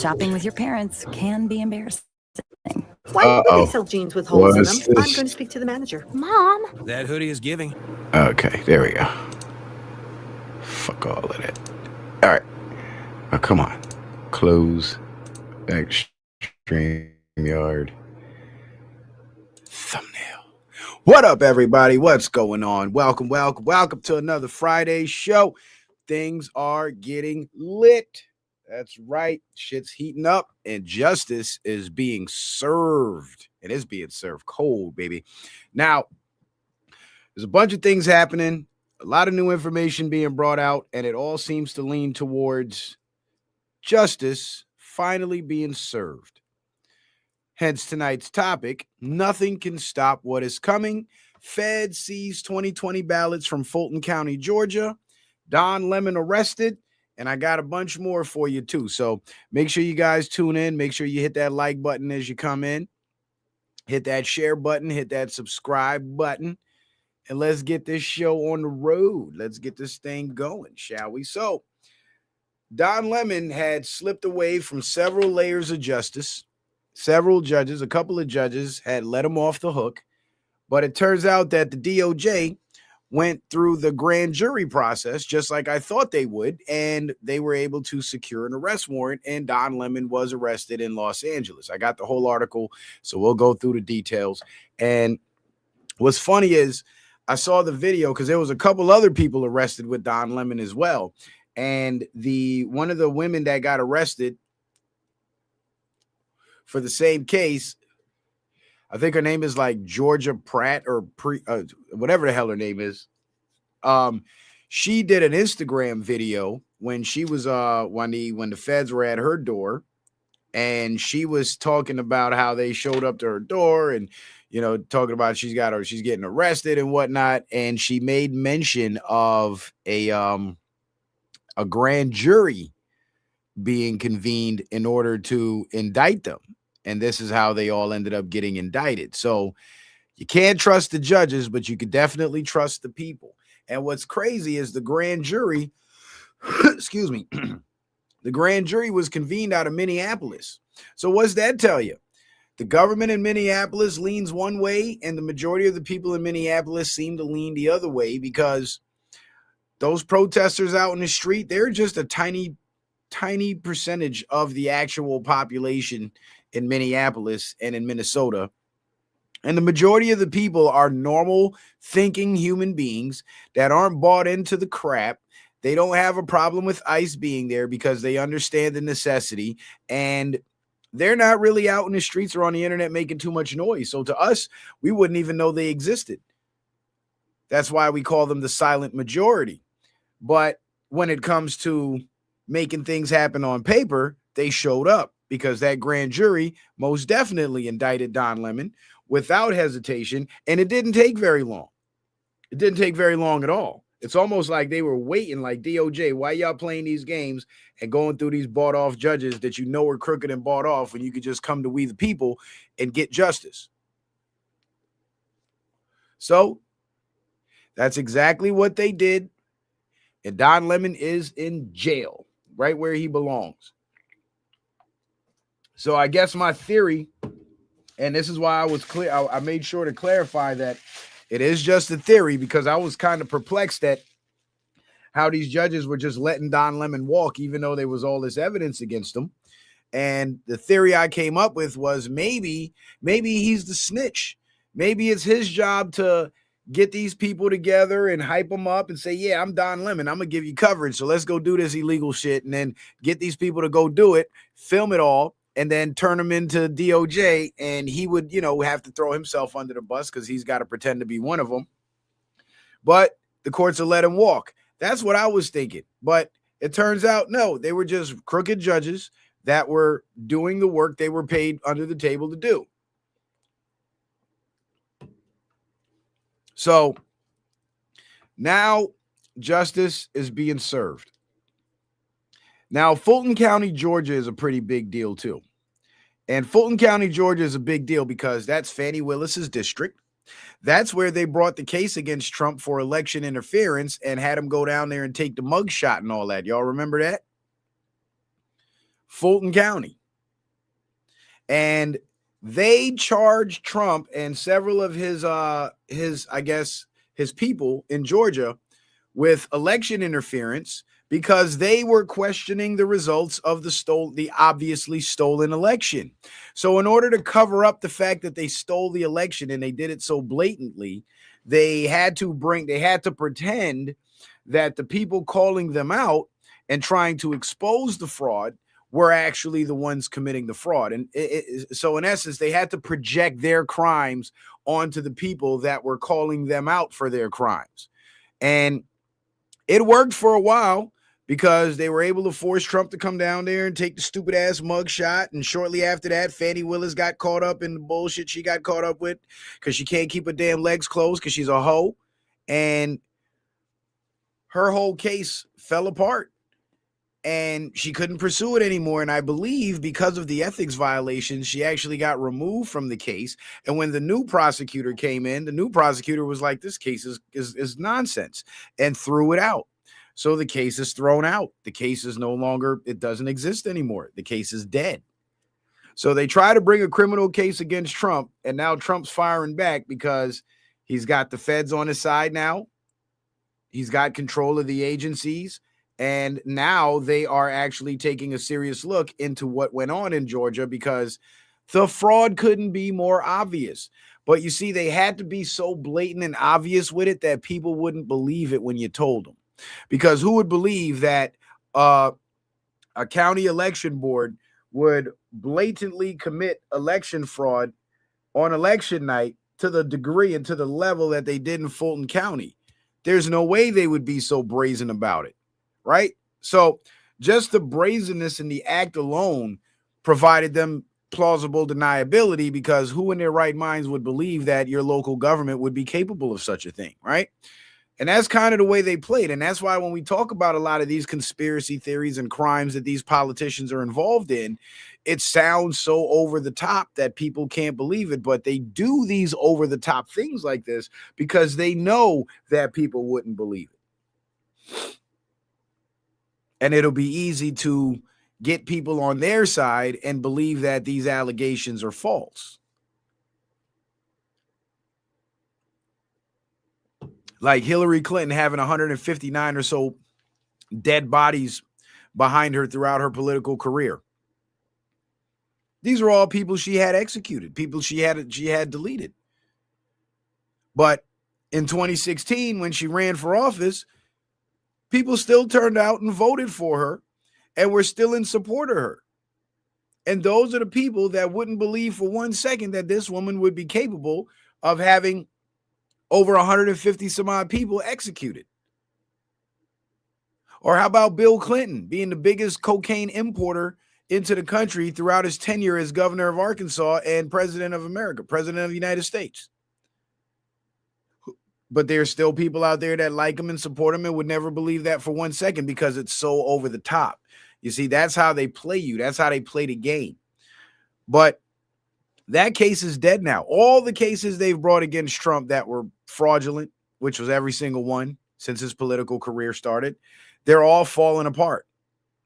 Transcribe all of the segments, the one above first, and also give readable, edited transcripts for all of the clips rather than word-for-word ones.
Shopping with your parents can be embarrassing. Why would they sell jeans with holes in them? I'm going to speak to the manager. Mom! That hoodie is giving. Okay, there we go. Fuck all of that. All right. Oh, come on. Close. Back StreamYard. Thumbnail. What up, everybody? What's going on? Welcome to another Friday show. Things are getting lit. That's right. Shit's heating up and justice is being served. It is being served cold, baby. Now, there's a bunch of things happening, a lot of new information being brought out, and it all seems to lean towards justice finally being served. Hence tonight's topic, nothing can stop what is coming. Fed seize 2020 ballots from Fulton County, Georgia. Don Lemon arrested. And I got a bunch more for you too. So make sure you guys tune in. Make sure you hit that like button as you come in. Hit that share button. Hit that subscribe button. And let's get this show on the road. Let's get this thing going, shall we? So Don Lemon had slipped away from several layers of justice. Several judges, a couple of judges had let him off the hook. But it turns out that the DOJ went through the grand jury process just like I thought they would, and they were able to secure an arrest warrant, and Don Lemon was arrested in Los Angeles. I got the whole article, so we'll go through the details. And what's funny is I saw the video because there was a couple other people arrested with Don Lemon as well, and one of the women that got arrested for the same case, I think her name is like Georgia Pratt or whatever the hell her name is. She did an Instagram video when she was when the feds were at her door, and she was talking about how they showed up to her door and talking about she's getting arrested and whatnot, and she made mention of a grand jury being convened in order to indict them. And this is how they all ended up getting indicted. So you can't trust the judges, but you can definitely trust the people. And what's crazy is the grand jury, excuse me, the grand jury was convened out of Minneapolis. So what's that tell you? The government in Minneapolis leans one way, and the majority of the people in Minneapolis seem to lean the other way, because those protesters out in the street, they're just a tiny percentage of the actual population in Minneapolis and in Minnesota. And the majority of the people are normal thinking human beings that aren't bought into the crap. They don't have a problem with ICE being there because they understand the necessity, and they're not really out in the streets or on the internet making too much noise. So to us, we wouldn't even know they existed. That's why we call them the silent majority. But when it comes to making things happen on paper, they showed up, because that grand jury most definitely indicted Don Lemon without hesitation, and it didn't take very long. It didn't take very long at all. It's almost like they were waiting, like, DOJ, why y'all playing these games and going through these bought-off judges that you know are crooked and bought off, when you could just come to we the people and get justice? So that's exactly what they did, and Don Lemon is in jail, right where he belongs. So I guess my theory, and this is why I was clear, I made sure to clarify that it is just a theory, because I was kind of perplexed at how these judges were just letting Don Lemon walk, even though there was all this evidence against him. And the theory I came up with was maybe he's the snitch. Maybe it's his job to get these people together and hype them up and say, yeah, I'm Don Lemon, I'm going to give you coverage, so let's go do this illegal shit, and then get these people to go do it, film it all, and then turn him into DOJ, and he would, have to throw himself under the bus because he's got to pretend to be one of them. But the courts will let him walk. That's what I was thinking. But it turns out, no, they were just crooked judges that were doing the work they were paid under the table to do. So now justice is being served. Now, Fulton County, Georgia is a pretty big deal too. And Fulton County, Georgia is a big deal because that's Fannie Willis's district. That's where they brought the case against Trump for election interference and had him go down there and take the mug shot and all that. Y'all remember that? Fulton County. And they charged Trump and several of his people in Georgia with election interference because they were questioning the results of the obviously stolen election. So in order to cover up the fact that they stole the election, and they did it so blatantly, they had to pretend that the people calling them out and trying to expose the fraud were actually the ones committing the fraud. And so in essence, they had to project their crimes onto the people that were calling them out for their crimes. And it worked for a while because they were able to force Trump to come down there and take the stupid ass mug shot. And shortly after that, Fannie Willis got caught up in the bullshit she got caught up with because she can't keep her damn legs closed because she's a hoe. And her whole case fell apart and she couldn't pursue it anymore. And I believe because of the ethics violations, she actually got removed from the case. And when the new prosecutor came in, the new prosecutor was like, this case is nonsense, and threw it out. So the case is thrown out. The case is no longer, it doesn't exist anymore. The case is dead. So they try to bring a criminal case against Trump, and now Trump's firing back because he's got the feds on his side now. He's got control of the agencies. And now they are actually taking a serious look into what went on in Georgia because the fraud couldn't be more obvious. But you see, they had to be so blatant and obvious with it that people wouldn't believe it when you told them. Because who would believe that a county election board would blatantly commit election fraud on election night to the degree and to the level that they did in Fulton County? There's no way they would be so brazen about it. Right? So just the brazenness in the act alone provided them plausible deniability, because who in their right minds would believe that your local government would be capable of such a thing? Right? And that's kind of the way they played. And that's why when we talk about a lot of these conspiracy theories and crimes that these politicians are involved in, it sounds so over the top that people can't believe it. But they do these over the top things like this because they know that people wouldn't believe it. And it'll be easy to get people on their side and believe that these allegations are false. Like Hillary Clinton having 159 or so dead bodies behind her throughout her political career. These are all people she had executed, people she had deleted. But in 2016, when she ran for office, people still turned out and voted for her and were still in support of her. And those are the people that wouldn't believe for 1 second that this woman would be capable of having over 150 some odd people executed. Or how about Bill Clinton being the biggest cocaine importer into the country throughout his tenure as governor of Arkansas and president of America, president of the United States? But there's still people out there that like him and support him and would never believe that for 1 second because it's so over the top. You see, that's how they play you. That's how they play the game. But that case is dead now. All the cases they've brought against Trump that were fraudulent, which was every single one since his political career started, they're all falling apart.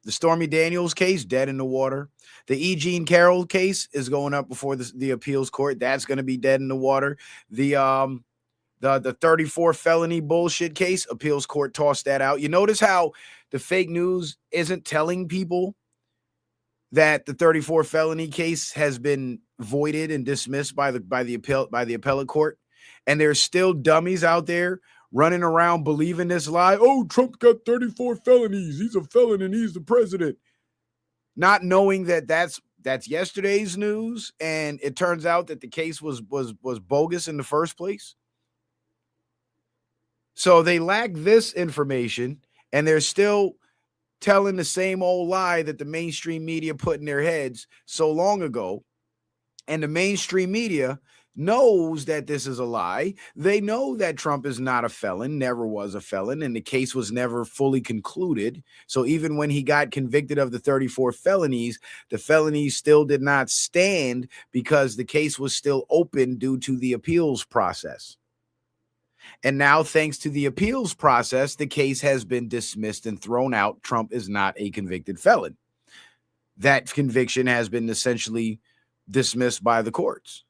The Stormy Daniels case, dead in the water. The E. Jean Carroll case is going up before the appeals court. That's going to be dead in the water. The 34 felony bullshit case, appeals court tossed that out. You notice how the fake news isn't telling people that the 34 felony case has been voided and dismissed by the appellate court, and there's still dummies out there running around believing this lie. Oh, Trump got 34 felonies. He's a felon and he's the president. Not knowing that that's yesterday's news, and it turns out that the case was bogus in the first place. So they lack this information, and they're still telling the same old lie that the mainstream media put in their heads so long ago. And the mainstream media knows that this is a lie. They know that Trump is not a felon, never was a felon, and the case was never fully concluded. So even when he got convicted of the 34 felonies, the felonies still did not stand because the case was still open due to the appeals process. And now, thanks to the appeals process, the case has been dismissed and thrown out. Trump is not a convicted felon. that conviction has been essentially dismissed by the courts.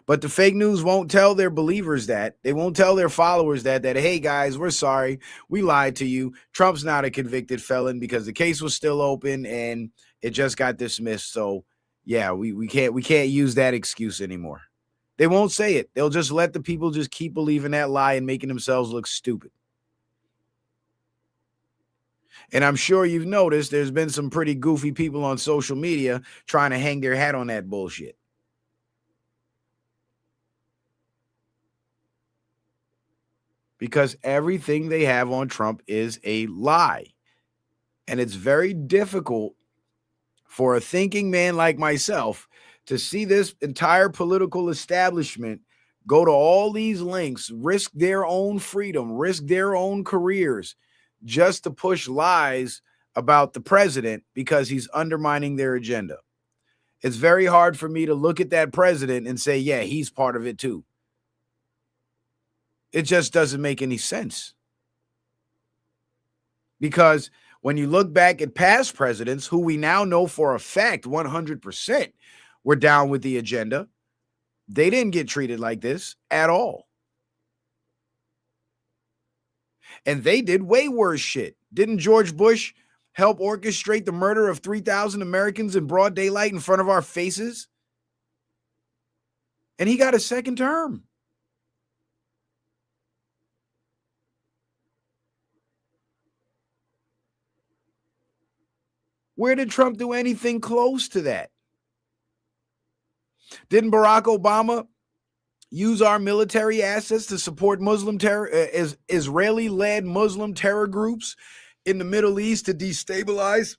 But the fake news won't tell their believers that. They won't tell their followers that, hey, guys, we're sorry. We lied to you. Trump's not a convicted felon because the case was still open and it just got dismissed. So, yeah, we can't use that excuse anymore. They won't say it. They'll just let the people just keep believing that lie and making themselves look stupid. And I'm sure you've noticed there's been some pretty goofy people on social media trying to hang their hat on that bullshit. Because everything they have on Trump is a lie. And it's very difficult for a thinking man like myself to see this entire political establishment go to all these lengths, risk their own freedom, risk their own careers, just to push lies about the president because he's undermining their agenda. It's very hard for me to look at that president and say, yeah, he's part of it too. It just doesn't make any sense. Because when you look back at past presidents who we now know for a fact 100% were down with the agenda, they didn't get treated like this at all. And they did way worse shit. Didn't George Bush help orchestrate the murder of 3,000 Americans in broad daylight in front of our faces? And he got a second term. Where did Trump do anything close to that? Didn't Barack Obama use our military assets to support Muslim terror, Israeli-led Muslim terror groups in the Middle East to destabilize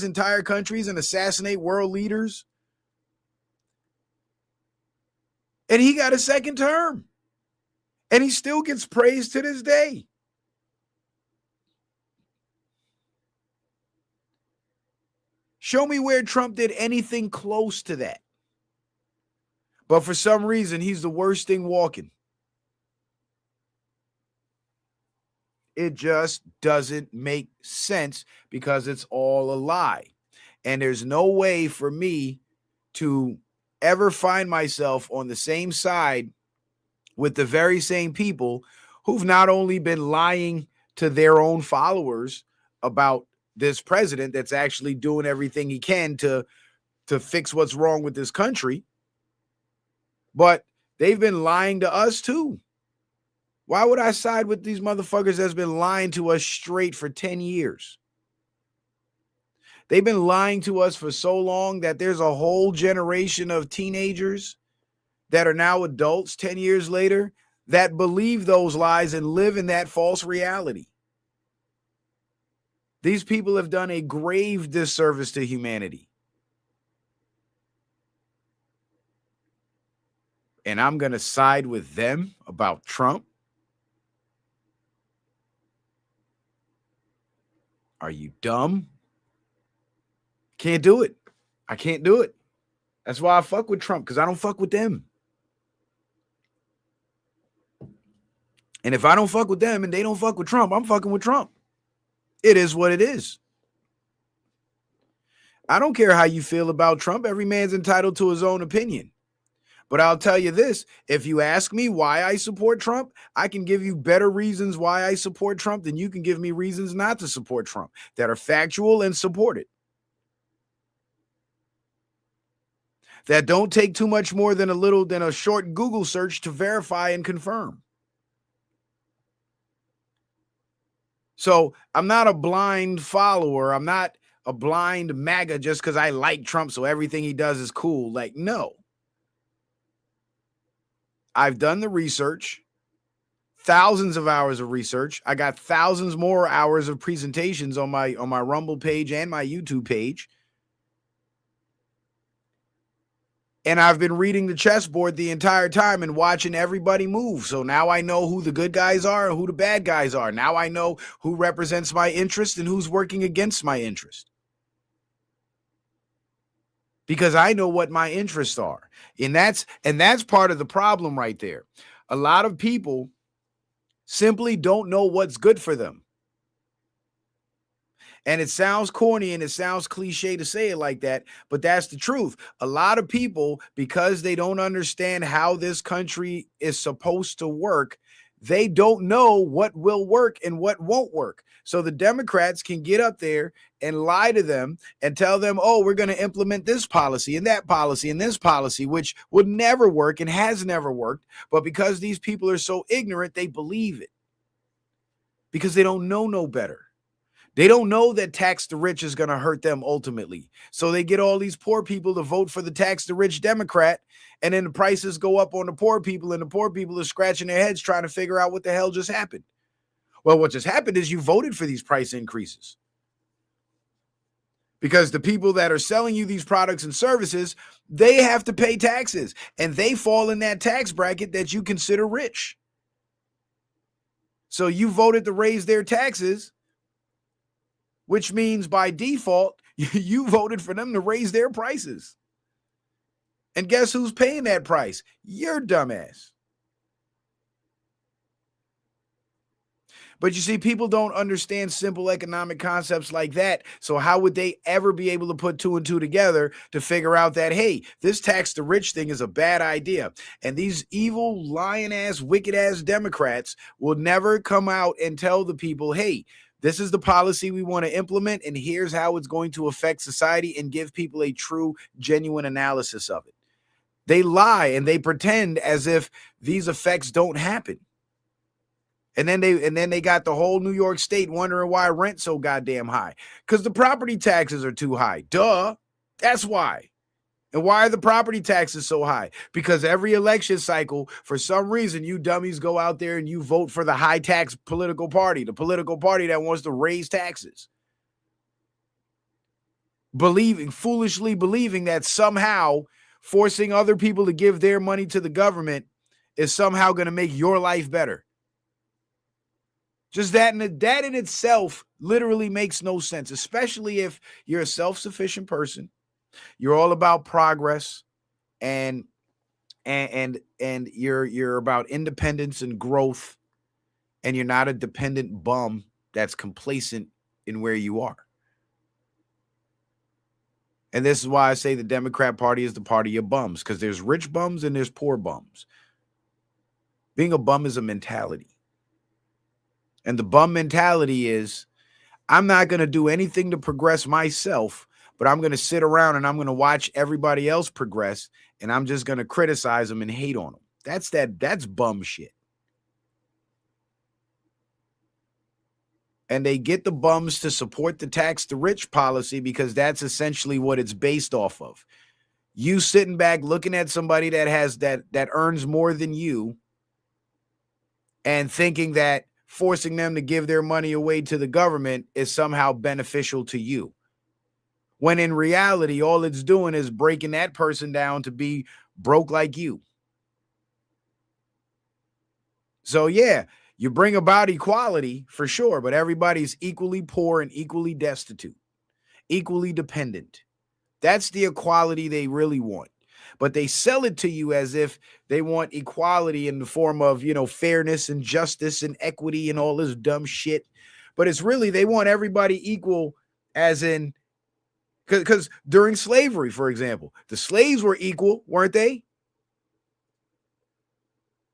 entire countries and assassinate world leaders? And he got a second term. And he still gets praised to this day. Show me where Trump did anything close to that. But for some reason, he's the worst thing walking. It just doesn't make sense because it's all a lie. And there's no way for me to ever find myself on the same side with the very same people who've not only been lying to their own followers about this president that's actually doing everything he can to fix what's wrong with this country, but they've been lying to us too. Why would I side with these motherfuckers that's been lying to us straight for 10 years? They've been lying to us for so long that there's a whole generation of teenagers that are now adults 10 years later that believe those lies and live in that false reality. These people have done a grave disservice to humanity. And I'm going to side with them about Trump? Are you dumb? Can't do it. I can't do it. That's why I fuck with Trump, because I don't fuck with them. And if I don't fuck with them and they don't fuck with Trump, I'm fucking with Trump. It is what it is. I don't care how you feel about Trump. Every man's entitled to his own opinion. But I'll tell you this, if you ask me why I support Trump, I can give you better reasons why I support Trump than you can give me reasons not to support Trump that are factual and supported. That don't take too much more than a short Google search to verify and confirm. So I'm not a blind follower. I'm not a blind MAGA just because I like Trump, so everything he does is cool. Like, no. I've done the research, thousands of hours of research. I got thousands more hours of presentations on my Rumble page and my YouTube page. And I've been reading the chessboard the entire time and watching everybody move. So now I know who the good guys are and who the bad guys are. Now I know who represents my interest and who's working against my interest. Because I know what my interests are. And that's part of the problem right there. A lot of people simply don't know what's good for them. And it sounds corny and it sounds cliche to say it like that, but that's the truth. A lot of people, because they don't understand how this country is supposed to work, they don't know what will work and what won't work. So the Democrats can get up there and lie to them and tell them, oh, we're going to implement this policy and that policy and this policy, which would never work and has never worked. But because these people are so ignorant, they believe it because they don't know no better. They don't know that tax the rich is going to hurt them ultimately. So they get all these poor people to vote for the tax the rich Democrat, and then the prices go up on the poor people, and the poor people are scratching their heads trying to figure out what the hell just happened. Well, what just happened is you voted for these price increases. Because the people that are selling you these products and services, they have to pay taxes, and they fall in that tax bracket that you consider rich. So you voted to raise their taxes, which means by default, you voted for them to raise their prices. And guess who's paying that price? Your dumbass. But you see, people don't understand simple economic concepts like that. So how would they ever be able to put two and two together to figure out that, hey, this tax the rich thing is a bad idea? And these evil, lying-ass, wicked-ass Democrats will never come out and tell the people, hey, this is the policy we want to implement, and here's how it's going to affect society, and give people a true, genuine analysis of it. They lie and they pretend as if these effects don't happen. And then they got the whole New York State wondering why rent's so goddamn high. Because the property taxes are too high. Duh. That's why. And why are the property taxes so high? Because every election cycle, for some reason, you dummies go out there and you vote for the high tax political party, the political party that wants to raise taxes. Foolishly believing that somehow forcing other people to give their money to the government is somehow going to make your life better. Just that in itself literally makes no sense, especially if you're a self-sufficient person. You're all about progress and you're about independence and growth, and you're not a dependent bum that's complacent in where you are. And this is why I say the Democrat Party is the party of bums, because there's rich bums and there's poor bums. Being a bum is a mentality. And the bum mentality is, I'm not going to do anything to progress myself, but I'm going to sit around and I'm going to watch everybody else progress, and I'm just going to criticize them and hate on them. That's bum shit. And they get the bums to support the tax the rich policy because that's essentially what it's based off of. You sitting back looking at somebody that has that earns more than you and thinking that forcing them to give their money away to the government is somehow beneficial to you. When in reality, all it's doing is breaking that person down to be broke like you. So yeah, you bring about equality for sure, but everybody's equally poor and equally destitute, equally dependent. That's the equality they really want. But they sell it to you as if they want equality in the form of, fairness and justice and equity and all this dumb shit. But it's really, they want everybody equal, as in, because during slavery, for example, the slaves were equal, weren't they?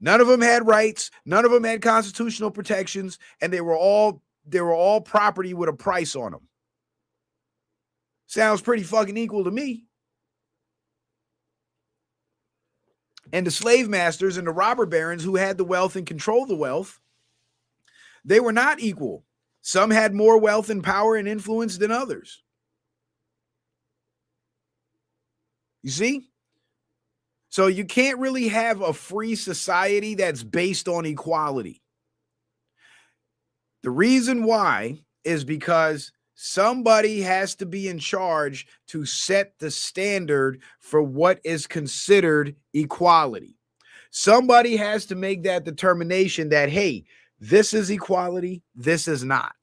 None of them had rights. None of them had constitutional protections, and they were all property with a price on them. Sounds pretty fucking equal to me. And the slave masters and the robber barons who had the wealth and controlled the wealth, they were not equal. Some had more wealth and power and influence than others. You see? So you can't really have a free society that's based on equality. The reason why is because somebody has to be in charge to set the standard for what is considered equality. Somebody has to make that determination that, hey, this is equality, this is not.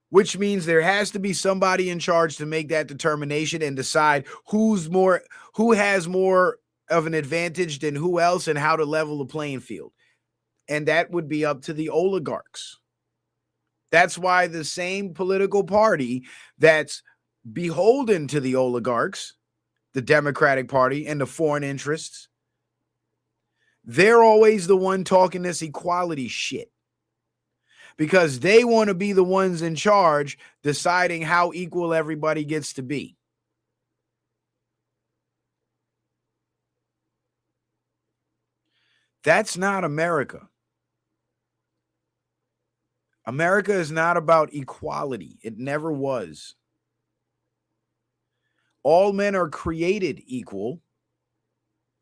Which means there has to be somebody in charge to make that determination and decide who has more of an advantage than who else and how to level the playing field. And that would be up to the oligarchs. That's why the same political party that's beholden to the oligarchs, the Democratic Party, and the foreign interests, they're always the one talking this equality shit because they want to be the ones in charge deciding how equal everybody gets to be. That's not America. America is not about equality. It never was. All men are created equal,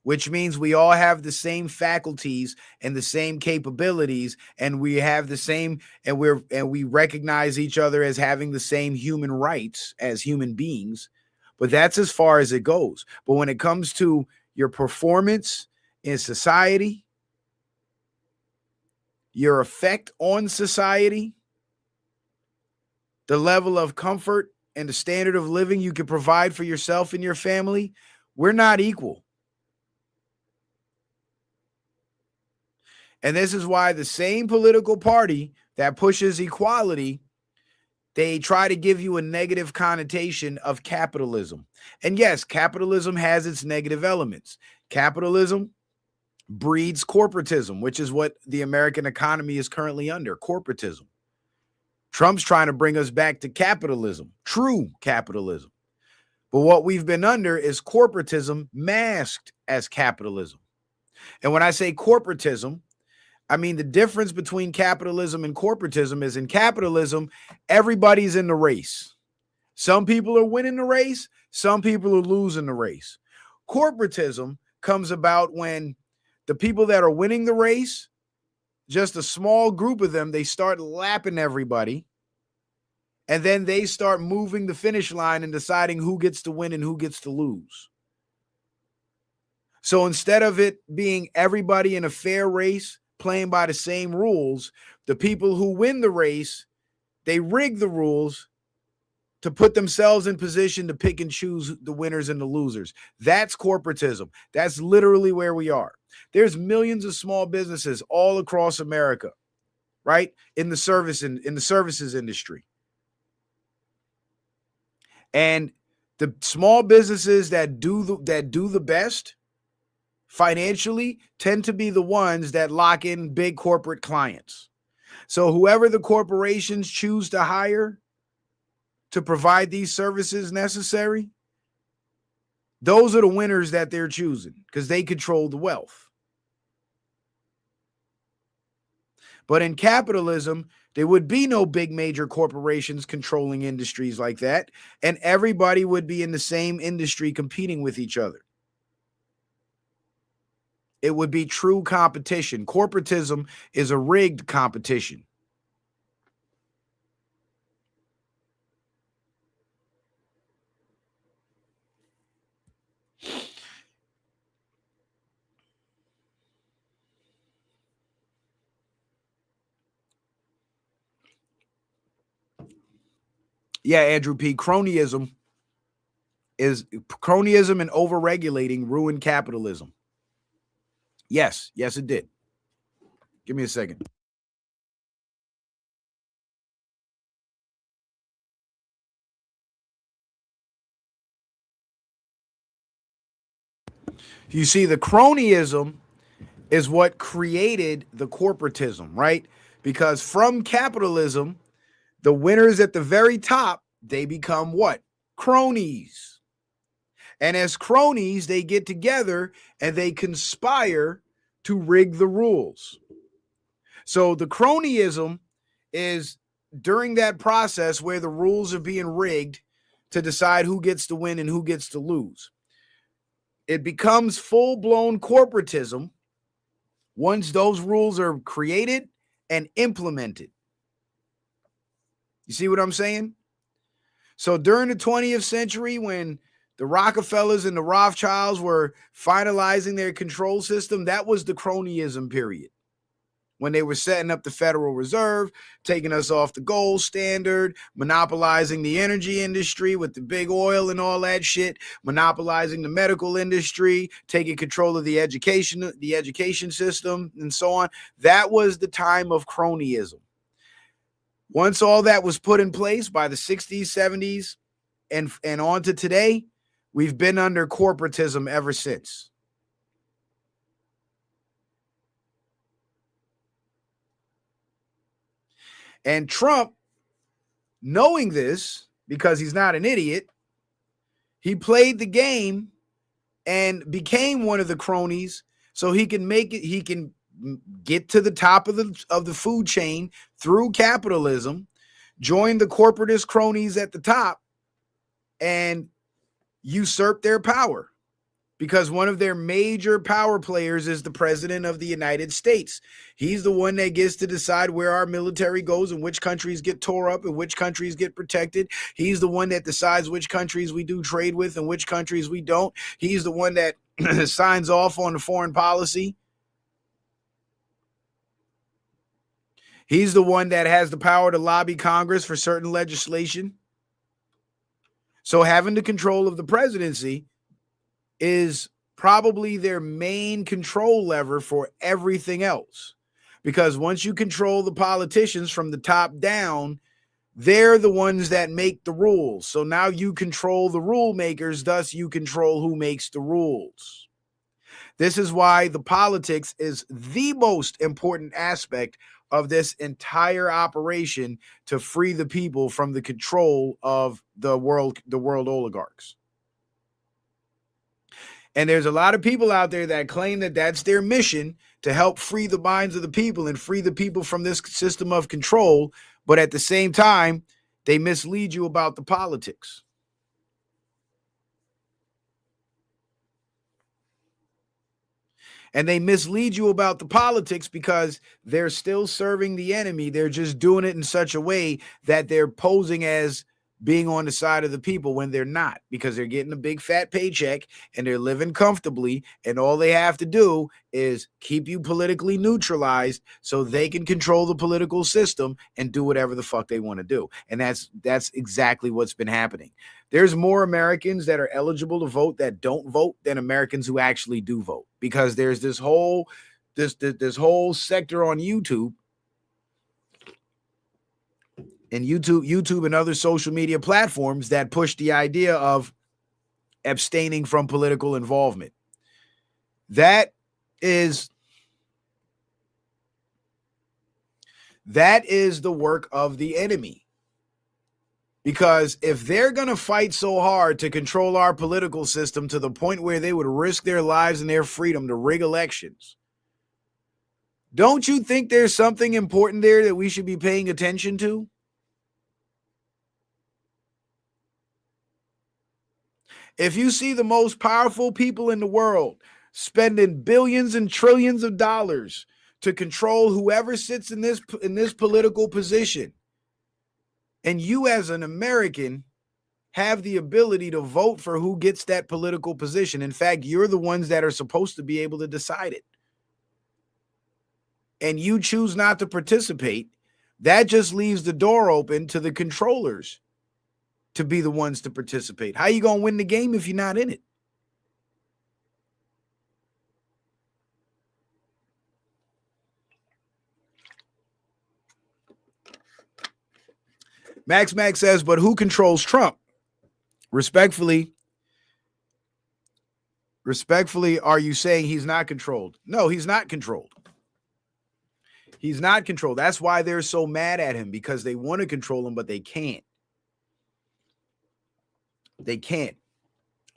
which means we all have the same faculties and the same capabilities, and we have the same, and we recognize each other as having the same human rights as human beings. But that's as far as it goes. But when it comes to your performance in society, your effect on society, the level of comfort and the standard of living you can provide for yourself and your family, we're not equal. And this is why the same political party that pushes equality, they try to give you a negative connotation of capitalism. And yes, capitalism has its negative elements. Capitalism breeds corporatism, which is what the American economy is currently under, corporatism. Trump's trying to bring us back to capitalism, true capitalism. But what we've been under is corporatism masked as capitalism. And when I say corporatism, I mean the difference between capitalism and corporatism is in capitalism, everybody's in the race. Some people are winning the race, some people are losing the race. Corporatism comes about when the people that are winning the race, just a small group of them, they start lapping everybody. And then they start moving the finish line and deciding who gets to win and who gets to lose. So instead of it being everybody in a fair race playing by the same rules, the people who win the race, they rig the rules to put themselves in position to pick and choose the winners and the losers. That's corporatism. That's literally where we are. There's millions of small businesses all across America, right? In the services industry. And the small businesses that do the best financially tend to be the ones that lock in big corporate clients. So whoever the corporations choose to hire to provide these services necessary, those are the winners that they're choosing because they control the wealth. But in capitalism, there would be no big major corporations controlling industries like that, and everybody would be in the same industry competing with each other. It would be true competition. Corporatism is a rigged competition. Yeah, Andrew P. Cronyism and overregulating ruined capitalism. Yes, it did. Give me a second. You see, the cronyism is what created the corporatism, right? Because from capitalism, the winners at the very top, they become what? Cronies. And as cronies, they get together and they conspire to rig the rules. So the cronyism is during that process where the rules are being rigged to decide who gets to win and who gets to lose. It becomes full-blown corporatism once those rules are created and implemented. You see what I'm saying? So during the 20th century, when the Rockefellers and the Rothschilds were finalizing their control system, that was the cronyism period. When they were setting up the Federal Reserve, taking us off the gold standard, monopolizing the energy industry with the big oil and all that shit, monopolizing the medical industry, taking control of the education system, and so on. That was the time of cronyism. Once all that was put in place by the 60s, 70s, and on to today, we've been under corporatism ever since. And Trump, knowing this, because he's not an idiot, he played the game and became one of the cronies so he can make it, he can get to the top of the food chain through capitalism, join the corporatist cronies at the top, and usurp their power. Because one of their major power players is the president of the United States. He's the one that gets to decide where our military goes and which countries get tore up and which countries get protected. He's the one that decides which countries we do trade with and which countries we don't. He's the one that signs off on the foreign policy. He's the one that has the power to lobby Congress for certain legislation. So having the control of the presidency is probably their main control lever for everything else. Because once you control the politicians from the top down, they're the ones that make the rules. So now you control the rule makers, thus you control who makes the rules. This is why the politics is the most important aspect of this entire operation to free the people from the control of the world oligarchs. And there's a lot of people out there that claim that that's their mission, to help free the minds of the people and free the people from this system of control. But at the same time, they mislead you about the politics. And they mislead you about the politics because they're still serving the enemy. They're just doing it in such a way that they're posing as being on the side of the people when they're not, because they're getting a big fat paycheck and they're living comfortably. And all they have to do is keep you politically neutralized so they can control the political system and do whatever the fuck they want to do. And that's exactly what's been happening. There's more Americans that are eligible to vote that don't vote than Americans who actually do vote, because there's this whole sector on YouTube and YouTube and other social media platforms that push the idea of abstaining from political involvement. That is the work of the enemy. Because if they're going to fight so hard to control our political system to the point where they would risk their lives and their freedom to rig elections, don't you think there's something important there that we should be paying attention to? If you see the most powerful people in the world spending billions and trillions of dollars to control whoever sits in this political position, and you as an American have the ability to vote for who gets that political position, in fact, you're the ones that are supposed to be able to decide it, and you choose not to participate, that just leaves the door open to the controllers to be the ones to participate. How you going to win the game if you're not in it? Max says, but who controls Trump? Respectfully, are you saying he's not controlled? No, he's not controlled. He's not controlled. That's why they're so mad at him, because they want to control him, but they can't. They can't.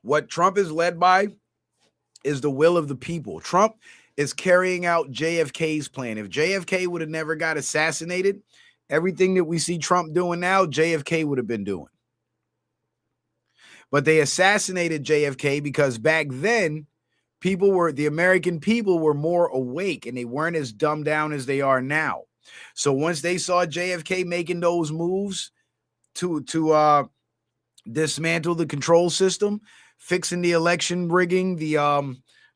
What Trump is led by is the will of the people. Trump is carrying out JFK's plan. If JFK would have never got assassinated, everything that we see Trump doing now, JFK would have been doing. But they assassinated JFK because back then, the American people were more awake and they weren't as dumbed down as they are now. So once they saw JFK making those moves to dismantle the control system, fixing the election rigging, the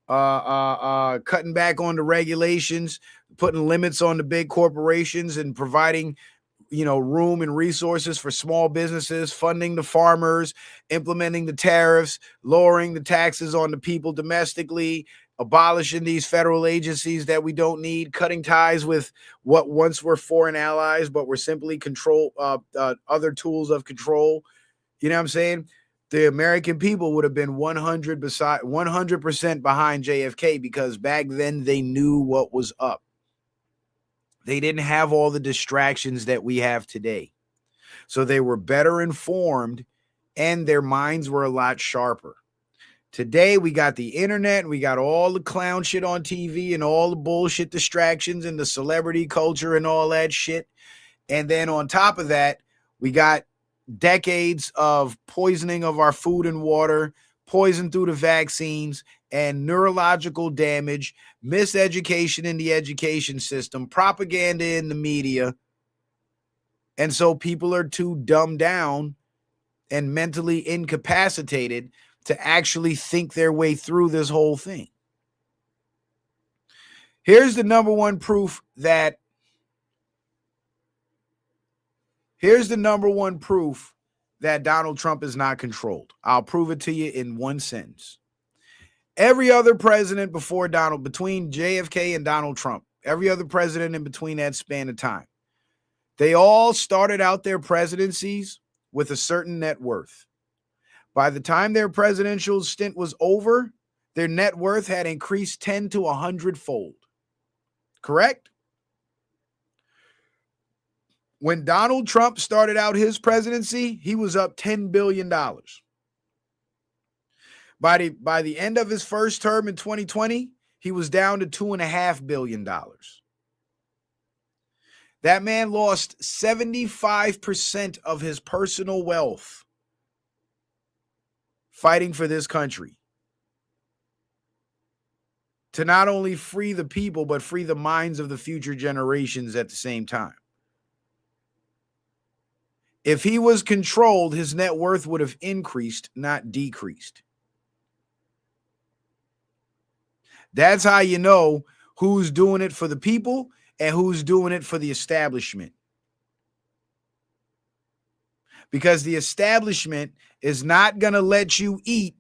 cutting back on the regulations, putting limits on the big corporations, and providing room and resources for small businesses, funding the farmers, implementing the tariffs, lowering the taxes on the people domestically, abolishing these federal agencies that we don't need, cutting ties with what once were foreign allies, but were simply other tools of control. You know what I'm saying? The American people would have been 100% behind JFK because back then they knew what was up. They didn't have all the distractions that we have today. So they were better informed and their minds were a lot sharper. Today, we got the internet, and we got all the clown shit on TV and all the bullshit distractions and the celebrity culture and all that shit. And then on top of that, we got decades of poisoning of our food and water, poison through the vaccines, and neurological damage, miseducation in the education system, propaganda in the media. And so people are too dumbed down and mentally incapacitated to actually think their way through this whole thing. Here's the number one proof that Donald Trump is not controlled. I'll prove it to you in one sentence. Every other president between JFK and Donald Trump, every other president in between that span of time, they all started out their presidencies with a certain net worth. By the time their presidential stint was over, their net worth had increased 10 to 100-fold. Correct? When Donald Trump started out his presidency, he was up $10 billion. By the end of his first term in 2020, he was down to $2.5 billion. That man lost 75% of his personal wealth fighting for this country to not only free the people, but free the minds of the future generations at the same time. If he was controlled, his net worth would have increased, not decreased. That's how you know who's doing it for the people and who's doing it for the establishment. Because the establishment is not going to let you eat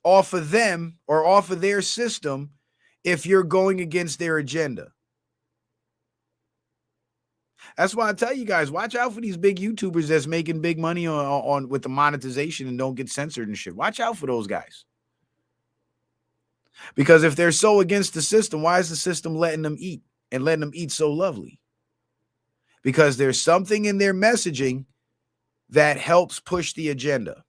off of them or off of their system if you're going against their agenda. That's why I tell you guys, watch out for these big YouTubers that's making big money on with the monetization and don't get censored and shit. Watch out for those guys. Because if they're so against the system, why is the system letting them eat and letting them eat so lovely? Because there's something in their messaging that helps push the agenda.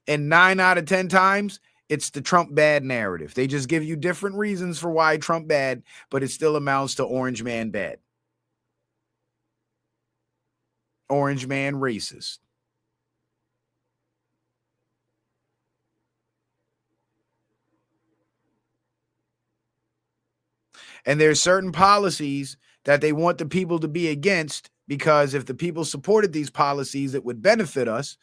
And 9 out of 10 times, it's the Trump bad narrative. They just give you different reasons for why Trump bad, but it still amounts to orange man bad. Orange man racist. And there's certain policies that they want the people to be against because if the people supported these policies, it would benefit us.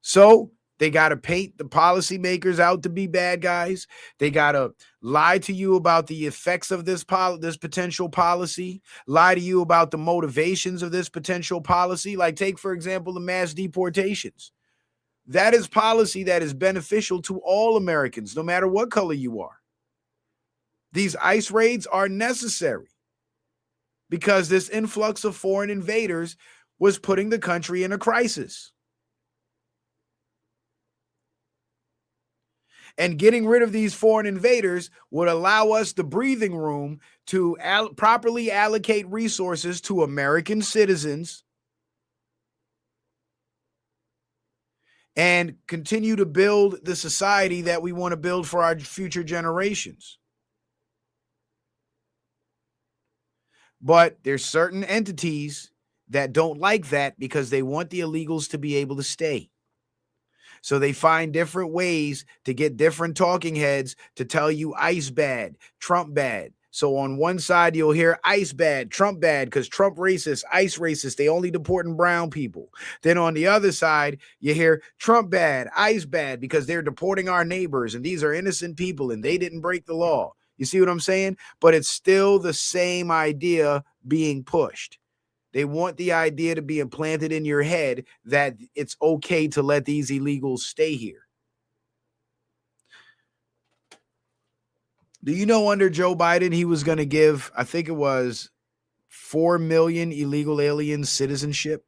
So they got to paint the policymakers out to be bad guys. They got to lie to you about the effects of this potential policy, lie to you about the motivations of this potential policy. Like take, for example, the mass deportations. That is policy that is beneficial to all Americans, no matter what color you are. These ICE raids are necessary because this influx of foreign invaders was putting the country in a crisis. And getting rid of these foreign invaders would allow us the breathing room to properly allocate resources to American citizens and continue to build the society that we want to build for our future generations. But there's certain entities that don't like that because they want the illegals to be able to stay. So they find different ways to get different talking heads to tell you ICE bad, Trump bad. So on one side, you'll hear ICE bad, Trump bad, because Trump racist, ICE racist, they only deporting brown people. Then on the other side, you hear Trump bad, ICE bad, because they're deporting our neighbors and these are innocent people and they didn't break the law. You see what I'm saying? But it's still the same idea being pushed. They want the idea to be implanted in your head that it's okay to let these illegals stay here. Do you know under Joe Biden, he was going to give, I think it was 4 million illegal aliens citizenship?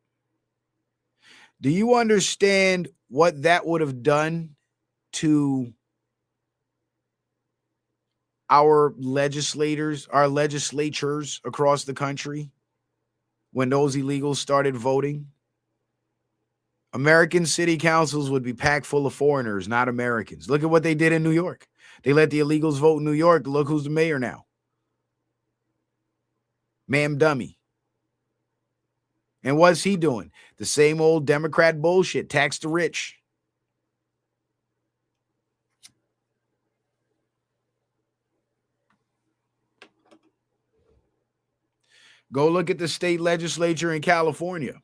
Do you understand what that would have done to our legislators, our legislatures across the country when those illegals started voting? American city councils would be packed full of foreigners, not Americans. Look at what they did in New York. They let the illegals vote in New York. Look who's the mayor now. Ma'am dummy. And what's he doing? The same old Democrat bullshit, tax the rich. Go look at the state legislature in California.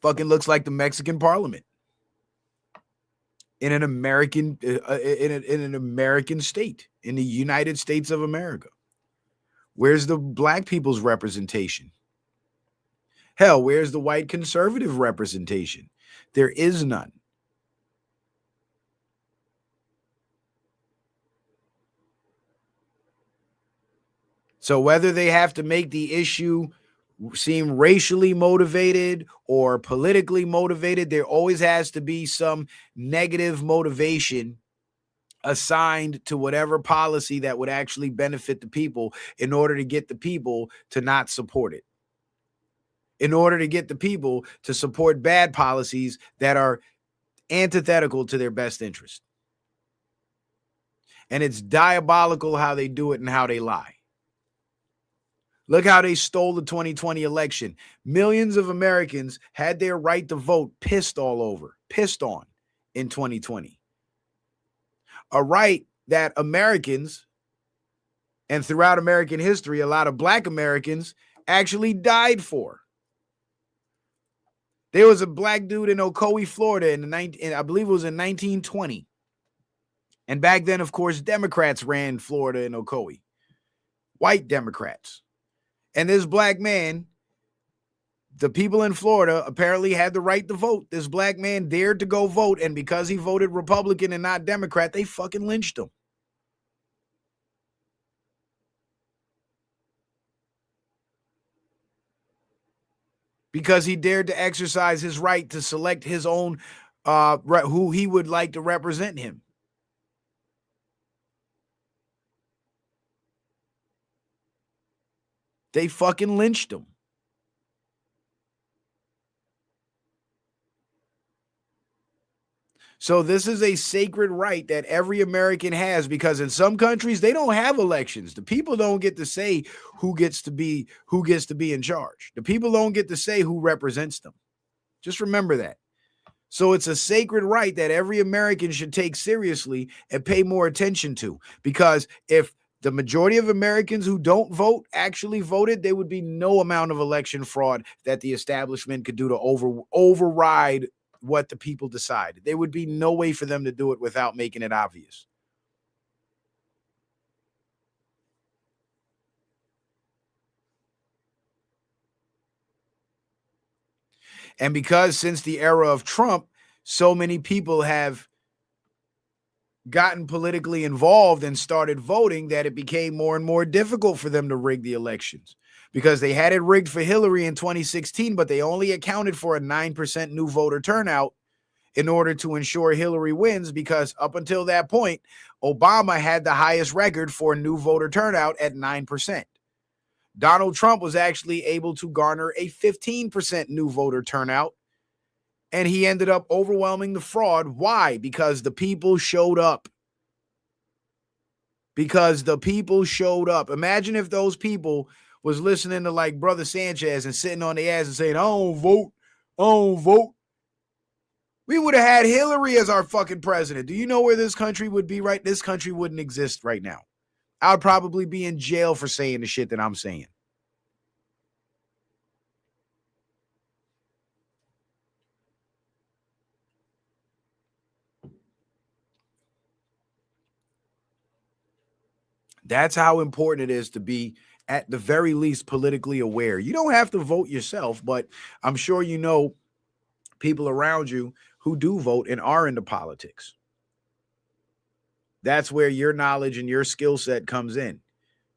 Fucking looks like the Mexican parliament in an American in an American state, in the United States of America. Where's the black people's representation? Hell, where's the white conservative representation? There is none. So whether they have to make the issue seem racially motivated or politically motivated, there always has to be some negative motivation assigned to whatever policy that would actually benefit the people in order to get the people to not support it. In order to get the people to support bad policies that are antithetical to their best interest. And it's diabolical how they do it and how they lie. Look how they stole the 2020 election. Millions of Americans had their right to vote pissed on in 2020. A right that Americans, and throughout American history, a lot of black Americans actually died for. There was a black dude in Ocoee, Florida, I believe it was in 1920. And back then, of course, Democrats ran Florida and Ocoee. White Democrats. And this black man, the people in Florida apparently had the right to vote. This black man dared to go vote, and because he voted Republican and not Democrat, they fucking lynched him. Because he dared to exercise his right to select his own, who he would like to represent him. They fucking lynched him. So this is a sacred right that every American has, because in some countries they don't have elections. The people don't get to say who gets to be in charge. The people don't get to say who represents them. Just remember that. So it's a sacred right that every American should take seriously and pay more attention to, because if the majority of Americans who don't vote actually voted, there would be no amount of election fraud that the establishment could do to override what the people decided. There would be no way for them to do it without making it obvious. And because since the era of Trump, so many people have gotten politically involved and started voting, that it became more and more difficult for them to rig the elections, because they had it rigged for Hillary in 2016, but they only accounted for a 9% new voter turnout in order to ensure Hillary wins, because up until that point, Obama had the highest record for new voter turnout at 9%. Donald Trump was actually able to garner a 15% new voter turnout, and he ended up overwhelming the fraud. Why? Because the people showed up. Because the people showed up. Imagine if those people was listening to like Brother Sanchez and sitting on their ass and saying, I don't vote. We would have had Hillary as our fucking president. Do you know where this country would be right? This country wouldn't exist right now. I would probably be in jail for saying the shit that I'm saying. That's how important it is to be, at the very least, politically aware. You don't have to vote yourself, but I'm sure you know people around you who do vote and are into politics. That's where your knowledge and your skill set comes in.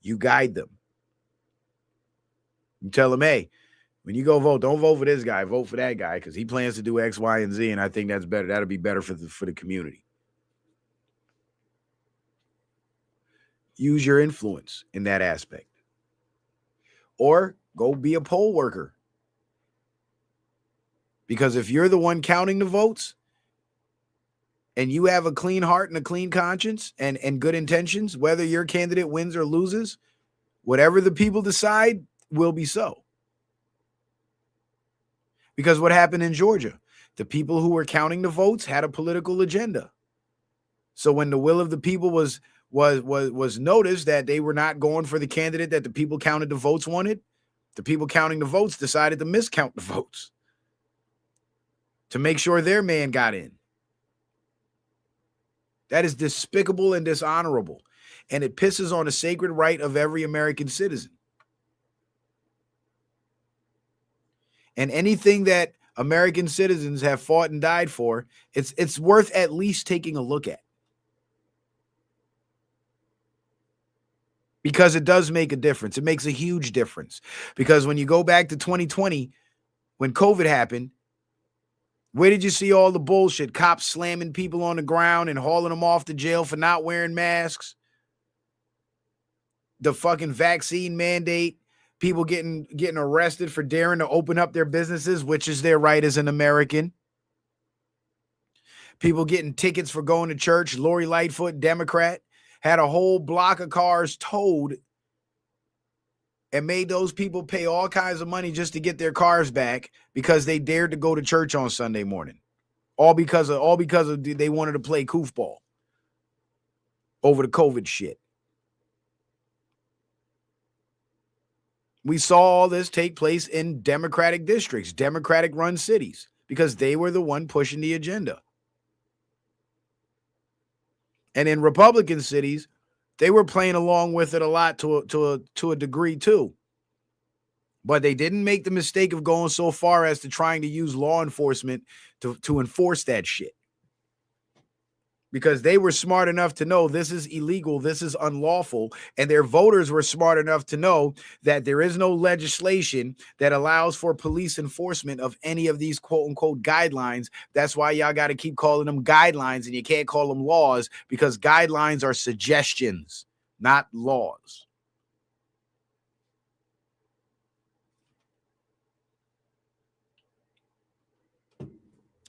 You guide them. You tell them, hey, when you go vote, don't vote for this guy, vote for that guy because he plans to do X, Y, and Z, and I think that's better. That'll be better for the community. Use your influence in that aspect. Or go be a poll worker. Because if you're the one counting the votes and you have a clean heart and a clean conscience and good intentions, whether your candidate wins or loses, whatever the people decide will be so. Because what happened in Georgia? The people who were counting the votes had a political agenda. So when the will of the people was noticed that they were not going for the candidate that the people counted the votes wanted, the people counting the votes decided to miscount the votes to make sure their man got in. That is despicable and dishonorable, and it pisses on the sacred right of every American citizen. And anything that American citizens have fought and died for, it's worth at least taking a look at. Because it does make a difference. It makes a huge difference. Because when you go back to 2020, when COVID happened, where did you see all the bullshit? Cops slamming people on the ground and hauling them off to jail for not wearing masks. The fucking vaccine mandate. People getting arrested for daring to open up their businesses, which is their right as an American. People getting tickets for going to church. Lori Lightfoot, Democrat, had a whole block of cars towed and made those people pay all kinds of money just to get their cars back because they dared to go to church on Sunday morning. All because of they wanted to play goofball over the COVID shit. We saw all this take place in Democratic districts, Democratic-run cities, because they were the one pushing the agenda. And in Republican cities, they were playing along with it a lot to a degree too. But they didn't make the mistake of going so far as to trying to use law enforcement to enforce that shit. Because they were smart enough to know this is illegal, this is unlawful, and their voters were smart enough to know that there is no legislation that allows for police enforcement of any of these quote-unquote guidelines. That's why y'all got to keep calling them guidelines, and you can't call them laws, because guidelines are suggestions, not laws.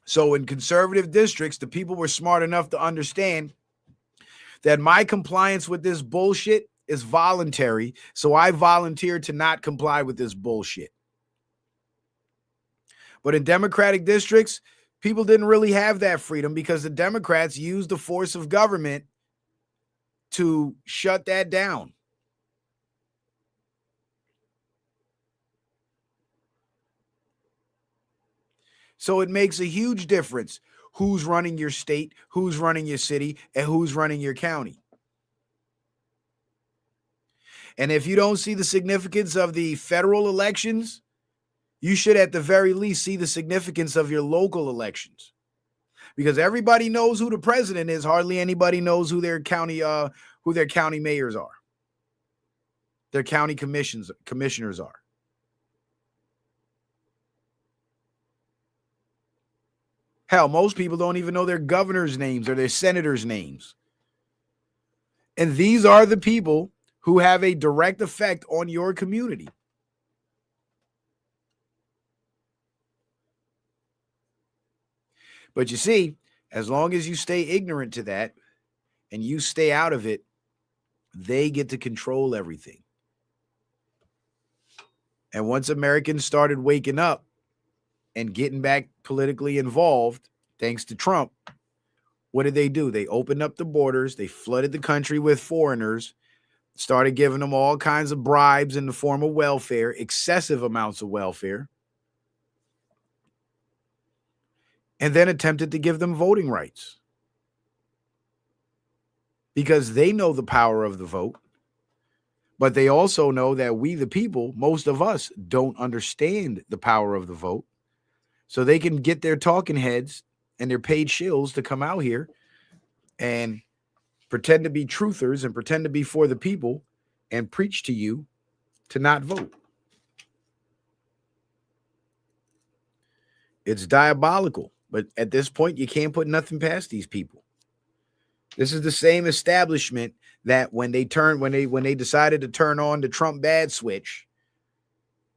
So in conservative districts, the people were smart enough to understand that my compliance with this bullshit is voluntary. So I volunteered to not comply with this bullshit. But in Democratic districts, people didn't really have that freedom because the Democrats used the force of government to shut that down. So it makes a huge difference who's running your state, who's running your city, and who's running your county. And if you don't see the significance of the federal elections, you should at the very least see the significance of your local elections. Because everybody knows who the president is, hardly anybody knows who their county mayors are. Their county commissioners are. Hell, most people don't even know their governor's names or their senators' names. And these are the people who have a direct effect on your community. But you see, as long as you stay ignorant to that and you stay out of it, they get to control everything. And once Americans started waking up and getting back politically involved, thanks to Trump, what did they do? They opened up the borders. They flooded the country with foreigners, started giving them all kinds of bribes in the form of welfare, excessive amounts of welfare, and then attempted to give them voting rights. Because they know the power of the vote, but they also know that we, the people, most of us, don't understand the power of the vote. So they can get their talking heads and their paid shills to come out here and pretend to be truthers and pretend to be for the people and preach to you to not vote. It's diabolical. But at this point, you can't put nothing past these people. This is the same establishment that when they decided to turn on the Trump bad switch,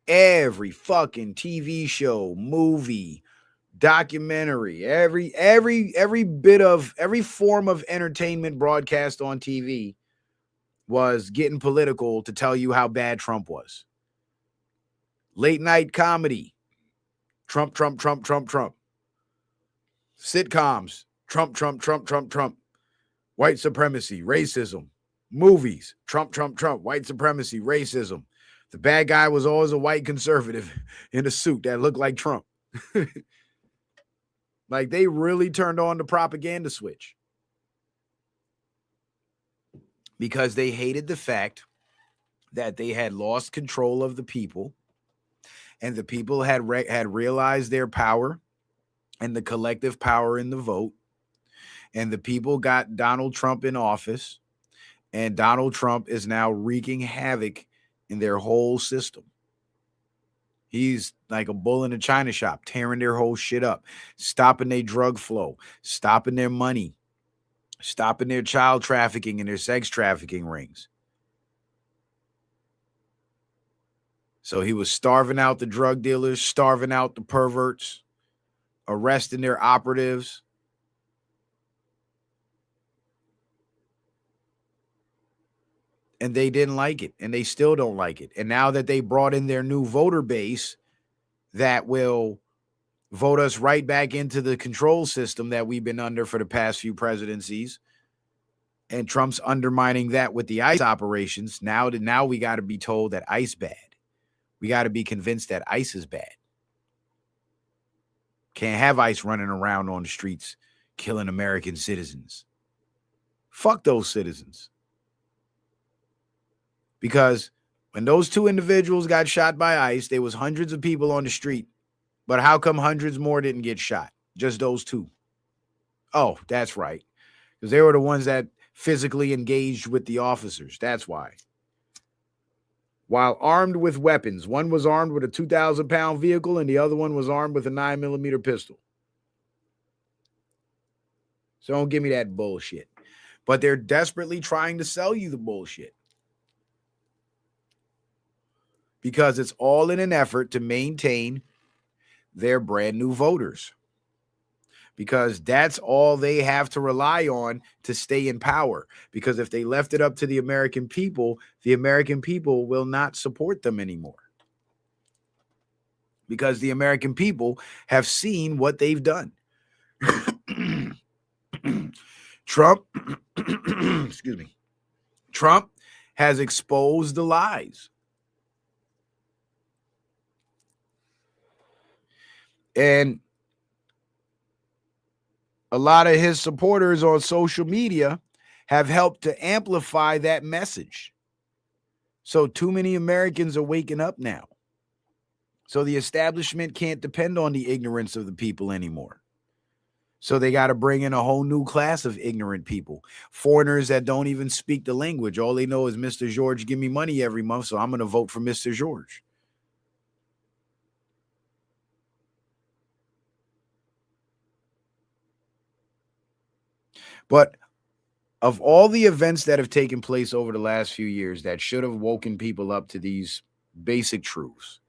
every fucking TV show, movie, documentary, every form of entertainment broadcast on TV was getting political to tell you how bad Trump was. Late night comedy, Trump, Trump, Trump, Trump, Trump. Sitcoms, Trump, Trump, Trump, Trump, Trump. White supremacy, racism. Movies, Trump, Trump, Trump. White supremacy, racism. The bad guy was always a white conservative in a suit that looked like Trump. Like they really turned on the propaganda switch because they hated the fact that they had lost control of the people and the people had realized their power and the collective power in the vote. And the people got Donald Trump in office, and Donald Trump is now wreaking havoc in their whole system. He's like a bull in a china shop, tearing their whole shit up, stopping their drug flow, stopping their money, stopping their child trafficking and their sex trafficking rings. So he was starving out the drug dealers, starving out the perverts, arresting their operatives. And they didn't like it, and they still don't like it. And now that they brought in their new voter base that will vote us right back into the control system that we've been under for the past few presidencies, and Trump's undermining that with the ICE operations, now we got to be told that ICE bad. We got to be convinced that ICE is bad. Can't have ICE running around on the streets killing American citizens. Fuck those citizens. Because when those two individuals got shot by ICE, there was hundreds of people on the street. But how come hundreds more didn't get shot? Just those two. Oh, that's right. Because they were the ones that physically engaged with the officers. That's why. While armed with weapons, one was armed with a 2,000-pound vehicle and the other one was armed with a 9mm pistol. So don't give me that bullshit. But they're desperately trying to sell you the bullshit. Because it's all in an effort to maintain their brand new voters. Because that's all they have to rely on to stay in power. Because if they left it up to the American people will not support them anymore. Because the American people have seen what they've done. Trump, excuse me, Trump has exposed the lies. And a lot of his supporters on social media have helped to amplify that message. So too many Americans are waking up now. So the establishment can't depend on the ignorance of the people anymore. So they got to bring in a whole new class of ignorant people, foreigners that don't even speak the language. All they know is Mr. George, give me money every month, so I'm going to vote for Mr. George. But of all the events that have taken place over the last few years that should have woken people up to these basic truths,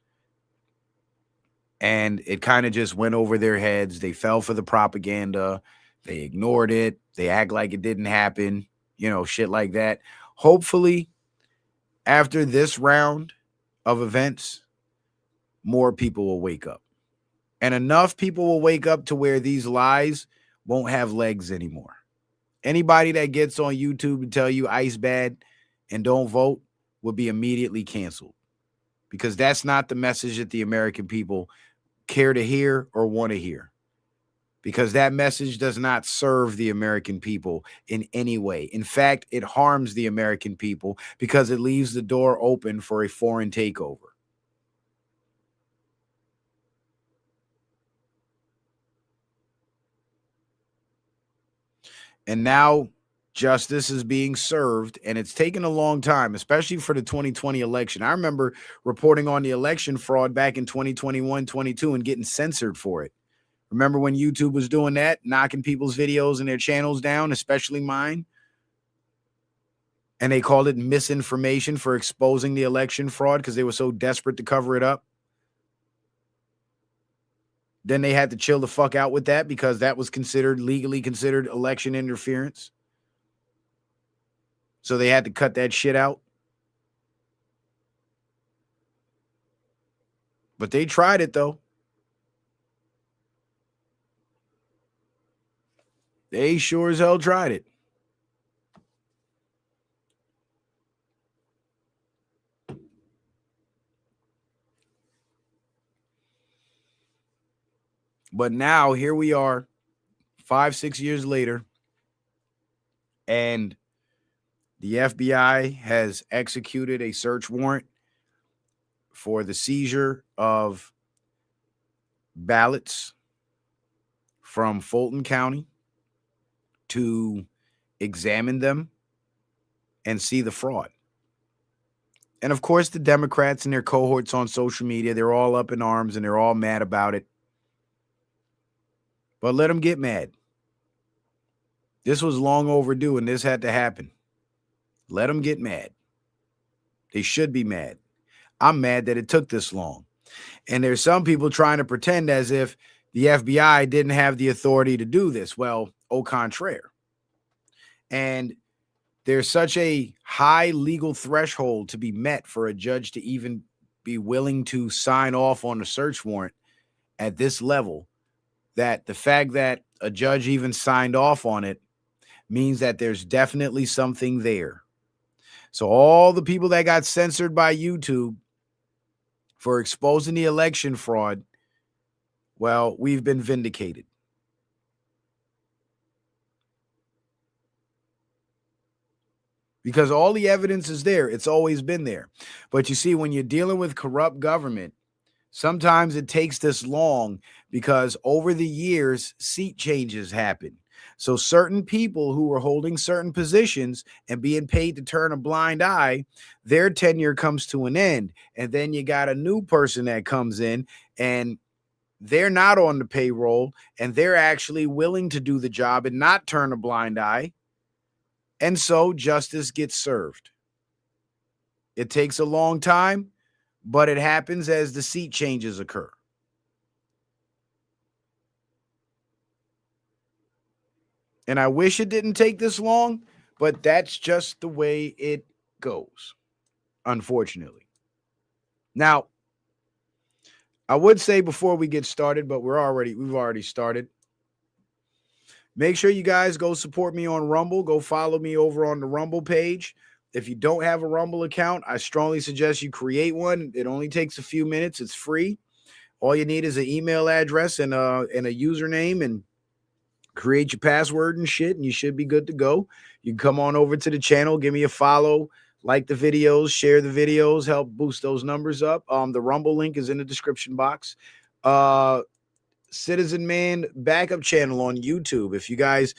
and it kind of just went over their heads, they fell for the propaganda, they ignored it, they act like it didn't happen, shit like that. Hopefully, after this round of events, more people will wake up. And enough people will wake up to where these lies won't have legs anymore. Anybody that gets on YouTube and tell you ICE bad and don't vote will be immediately canceled, because that's not the message that the American people care to hear or want to hear, because that message does not serve the American people in any way. In fact, it harms the American people because it leaves the door open for a foreign takeover. And now justice is being served, and it's taken a long time, especially for the 2020 election. I remember reporting on the election fraud back in 2021, 22, and getting censored for it. Remember when YouTube was doing that, knocking people's videos and their channels down, especially mine? And they called it misinformation for exposing the election fraud because they were so desperate to cover it up. Then they had to chill the fuck out with that because that was legally considered election interference. So they had to cut that shit out. But they tried it, though. They sure as hell tried it. But now here we are 5-6 years later, and the FBI has executed a search warrant for the seizure of ballots from Fulton County to examine them and see the fraud. And of course, the Democrats and their cohorts on social media, they're all up in arms and they're all mad about it. But let them get mad. This was long overdue and this had to happen. Let them get mad. They should be mad. I'm mad that it took this long. And there's some people trying to pretend as if the FBI didn't have the authority to do this. Well, au contraire. And there's such a high legal threshold to be met for a judge to even be willing to sign off on a search warrant at this level that the fact that a judge even signed off on it means that there's definitely something there. So all the people that got censored by YouTube for exposing the election fraud, well, we've been vindicated. Because all the evidence is there. It's always been there. But you see, when you're dealing with corrupt government, sometimes it takes this long because over the years, seat changes happen. So certain people who were holding certain positions and being paid to turn a blind eye, their tenure comes to an end. And then you got a new person that comes in and they're not on the payroll and they're actually willing to do the job and not turn a blind eye. And so justice gets served. It takes a long time, but it happens as the seat changes occur. And I wish it didn't take this long, but that's just the way it goes, unfortunately. Now, I would say before we get started, but we've already started. Make sure you guys go support me on Rumble. Go follow me over on the Rumble page. If you don't have a Rumble account, I strongly suggest you create one. It only takes a few minutes. It's free. All you need is an email address and a username, and create your password and shit, and you should be good to go. You can come on over to the channel, give me a follow, like the videos, share the videos, help boost those numbers up. The Rumble link is in the description box. Citizen Man backup channel on YouTube. If you guys,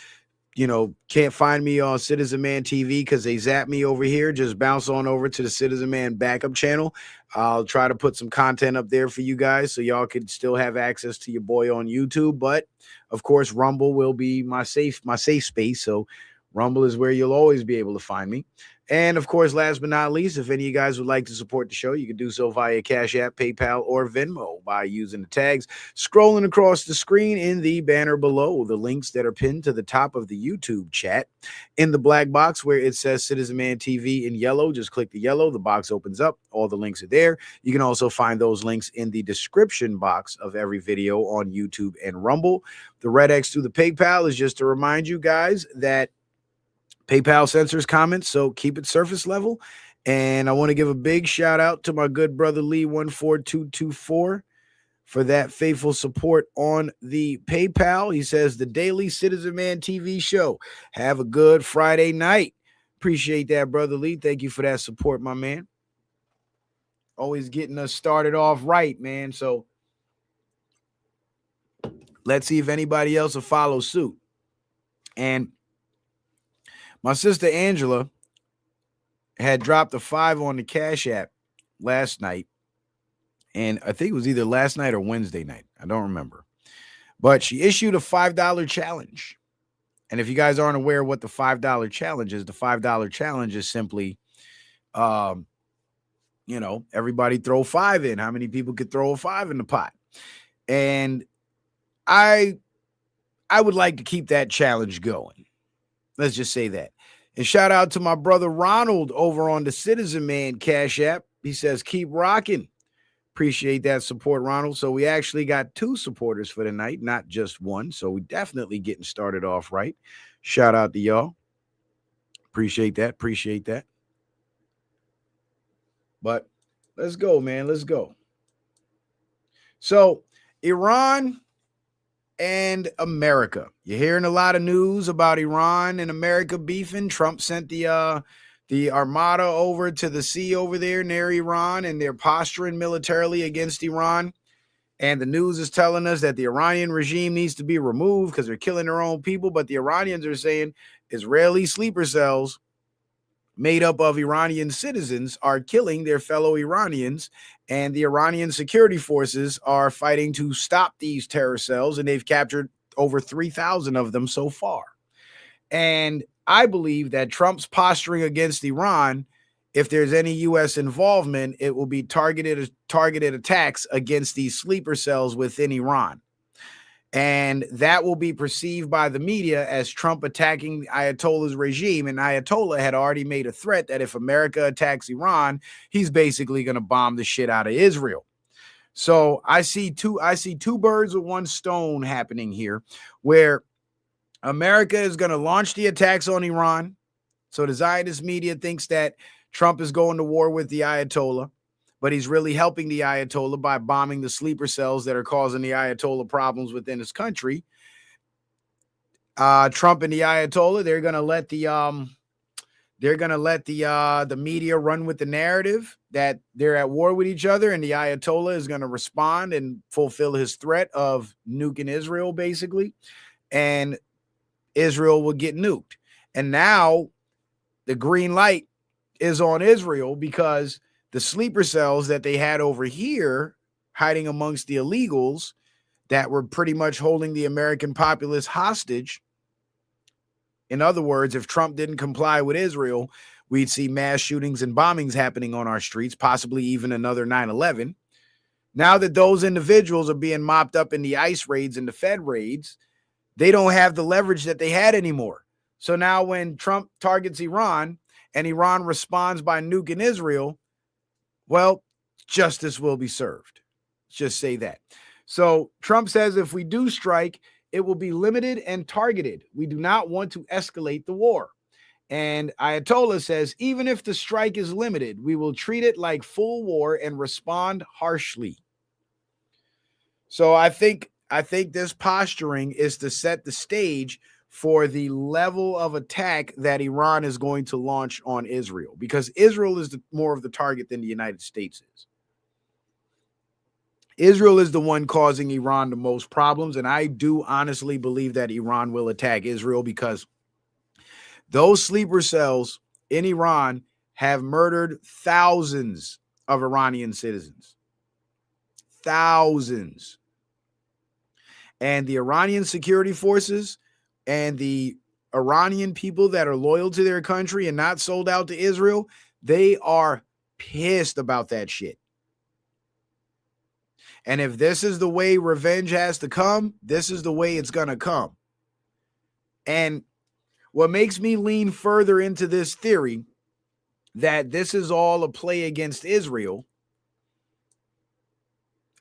can't find me on Citizen Man TV because they zap me over here, just bounce on over to the Citizen Man backup channel. I'll try to put some content up there for you guys so y'all could still have access to your boy on YouTube. But of course, Rumble will be my safe space. So Rumble is where you'll always be able to find me. And of course, last but not least, if any of you guys would like to support the show, you can do so via Cash App, PayPal, or Venmo by using the tags scrolling across the screen in the banner below. The links that are pinned to the top of the YouTube chat. In the black box where it says Citizen Man TV in yellow, just click the yellow. The box opens up. All the links are there. You can also find those links in the description box of every video on YouTube and Rumble. The red X to the PayPal is just to remind you guys that PayPal censors comments, so keep it surface level. And I want to give a big shout out to my good brother Lee14224 for that faithful support on the PayPal. He says, the Daily Citizen Man TV show. Have a good Friday night. Appreciate that, brother Lee. Thank you for that support, my man. Always getting us started off right, man. So let's see if anybody else will follow suit. And My sister Angela had dropped a 5 on the Cash App last night. And I think it was either last night or Wednesday night. I don't remember. But she issued a $5 challenge. And if you guys aren't aware what the $5 challenge is, the $5 challenge is simply, everybody throw 5 in. How many people could throw a 5 in the pot? And I would like to keep that challenge going. Let's just say that. And shout out to my brother Ronald over on the Citizen Man Cash App. He says, keep rocking. Appreciate that support, Ronald. So we actually got 2 supporters for the night, not just 1. So we definitely getting started off right. Shout out to y'all. Appreciate that. Appreciate that. But let's go, man. Let's go. So Iran and America. You're hearing a lot of news about Iran and America beefing. Trump sent the armada over to the sea over there near Iran, and they're posturing militarily against Iran. And the news is telling us that the Iranian regime needs to be removed because they're killing their own people. But the Iranians are saying Israeli sleeper cells made up of Iranian citizens are killing their fellow Iranians, and the Iranian security forces are fighting to stop these terror cells, and they've captured over 3,000 of them so far. And I believe that Trump's posturing against Iran, if there's any U.S. involvement, it will be targeted attacks against these sleeper cells within Iran. And that will be perceived by the media as Trump attacking Ayatollah's regime. And Ayatollah had already made a threat that if America attacks Iran, he's basically going to bomb the shit out of Israel. So I see two birds with one stone happening here, where America is going to launch the attacks on Iran. So the Zionist media thinks that Trump is going to war with the Ayatollah, but he's really helping the Ayatollah by bombing the sleeper cells that are causing the Ayatollah problems within his country. Trump and the Ayatollah, they're going to let the media run with the narrative that they're at war with each other, and the Ayatollah is going to respond and fulfill his threat of nuking Israel, basically, and Israel will get nuked. And now the green light is on Israel because the sleeper cells that they had over here hiding amongst the illegals that were pretty much holding the American populace hostage. In other words, if Trump didn't comply with Israel, we'd see mass shootings and bombings happening on our streets, possibly even another 9/11. Now that those individuals are being mopped up in the ICE raids and the Fed raids, they don't have the leverage that they had anymore. So now when Trump targets Iran and Iran responds by nuking Israel, well, justice will be served. Just say that. So Trump says if we do strike, it will be limited and targeted. We do not want to escalate the war. And Ayatollah says, even if the strike is limited, we will treat it like full war and respond harshly. So I think this posturing is to set the stage for the level of attack that Iran is going to launch on Israel, because Israel is more of the target than the United States is. Israel is the one causing Iran the most problems, and I do honestly believe that Iran will attack Israel because those sleeper cells in Iran have murdered thousands of Iranian citizens. Thousands. And the Iranian security forces and the Iranian people that are loyal to their country and not sold out to Israel, they are pissed about that shit. And if this is the way revenge has to come, this is the way it's going to come. And what makes me lean further into this theory that this is all a play against Israel,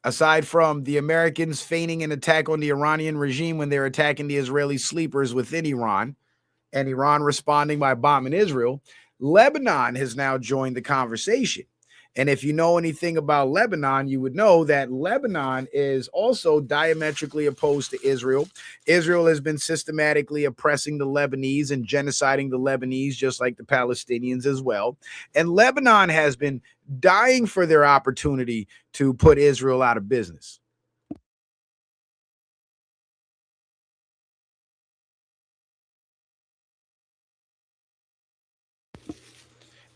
aside from the Americans feigning an attack on the Iranian regime when they're attacking the Israeli sleepers within Iran, and Iran responding by bombing Israel, Lebanon has now joined the conversation. And if you know anything about Lebanon, you would know that Lebanon is also diametrically opposed to Israel. Israel has been systematically oppressing the Lebanese and genociding the Lebanese, just like the Palestinians as well. And Lebanon has been dying for their opportunity to put Israel out of business.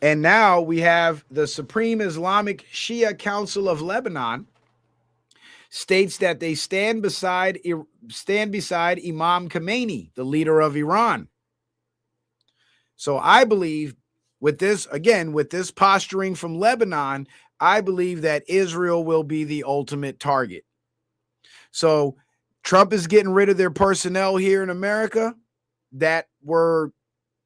And now we have the Supreme Islamic Shia Council of Lebanon states that they stand beside Imam Khomeini, the leader of Iran. So I believe with this, again, with this posturing from Lebanon, I believe that Israel will be the ultimate target. So Trump is getting rid of their personnel here in America that were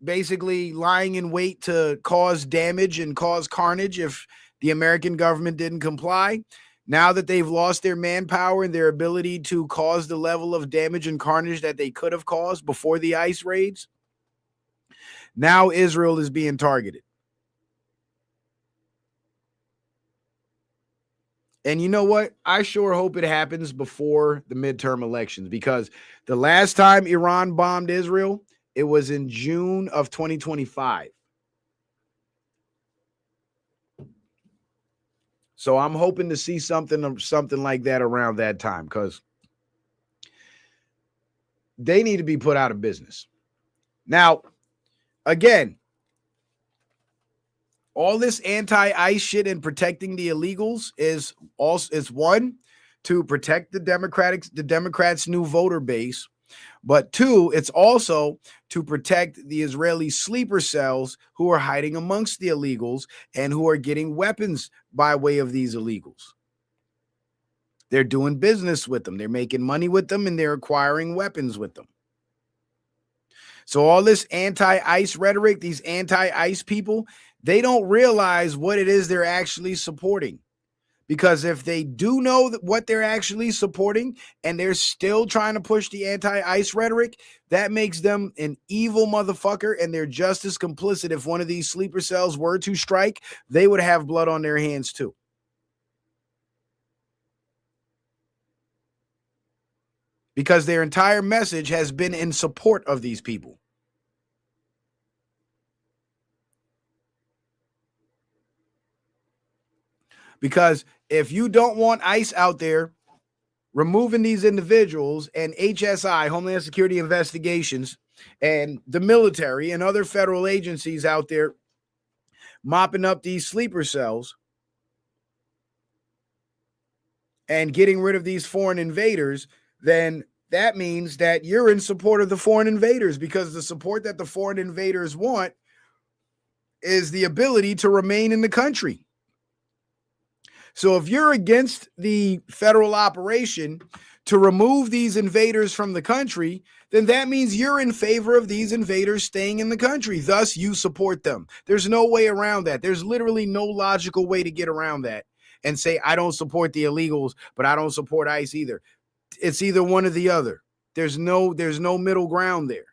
basically lying in wait to cause damage and cause carnage if the American government didn't comply. Now that they've lost their manpower and their ability to cause the level of damage and carnage that they could have caused before the ICE raids, now Israel is being targeted. And you know what? I sure hope it happens before the midterm elections, because the last time Iran bombed Israel, it was in June of 2025. So I'm hoping to see something like that around that time, because they need to be put out of business. Now, again, all this anti-ICE shit and protecting the illegals is one, to protect the Democrats' new voter base, but two, it's also to protect the Israeli sleeper cells who are hiding amongst the illegals and who are getting weapons by way of these illegals. They're doing business with them. They're making money with them, and they're acquiring weapons with them. So all this anti-ICE rhetoric, these anti-ICE people, they don't realize what it is they're actually supporting. Because if they do know what they're actually supporting and they're still trying to push the anti-ICE rhetoric, that makes them an evil motherfucker, and they're just as complicit. If one of these sleeper cells were to strike, they would have blood on their hands too. Because their entire message has been in support of these people. Because if you don't want ICE out there removing these individuals, and HSI, Homeland Security Investigations, and the military and other federal agencies out there mopping up these sleeper cells and getting rid of these foreign invaders, then that means that you're in support of the foreign invaders, because the support that the foreign invaders want is the ability to remain in the country. So if you're against the federal operation to remove these invaders from the country, then that means you're in favor of these invaders staying in the country. Thus, you support them. There's no way around that. There's literally no logical way to get around that and say, I don't support the illegals, but I don't support ICE either. It's either one or the other. There's no middle ground there.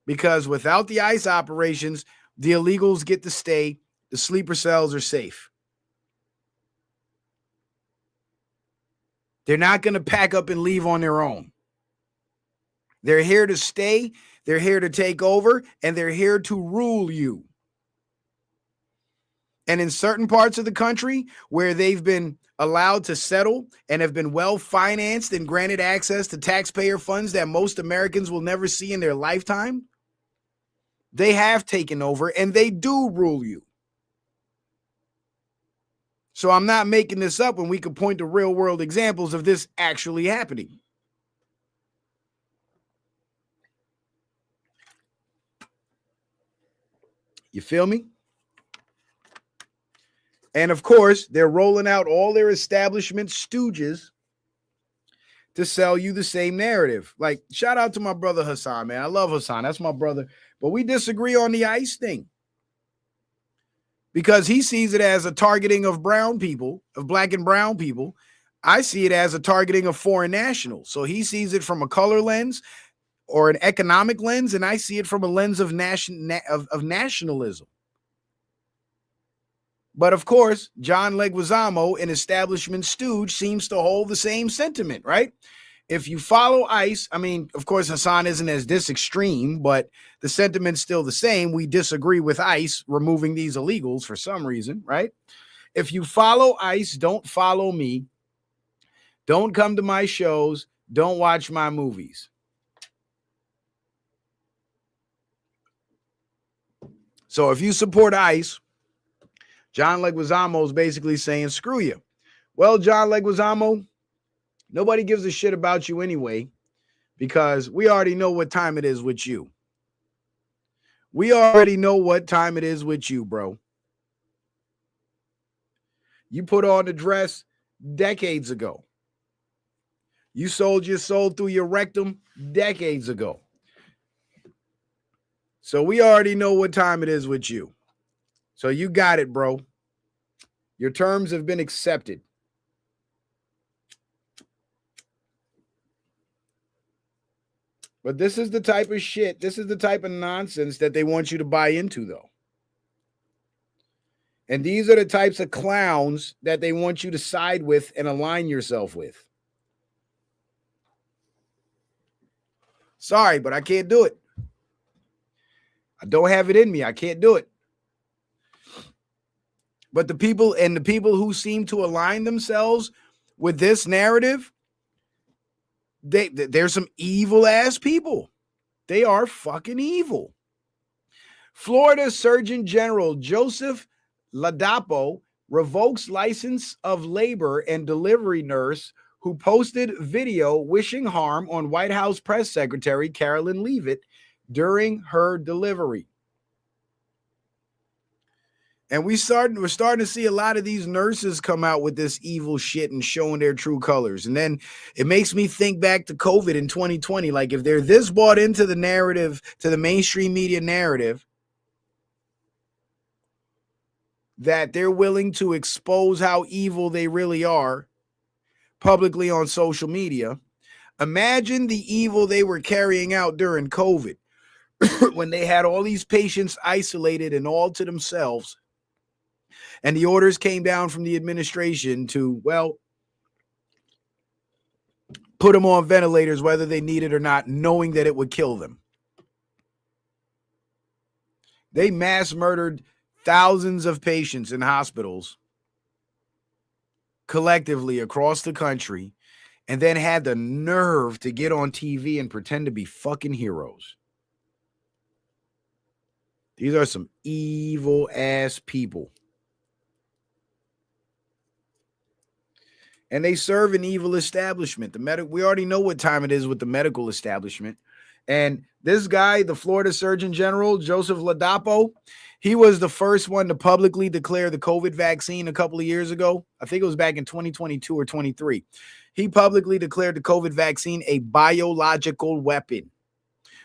Because without the ICE operations, the illegals get to stay. The sleeper cells are safe. They're not going to pack up and leave on their own. They're here to stay. They're here to take over, and they're here to rule you. And in certain parts of the country where they've been allowed to settle and have been well financed and granted access to taxpayer funds that most Americans will never see in their lifetime, they have taken over and they do rule you. So I'm not making this up when we could point to real world examples of this actually happening. You feel me? And of course, they're rolling out all their establishment stooges to sell you the same narrative. Like, shout out to my brother Hassan, man. I love Hassan. That's my brother. But we disagree on the ICE thing, because he sees it as a targeting of brown people, of black and brown people. I see it as a targeting of foreign nationals. So he sees it from a color lens or an economic lens, and I see it from a lens of nationalism. But of course, John Leguizamo, an establishment stooge, seems to hold the same sentiment, right? If you follow ICE, I mean, of course, Hassan isn't as this extreme, but the sentiment's still the same. We disagree with ICE removing these illegals for some reason, right? If you follow ICE, don't follow me. Don't come to my shows. Don't watch my movies. So if you support ICE, John Leguizamo is basically saying, screw you. Well, John Leguizamo, nobody gives a shit about you anyway, because we already know what time it is with you. We already know what time it is with you, bro. You put on the dress decades ago. You sold your soul through your rectum decades ago. So we already know what time it is with you. So you got it, bro. Your terms have been accepted. But this is the type of shit, this is the type of nonsense that they want you to buy into, though. And these are the types of clowns that they want you to side with and align yourself with. Sorry, but I can't do it. I don't have it in me. I can't do it. But the people who seem to align themselves with this narrative, they're some evil ass people. They are fucking evil. Florida Surgeon General Joseph Ladapo revokes license of labor and delivery nurse who posted video wishing harm on White House Press Secretary Carolyn Leavitt during her delivery. And we're starting to see a lot of these nurses come out with this evil shit and showing their true colors. And then it makes me think back to COVID in 2020. Like, if they're this bought into the narrative, to the mainstream media narrative, that they're willing to expose how evil they really are publicly on social media, imagine the evil they were carrying out during COVID when they had all these patients isolated and all to themselves. And the orders came down from the administration to, well, put them on ventilators, whether they need it or not, knowing that it would kill them. They mass murdered thousands of patients in hospitals collectively across the country, and then had the nerve to get on TV and pretend to be fucking heroes. These are some evil ass people. And they serve an evil establishment. We already know what time it is with the medical establishment. And this guy, the Florida Surgeon General, Joseph Ladapo, he was the first one to publicly declare the COVID vaccine a couple of years ago. I think it was back in 2022 or 23. He publicly declared the COVID vaccine a biological weapon,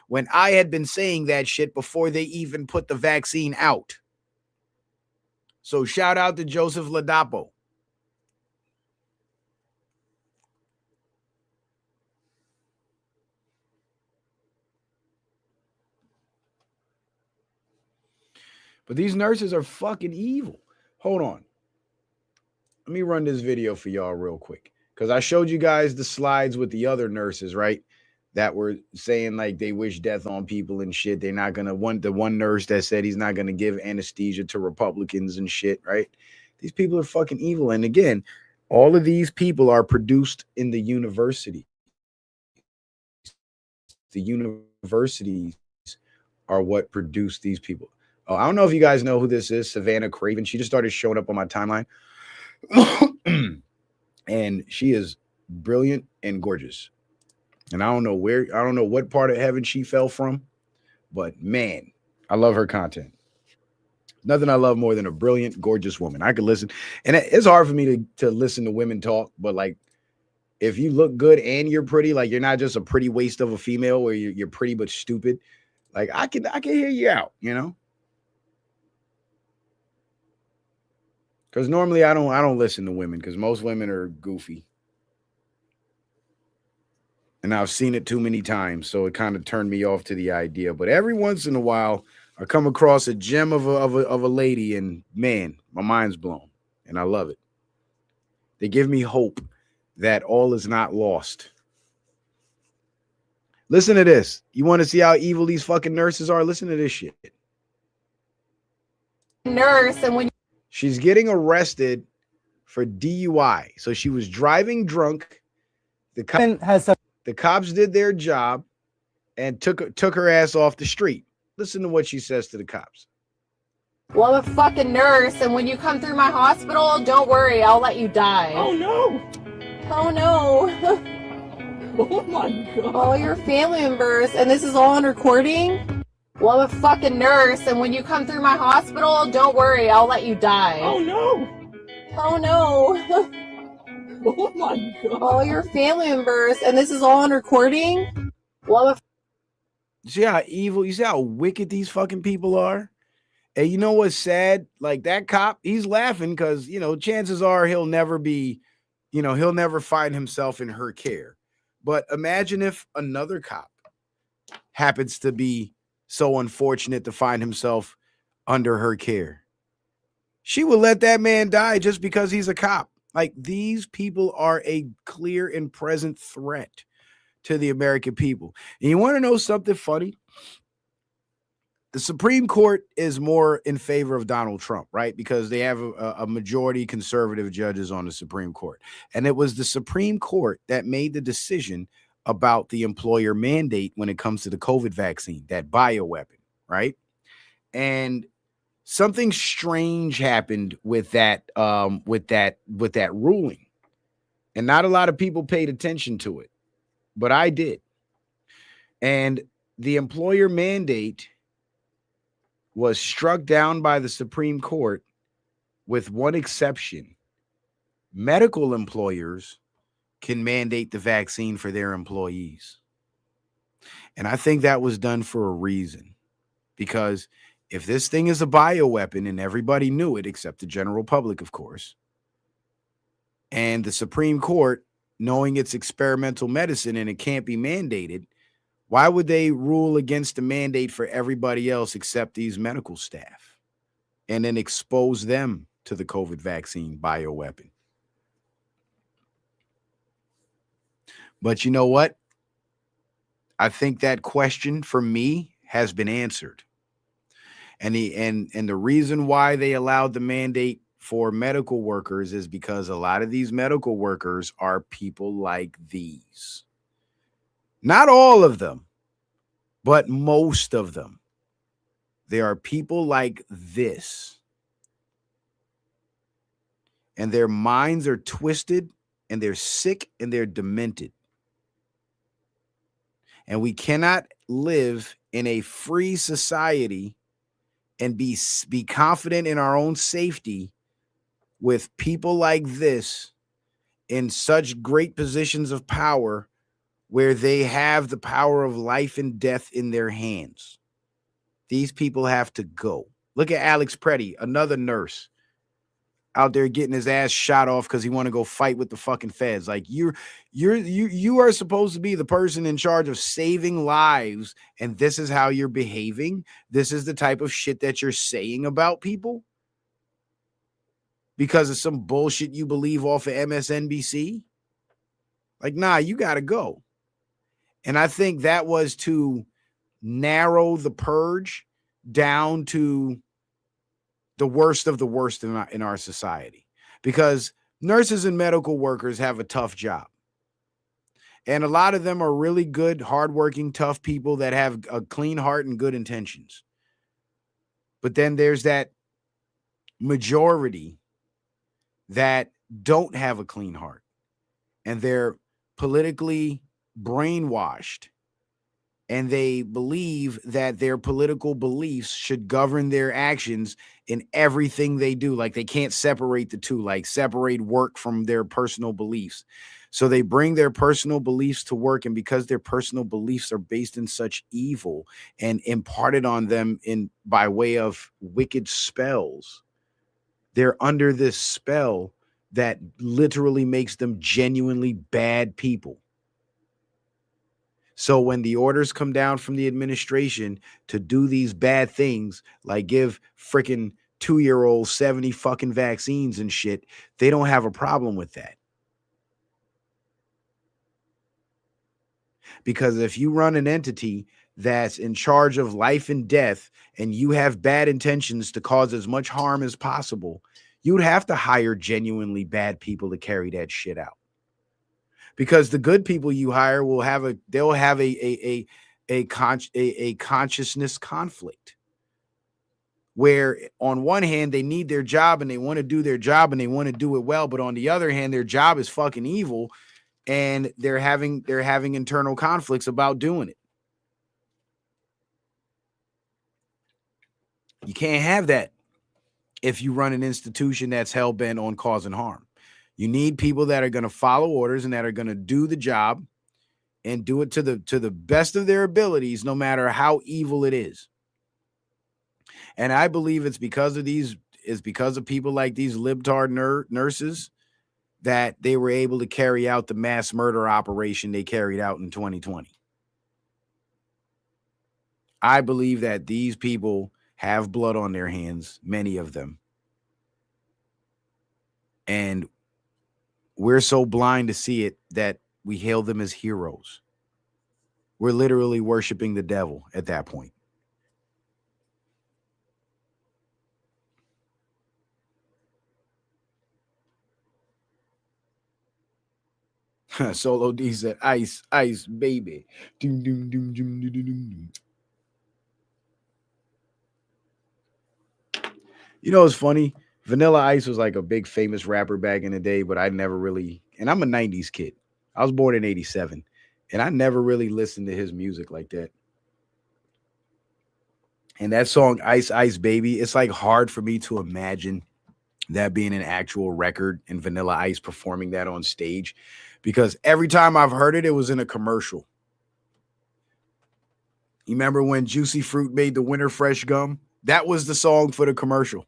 when I had been saying that shit before they even put the vaccine out. So shout out to Joseph Ladapo. But these nurses are fucking evil. Hold on. Let me run this video for y'all real quick, because I showed you guys the slides with the other nurses, right? That were saying like they wish death on people and shit. They're not going to the one nurse that said he's not going to give anesthesia to Republicans and shit, right? These people are fucking evil. And again, all of these people are produced in the university. The universities are what produce these people. Oh, I don't know if you guys know who this is, Savannah Craven. She just started showing up on my timeline. And she is brilliant and gorgeous. And I don't know what part of heaven she fell from, but man, I love her content. Nothing I love more than a brilliant, gorgeous woman. I could listen. And it's hard for me to listen to women talk, but like, if you look good and you're pretty, like you're not just a pretty waste of a female where you're pretty but stupid, like I can hear you out, you know? Because normally I don't listen to women, because most women are goofy. And I've seen it too many times, so it kind of turned me off to the idea. But every once in a while, I come across a gem of a lady, and man, my mind's blown, and I love it. They give me hope that all is not lost. Listen to this. You want to see how evil these fucking nurses are? Listen to this shit. Nurse, and when she's getting arrested for DUI. So she was driving drunk. The cops did their job and took her ass off the street. Listen to what she says to the cops. Well, I'm a fucking nurse, and when you come through my hospital, don't worry, I'll let you die. Oh no! Oh no. Oh my god! All your family members, and this is all on recording? Well, I'm a fucking nurse, and when you come through my hospital, don't worry, I'll let you die. Oh no! Oh no. Oh my god! All your family members, and this is all on recording? Well, I'm a You see how evil, you see how wicked these fucking people are? And you know what's sad? Like that cop, he's laughing because, chances are he'll never find himself in her care. But imagine if another cop happens to be so unfortunate to find himself under her care. She will let that man die just because he's a cop. Like, these people are a clear and present threat to the American people. And you want to know something funny? The Supreme Court is more in favor of Donald Trump, right? Because they have a majority conservative judges on the Supreme Court. And it was the Supreme Court that made the decision about the employer mandate when it comes to the COVID vaccine, that bioweapon, right? And something strange happened with that ruling. And not a lot of people paid attention to it, but I did. And the employer mandate was struck down by the Supreme Court with one exception. Medical employers can mandate the vaccine for their employees. And I think that was done for a reason, because if this thing is a bioweapon and everybody knew it, except the general public, of course, and the Supreme Court, knowing it's experimental medicine and it can't be mandated, why would they rule against the mandate for everybody else except these medical staff and then expose them to the COVID vaccine bioweapon? But you know what? I think that question for me has been answered. And the reason why they allowed the mandate for medical workers is because a lot of these medical workers are people like these. Not all of them, but most of them. There are people like this. And their minds are twisted, and they're sick, and they're demented. And we cannot live in a free society and be confident in our own safety with people like this in such great positions of power, where they have the power of life and death in their hands. These people have to go. Look at Alex Preddy, another nurse out there getting his ass shot off because he want to go fight with the fucking feds. Like, you are supposed to be the person in charge of saving lives, and this is how you're behaving. This is the type of shit that you're saying about people because of some bullshit you believe off of MSNBC. Like, nah, you got to go. And I think that was to narrow the purge down to the worst of the worst in our society, because nurses and medical workers have a tough job. And a lot of them are really good, hardworking, tough people that have a clean heart and good intentions. But then there's that majority that don't have a clean heart, and they're politically brainwashed, and they believe that their political beliefs should govern their actions in everything they do. Like, they can't separate the two, like separate work from their personal beliefs. So they bring their personal beliefs to work, and because their personal beliefs are based in such evil and imparted on them by way of wicked spells, they're under this spell that literally makes them genuinely bad people. So when the orders come down from the administration to do these bad things, like give freaking 2-year-olds 70 fucking vaccines and shit, they don't have a problem with that. Because if you run an entity that's in charge of life and death, and you have bad intentions to cause as much harm as possible, you'd have to hire genuinely bad people to carry that shit out. Because the good people you hire will have a consciousness conflict. where on one hand they need their job and they want to do their job and they want to do it well, but on the other hand their job is fucking evil and they're having internal conflicts about doing it. You can't have that if you run an institution that's hell-bent on causing harm. You need people that are going to follow orders and that are going to do the job and do it to the best of their abilities, no matter how evil it is. And I believe it's because of people like these libtard nurses that they were able to carry out the mass murder operation they carried out in 2020. I believe that these people have blood on their hands, many of them. And we're so blind to see it that we hail them as heroes. We're literally worshiping the devil at that point. Solo D said, ice, ice, baby. Doom, doom, doom, doom, doom, doom, doom. You know, it's funny. Vanilla Ice was like a big famous rapper back in the day, but I never really, and I'm a 90s kid. I was born in 87, and I never really listened to his music like that. And that song, Ice, Ice, Baby, it's like hard for me to imagine that being an actual record and Vanilla Ice performing that on stage, because every time I've heard it, it was in a commercial. You remember when Juicy Fruit made the Winter Fresh gum? That was the song for the commercial.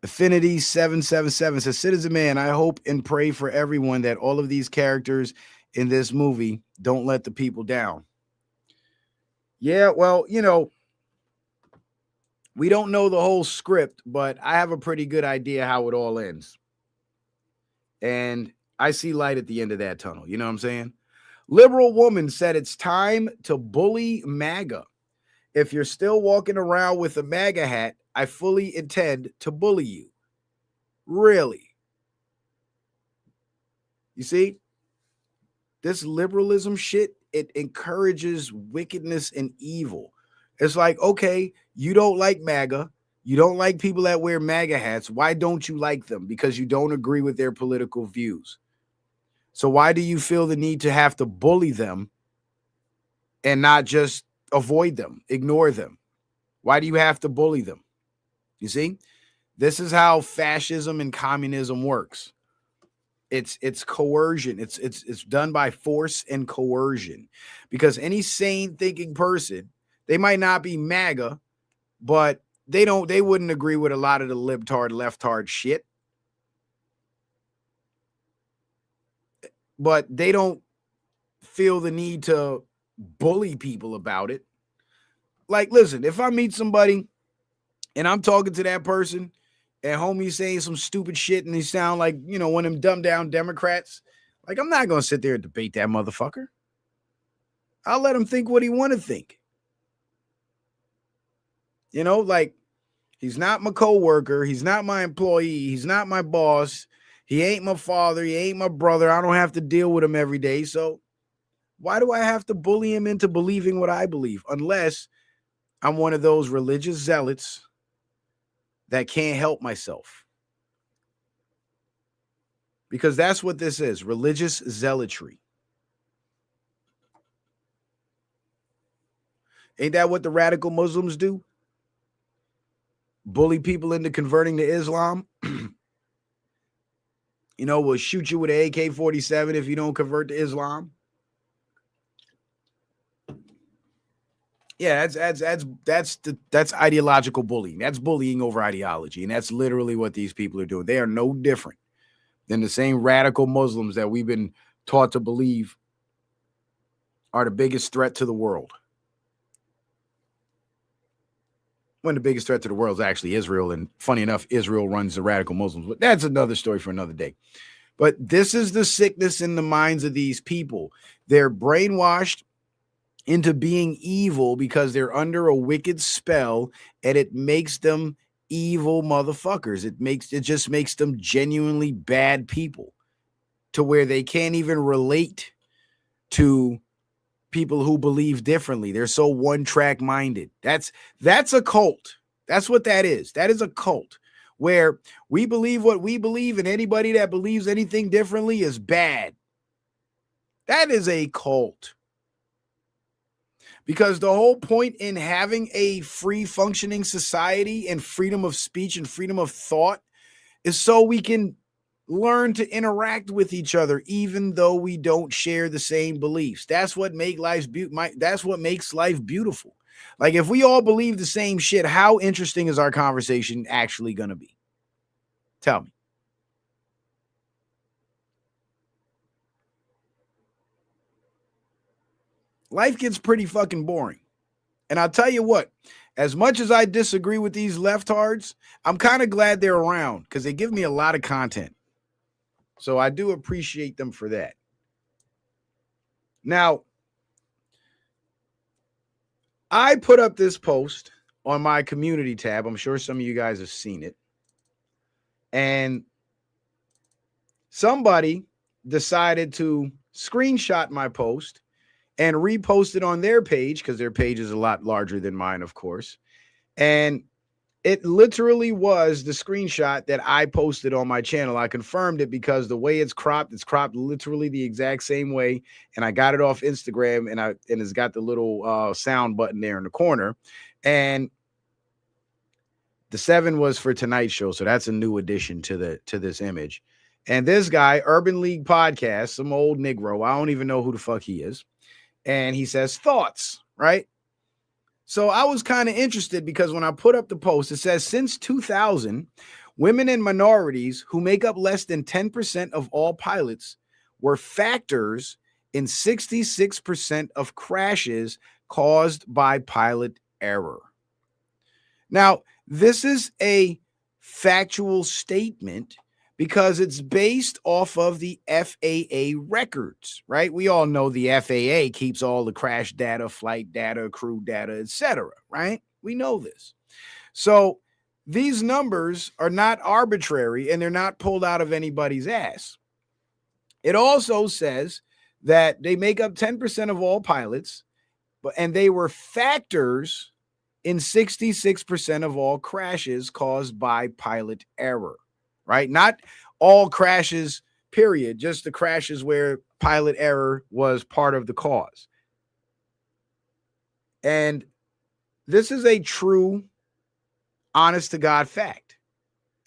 Affinity 777 says, Citizen Man, I hope and pray for everyone that all of these characters in this movie don't let the people down. Yeah, well, you know, we don't know the whole script, but I have a pretty good idea how it all ends. And I see light at the end of that tunnel. You know what I'm saying? Liberal woman said it's time to bully MAGA. If you're still walking around with a MAGA hat, I fully intend to bully you. Really? You see? This liberalism shit, it encourages wickedness and evil. It's like, okay, you don't like MAGA. You don't like people that wear MAGA hats. Why don't you like them? Because you don't agree with their political views. So why do you feel the need to have to bully them and not just avoid them, ignore them? Why do you have to bully them? You see, this is how fascism and communism works. It's coercion. It's done by force and coercion, because any sane thinking person, they might not be MAGA, but they wouldn't agree with a lot of the libtard, leftard shit. But they don't feel the need to bully people about it. Like, listen, if I meet somebody and I'm talking to that person and homie's saying some stupid shit and they sound like, you know, one of them dumbed down Democrats, like, I'm not going to sit there and debate that motherfucker. I'll let him think what he want to think. You know, like, he's not my coworker. He's not my employee. He's not my boss. He ain't my father. He ain't my brother. I don't have to deal with him every day. So why do I have to bully him into believing what I believe? Unless I'm one of those religious zealots that can't help myself. Because that's what this is, religious zealotry. Ain't that what the radical Muslims do? Bully people into converting to Islam? You know, we'll shoot you with an AK-47 if you don't convert to Islam. Yeah, that's ideological bullying. That's bullying over ideology, and that's literally what these people are doing. They are no different than the same radical Muslims that we've been taught to believe are the biggest threat to the world. When the biggest threat to the world is actually Israel, and funny enough, Israel runs the radical Muslims, but that's another story for another day. But this is the sickness in the minds of these people. They're brainwashed into being evil because they're under a wicked spell, and it makes them evil motherfuckers. It just makes them genuinely bad people, to where they can't even relate to people who believe differently. They're so one-track minded. That's a cult. That's what that is. That is a cult where we believe what we believe, and anybody that believes anything differently is bad. That is a cult. Because the whole point in having a free functioning society and freedom of speech and freedom of thought is so we can learn to interact with each other, even though we don't share the same beliefs. That's what makes life beautiful. Like, if we all believe the same shit, how interesting is our conversation actually going to be? Tell me. Life gets pretty fucking boring. And I'll tell you what, as much as I disagree with these leftards, I'm kind of glad they're around because they give me a lot of content. So I do appreciate them for that. Now, I put up this post on my community tab. I'm sure some of you guys have seen it. And somebody decided to screenshot my post and repost it on their page, because their page is a lot larger than mine, of course. And it literally was the screenshot that I posted on my channel. I confirmed it because the way it's cropped literally the exact same way. And I got it off Instagram, and it's got the little sound button there in the corner. And the 7 was for tonight's show. So that's a new addition to this image. And this guy, Urban League Podcast, some old Negro, I don't even know who the fuck he is. And he says thoughts, right? So I was kind of interested because when I put up the post, it says since 2000, women and minorities who make up less than 10% of all pilots were factors in 66% of crashes caused by pilot error. Now, this is a factual statement because it's based off of the FAA records, right? We all know the FAA keeps all the crash data, flight data, crew data, etc., right? We know this. So these numbers are not arbitrary and they're not pulled out of anybody's ass. It also says that they make up 10% of all pilots, and they were factors in 66% of all crashes caused by pilot error. Right? Not all crashes, period. Just the crashes where pilot error was part of the cause. And this is a true, honest to God fact.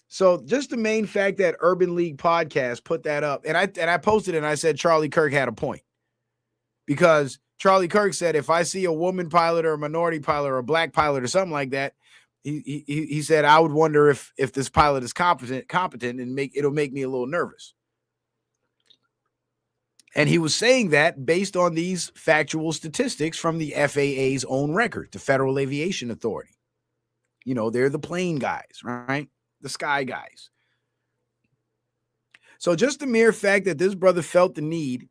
So just the main fact that Urban League Podcast put that up, and I posted it and I said Charlie Kirk had a point. Because Charlie Kirk said, if I see a woman pilot or a minority pilot or a black pilot or something like that, he said, I would wonder if this pilot is competent and it'll make me a little nervous. And he was saying that based on these factual statistics from the FAA's own record, the Federal Aviation Authority. You know, they're the plane guys, right? The sky guys. So just the mere fact that this brother felt the need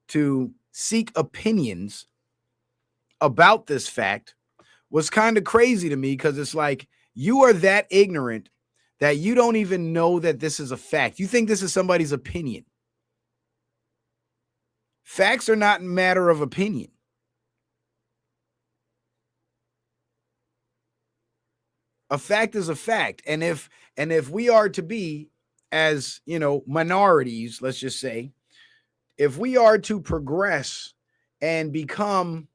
to seek opinions about this fact was kind of crazy to me, because it's like, you are that ignorant that you don't even know that this is a fact. You think this is somebody's opinion. Facts are not a matter of opinion. A fact is a fact. And if we are to be, as you know, minorities, let's just say, if we are to progress and become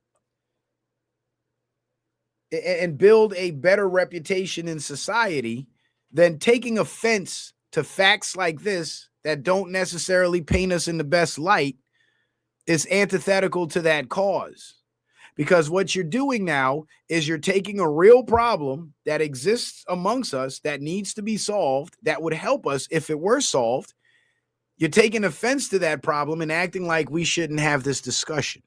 and build a better reputation in society, then taking offense to facts like this that don't necessarily paint us in the best light is antithetical to that cause. Because what you're doing now is you're taking a real problem that exists amongst us that needs to be solved, that would help us if it were solved. You're taking offense to that problem and acting like we shouldn't have this discussion.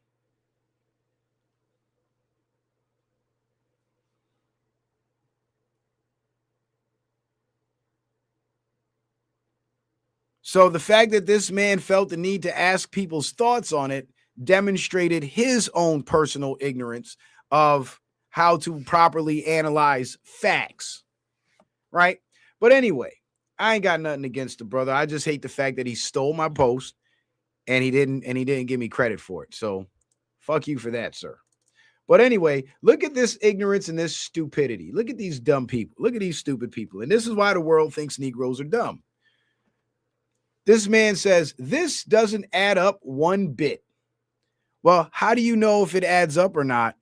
So the fact that this man felt the need to ask people's thoughts on it demonstrated his own personal ignorance of how to properly analyze facts, right? But anyway, I ain't got nothing against the brother. I just hate the fact that he stole my post and he didn't give me credit for it. So Fuck you for that, sir. But anyway, look at this ignorance and this stupidity. Look at these dumb people. Look at these stupid people. And this is why the world thinks Negroes are dumb. This man says, this doesn't add up one bit. Well, how do you know if it adds up or not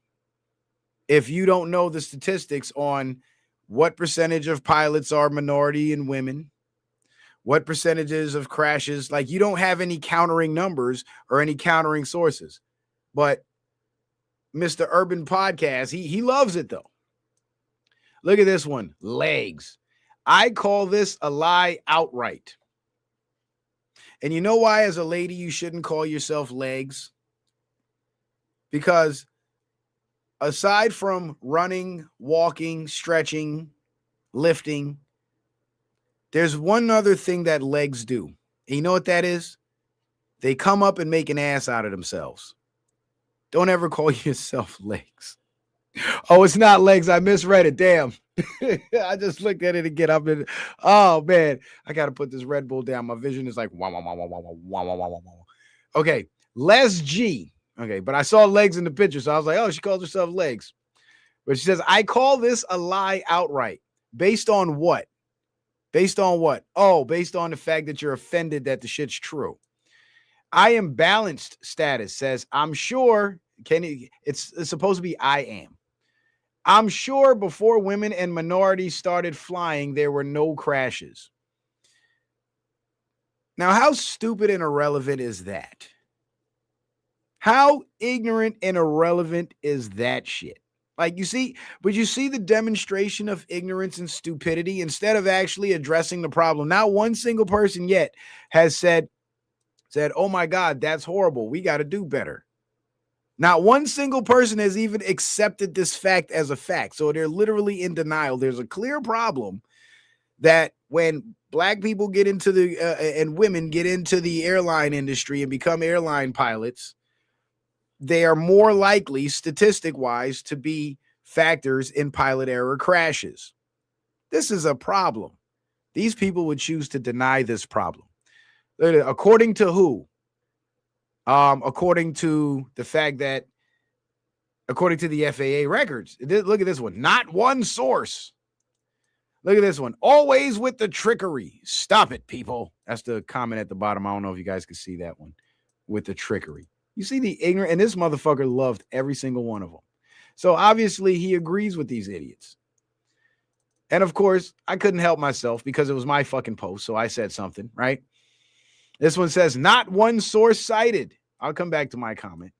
if you don't know the statistics on what percentage of pilots are minority and women, what percentages of crashes? Like, you don't have any countering numbers or any countering sources. But Mr. Urban Podcast, he loves it, though. Look at this one, legs. I call this a lie outright. And you know why, as a lady, you shouldn't call yourself legs? Because aside from running, walking, stretching, lifting, there's one other thing that legs do. And you know what that is? They come up and make an ass out of themselves. Don't ever call yourself legs. Oh, it's not legs. I misread it. Damn. I just looked at it again. Oh, man. I got to put this Red Bull down. My vision is like, wah, wah, wah, wah, wah, wah, wah, wah, wah. Okay. Les G. Okay. But I saw legs in the picture. So I was like, oh, she calls herself legs. But she says, I call this a lie outright. Based on what? Based on what? Oh, based on the fact that you're offended that the shit's true. I am balanced status says, I'm sure, it's supposed to be I am. I'm sure before women and minorities started flying, there were no crashes. Now, how stupid and irrelevant is that? How ignorant and irrelevant is that shit? Like, you see the demonstration of ignorance and stupidity instead of actually addressing the problem. Not one single person yet has said, oh my God, that's horrible. We got to do better. Not one single person has even accepted this fact as a fact. So they're literally in denial. There's a clear problem that when black people get into and women get into the airline industry and become airline pilots, they are more likely, statistic-wise, to be factors in pilot error crashes. This is a problem. These people would choose to deny this problem. According to who? According to the fact that, according to the FAA records, look at this one. Not one source. Look at this one. Always with the trickery. Stop it, people. That's the comment at the bottom. I don't know if you guys can see that one. With the trickery. You see the ignorant, and this motherfucker loved every single one of them. So obviously he agrees with these idiots. And of course, I couldn't help myself because it was my fucking post. So I said something, right? This one says, not one source cited. I'll come back to my comment.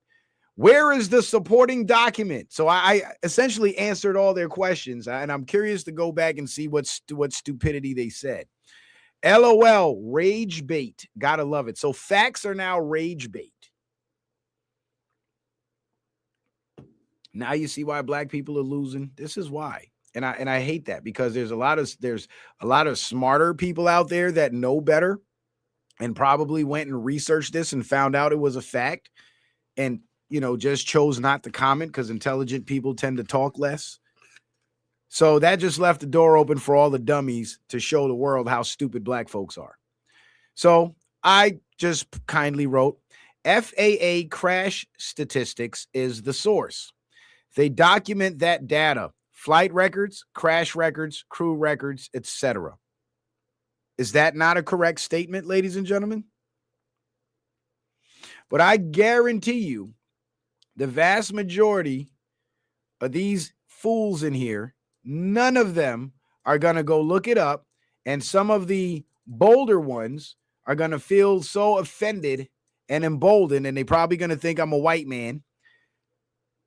Where is the supporting document? So I essentially answered all their questions, and I'm curious to go back and see what stupidity they said. LOL, rage bait. Gotta love it. So facts are now rage bait. Now you see why black people are losing. This is why. And I hate that because there's a lot of smarter people out there that know better and probably went and researched this and found out it was a fact and, just chose not to comment because intelligent people tend to talk less. So that just left the door open for all the dummies to show the world how stupid black folks are. So I just kindly wrote, FAA crash statistics is the source. They document that data, flight records, crash records, crew records, etc. Is that not a correct statement, ladies and gentlemen? But I guarantee you, the vast majority of these fools in here, none of them are going to go look it up. And some of the bolder ones are going to feel so offended and emboldened, and they're probably going to think I'm a white man,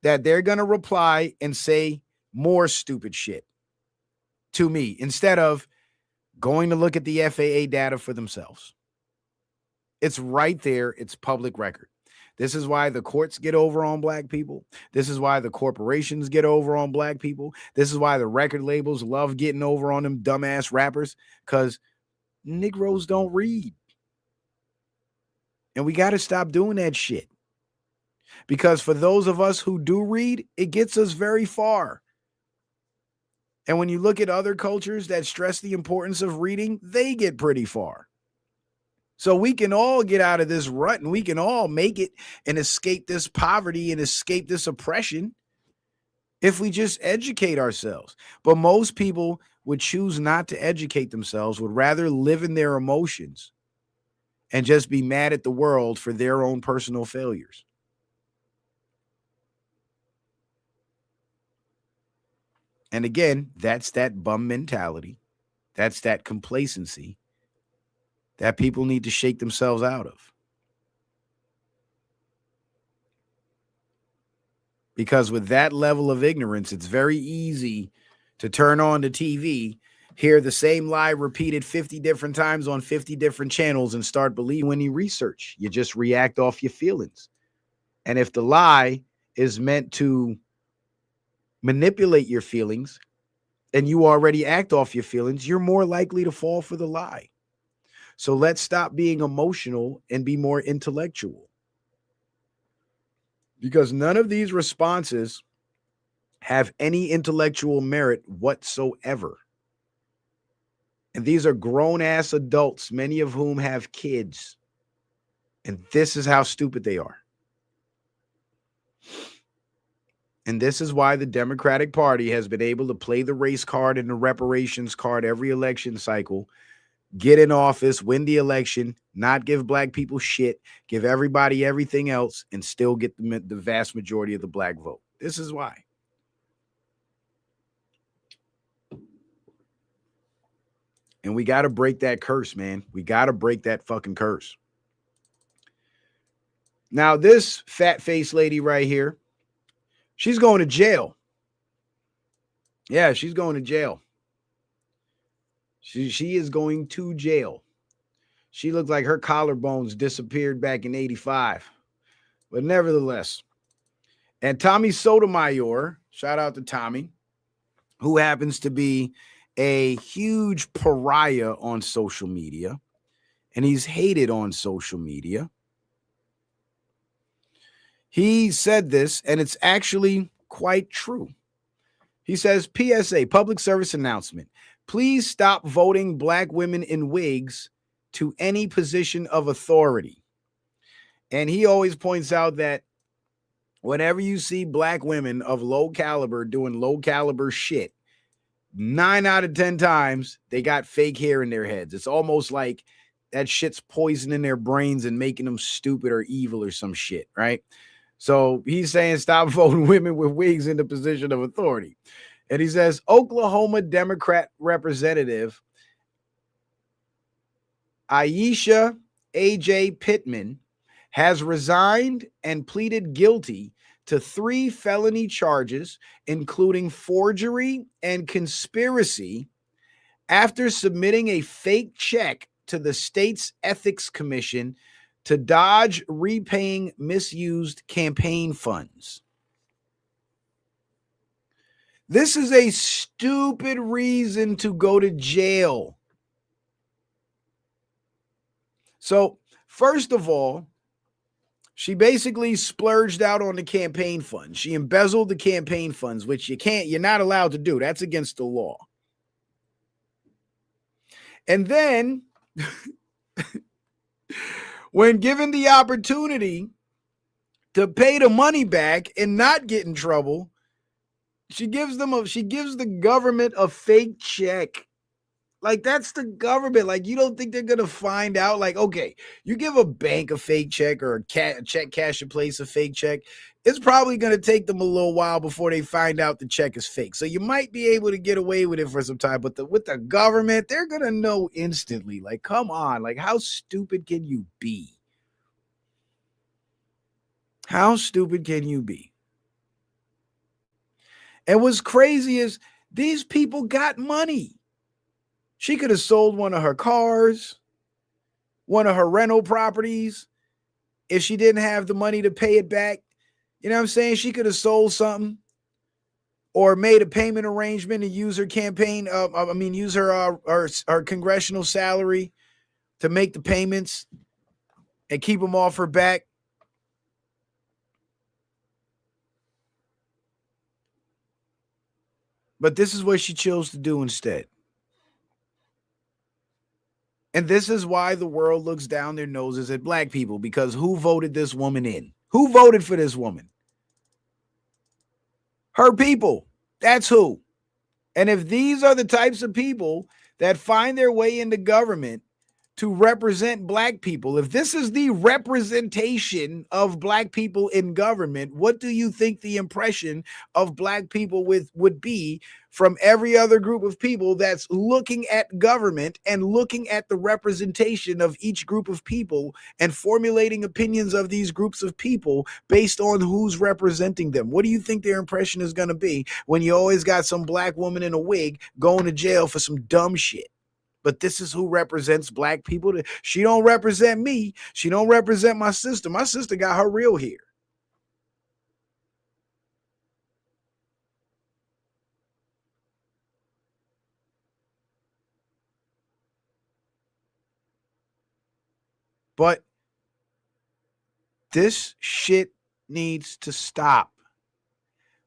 that they're going to reply and say more stupid shit to me instead of going to look at the FAA data for themselves. It's right there. It's public record. This is why the courts get over on black people. This is why the corporations get over on black people. This is why the record labels love getting over on them dumbass rappers, because Negroes don't read. And we got to stop doing that shit. Because for those of us who do read, it gets us very far. And when you look at other cultures that stress the importance of reading, they get pretty far. So we can all get out of this rut and we can all make it and escape this poverty and escape this oppression if we just educate ourselves. But most people would choose not to educate themselves, would rather live in their emotions and just be mad at the world for their own personal failures. And again, that's that bum mentality. That's that complacency that people need to shake themselves out of. Because with that level of ignorance, it's very easy to turn on the TV, hear the same lie repeated 50 different times on 50 different channels and start believing when you research. You just react off your feelings. And if the lie is meant to manipulate your feelings and you already act off your feelings, you're more likely to fall for the lie. So let's stop being emotional and be more intellectual. Because none of these responses have any intellectual merit whatsoever. And these are grown-ass adults, many of whom have kids. And this is how stupid they are. And this is why the Democratic Party has been able to play the race card and the reparations card every election cycle, get in office, win the election, not give black people shit, give everybody everything else, and still get the vast majority of the black vote. This is why. And we got to break that curse, man. We got to break that fucking curse. Now, this fat-faced lady right here, she's going to jail. Yeah, she's going to jail. She is going to jail. She looked like her collarbones disappeared back in 85. But nevertheless, and Tommy Sotomayor, shout out to Tommy, who happens to be a huge pariah on social media, and he's hated on social media. He said this, and it's actually quite true. He says, PSA, public service announcement. Please stop voting black women in wigs to any position of authority. And he always points out that whenever you see black women of low caliber doing low caliber shit, 9 out of 10 times they got fake hair in their heads. It's almost like that shit's poisoning their brains and making them stupid or evil or some shit, right? So he's saying stop voting women with wigs into position of authority. And he says Oklahoma Democrat Representative Aisha A.J. Pittman has resigned and pleaded guilty to 3 felony charges, including forgery and conspiracy, after submitting a fake check to the state's ethics commission to dodge repaying misused campaign funds. This is a stupid reason to go to jail. So, first of all, she basically splurged out on the campaign funds. She embezzled the campaign funds, which you're not allowed to do. That's against the law. And then, when given the opportunity to pay the money back and not get in trouble, she gives the government a fake check. Like, that's the government. Like, you don't think they're going to find out? Like, okay, you give a bank a fake check or a check cash in place a fake check. It's probably going to take them a little while before they find out the check is fake. So you might be able to get away with it for some time. But with the government, they're going to know instantly. Like, come on. Like, how stupid can you be? How stupid can you be? And what's crazy is these people got money. She could have sold one of her cars, one of her rental properties. If she didn't have the money to pay it back, you know what I'm saying? She could have sold something or made a payment arrangement and use her campaign. Use her congressional salary to make the payments and keep them off her back. But this is what she chose to do instead. And this is why the world looks down their noses at black people, because who voted this woman in? Who voted for this woman? Her people. That's who. And if these are the types of people that find their way into government to represent black people, if this is the representation of black people in government, what do you think the impression of black people would be from every other group of people that's looking at government and looking at the representation of each group of people and formulating opinions of these groups of people based on who's representing them? What do you think their impression is going to be when you always got some black woman in a wig going to jail for some dumb shit? But this is who represents black people. She don't represent me. She don't represent my sister. My sister got her real hair. But this shit needs to stop.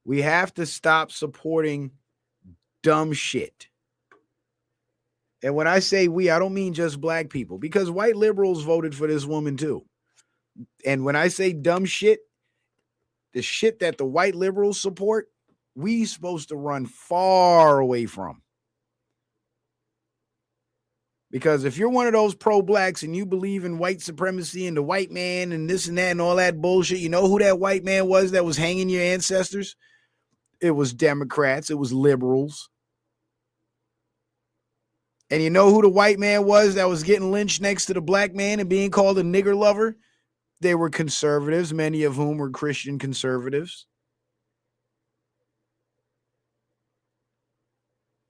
We have to stop supporting dumb shit. And when I say we, I don't mean just black people, because white liberals voted for this woman too. And when I say dumb shit, the shit that the white liberals support, we supposed to run far away from. Because if you're one of those pro-blacks and you believe in white supremacy and the white man and this and that and all that bullshit, you know who that white man was that was hanging your ancestors? It was Democrats. It was liberals. And you know who the white man was that was getting lynched next to the black man and being called a nigger lover? They were conservatives, many of whom were Christian conservatives.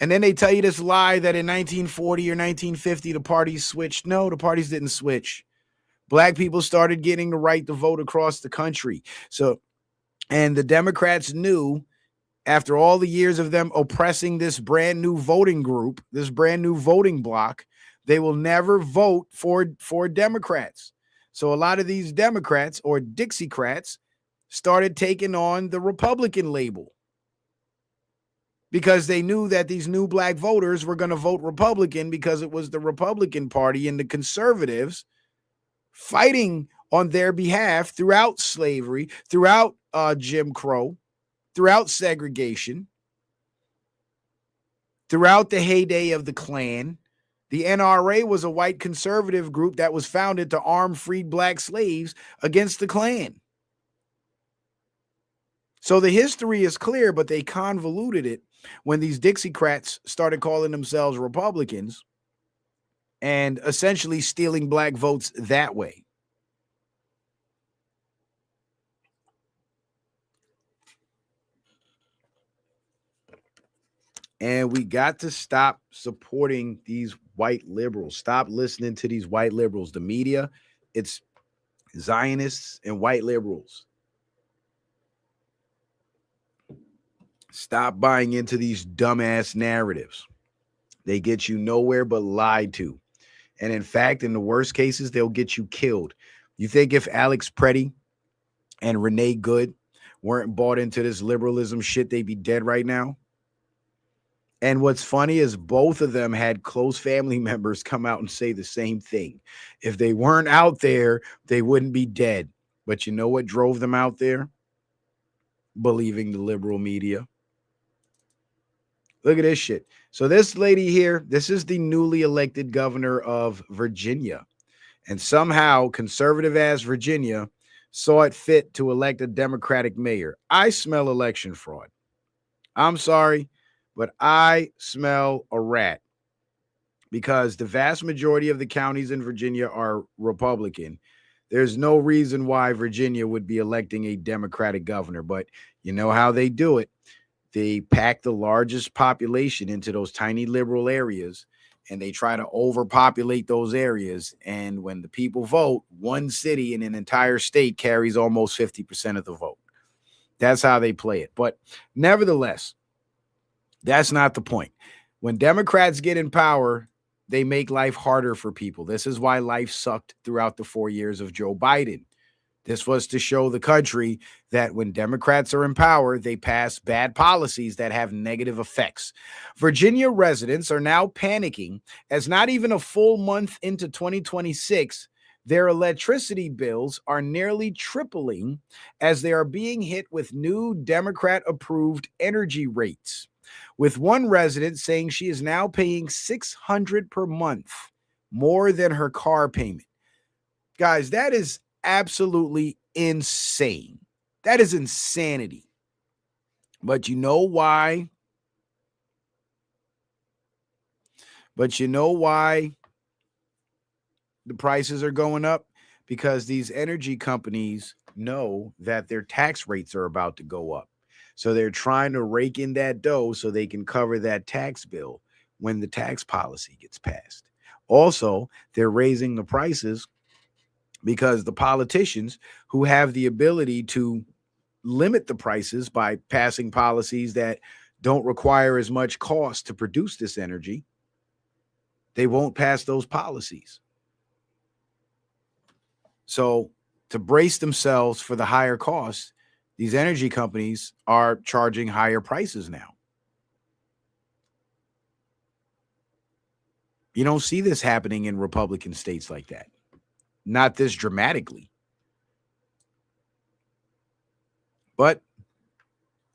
And then they tell you this lie that in 1940 or 1950, the parties switched. No, the parties didn't switch. Black people started getting the right to vote across the country. And the Democrats knew, after all the years of them oppressing this brand new voting group, this brand new voting bloc, they will never vote for Democrats. So a lot of these Democrats or Dixiecrats started taking on the Republican label because they knew that these new black voters were going to vote Republican because it was the Republican Party and the conservatives fighting on their behalf throughout slavery, throughout Jim Crow, throughout segregation, throughout the heyday of the Klan. The NRA was a white conservative group that was founded to arm freed black slaves against the Klan. So the history is clear, but they convoluted it when these Dixiecrats started calling themselves Republicans and essentially stealing black votes that way. And we got to stop supporting these white liberals. Stop listening to these white liberals. The media, it's Zionists and white liberals. Stop buying into these dumbass narratives. They get you nowhere but lied to. And in fact, in the worst cases, they'll get you killed. You think if Alex Preddy and Renee Good weren't bought into this liberalism shit, they'd be dead right now? And what's funny is both of them had close family members come out and say the same thing. If they weren't out there, they wouldn't be dead. But you know what drove them out there? Believing the liberal media. Look at this shit. So this lady here, this is the newly elected governor of Virginia. And somehow conservative ass Virginia saw it fit to elect a Democratic mayor. I smell election fraud. I'm sorry, but I smell a rat, because the vast majority of the counties in Virginia are Republican. There's no reason why Virginia would be electing a Democratic governor, but you know how they do it. They pack the largest population into those tiny liberal areas, and they try to overpopulate those areas. And when the people vote, one city in an entire state carries almost 50% of the vote. That's how they play it. But nevertheless, that's not the point. When Democrats get in power, they make life harder for people. This is why life sucked throughout the 4 years of Joe Biden. This was to show the country that when Democrats are in power, they pass bad policies that have negative effects. Virginia residents are now panicking as not even a full month into 2026, their electricity bills are nearly tripling as they are being hit with new Democrat-approved energy rates, with one resident saying she is now paying $600 per month, more than her car payment. Guys, that is absolutely insane. That is insanity. But you know why? The prices are going up? Because these energy companies know that their tax rates are about to go up. So they're trying to rake in that dough so they can cover that tax bill when the tax policy gets passed. Also, they're raising the prices because the politicians who have the ability to limit the prices by passing policies that don't require as much cost to produce this energy, they won't pass those policies. So to brace themselves for the higher costs, these energy companies are charging higher prices now. You don't see this happening in Republican states like that. Not this dramatically. But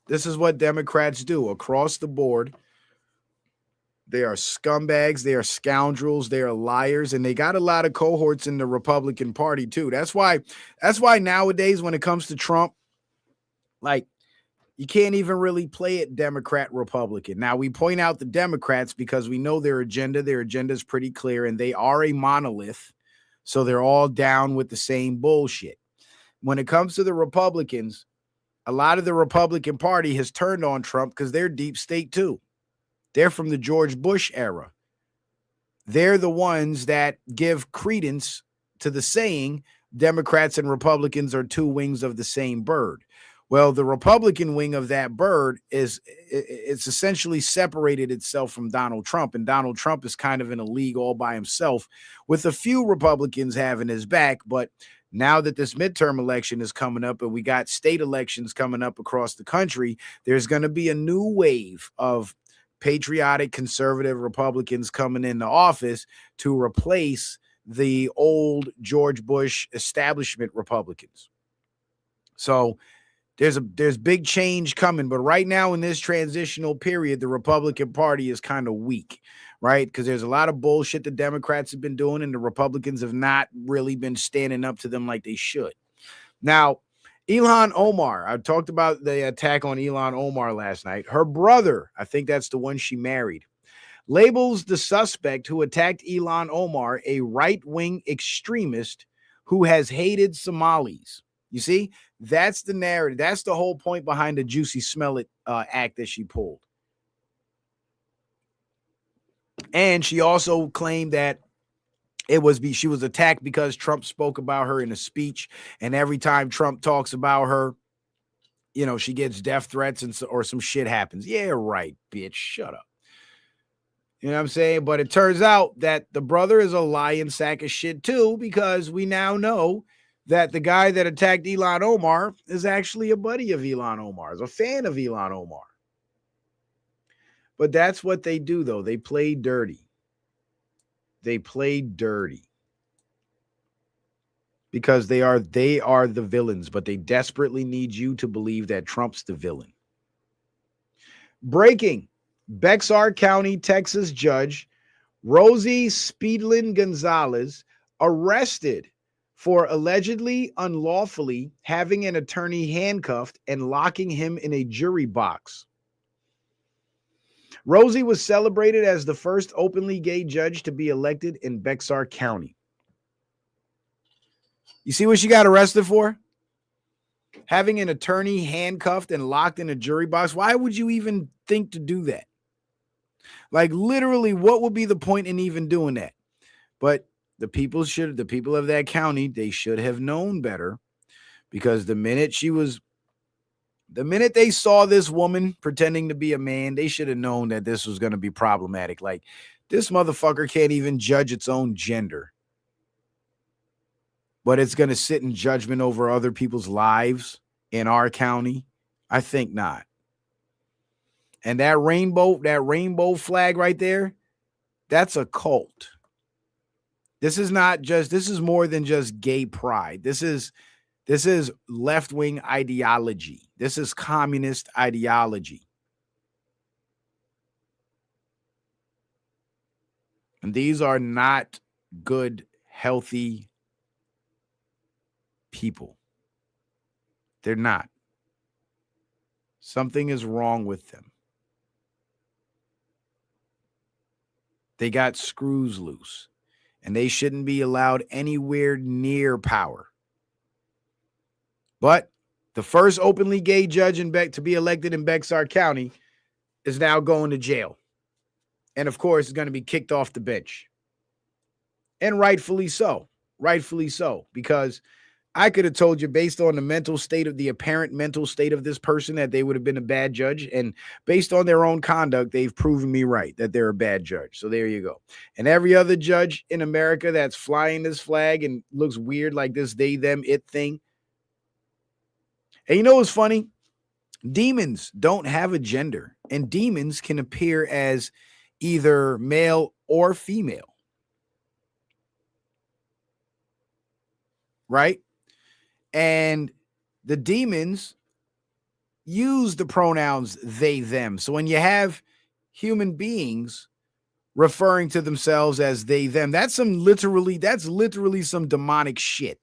this is what Democrats do across the board. They are scumbags, they are scoundrels, they are liars, and they got a lot of cohorts in the Republican Party too. That's why nowadays when it comes to Trump, like, you can't even really play it Democrat, Republican. Now, we point out the Democrats because we know their agenda. Their agenda is pretty clear, and they are a monolith. So they're all down with the same bullshit. When it comes to the Republicans, a lot of the Republican Party has turned on Trump because they're deep state too. They're from the George Bush era. They're the ones that give credence to the saying, Democrats and Republicans are two wings of the same bird. Well, the Republican wing of that bird it's essentially separated itself from Donald Trump, and Donald Trump is kind of in a league all by himself with a few Republicans having his back. But now that this midterm election is coming up and we got state elections coming up across the country, there's going to be a new wave of patriotic conservative Republicans coming into office to replace the old George Bush establishment Republicans. So there's big change coming, but right now in this transitional period, the Republican Party is kind of weak, right? Because there's a lot of bullshit the Democrats have been doing, and the Republicans have not really been standing up to them like they should. Now, Ilhan Omar, I talked about the attack on Ilhan Omar last night. Her brother, I think that's the one she married, labels the suspect who attacked Ilhan Omar a right-wing extremist who has hated Somalis. You see, that's the narrative. That's the whole point behind the Juicy Smell It act that she pulled. And she also claimed that she was attacked because Trump spoke about her in a speech. And every time Trump talks about her, you know, she gets death threats or some shit happens. Yeah, right, bitch. Shut up. You know what I'm saying? But it turns out that the brother is a lying sack of shit too, because we now know that the guy that attacked Ilhan Omar is actually a buddy of Ilhan Omar, is a fan of Ilhan Omar. But that's what they do, though. They play dirty. They play dirty. Because they are the villains, but they desperately need you to believe that Trump's the villain. Breaking. Bexar County, Texas judge Rosie Speedlin Gonzalez arrested for allegedly unlawfully having an attorney handcuffed and locking him in a jury box. Rosie was celebrated as the first openly gay judge to be elected in Bexar County. You see what she got arrested for? Having an attorney handcuffed and locked in a jury box. Why would you even think to do that? Like, literally, what would be the point in even doing that? But the people of that county, they should have known better, because the minute they saw this woman pretending to be a man, they should have known that this was going to be problematic. Like, this motherfucker can't even judge its own gender. but it's going to sit in judgment over other people's lives in our county? I think not. And that rainbow flag right there, that's a cult. This is more than just gay pride. This is left-wing ideology. This is communist ideology. And these are not good, healthy people. They're not. Something is wrong with them. They got screws loose, and they shouldn't be allowed anywhere near power. But the first openly gay judge to be elected in Bexar County is now going to jail. And of course, is going to be kicked off the bench. And rightfully so. Rightfully so. Because I could have told you, based on the apparent mental state of this person, that they would have been a bad judge. And based on their own conduct, they've proven me right that they're a bad judge. So there you go. And every other judge in America that's flying this flag and looks weird like this they, them, it thing. And you know what's funny? Demons don't have a gender, and demons can appear as either male or female. Right? And the demons use the pronouns they, them. So when you have human beings referring to themselves as they, them, that's literally some demonic shit.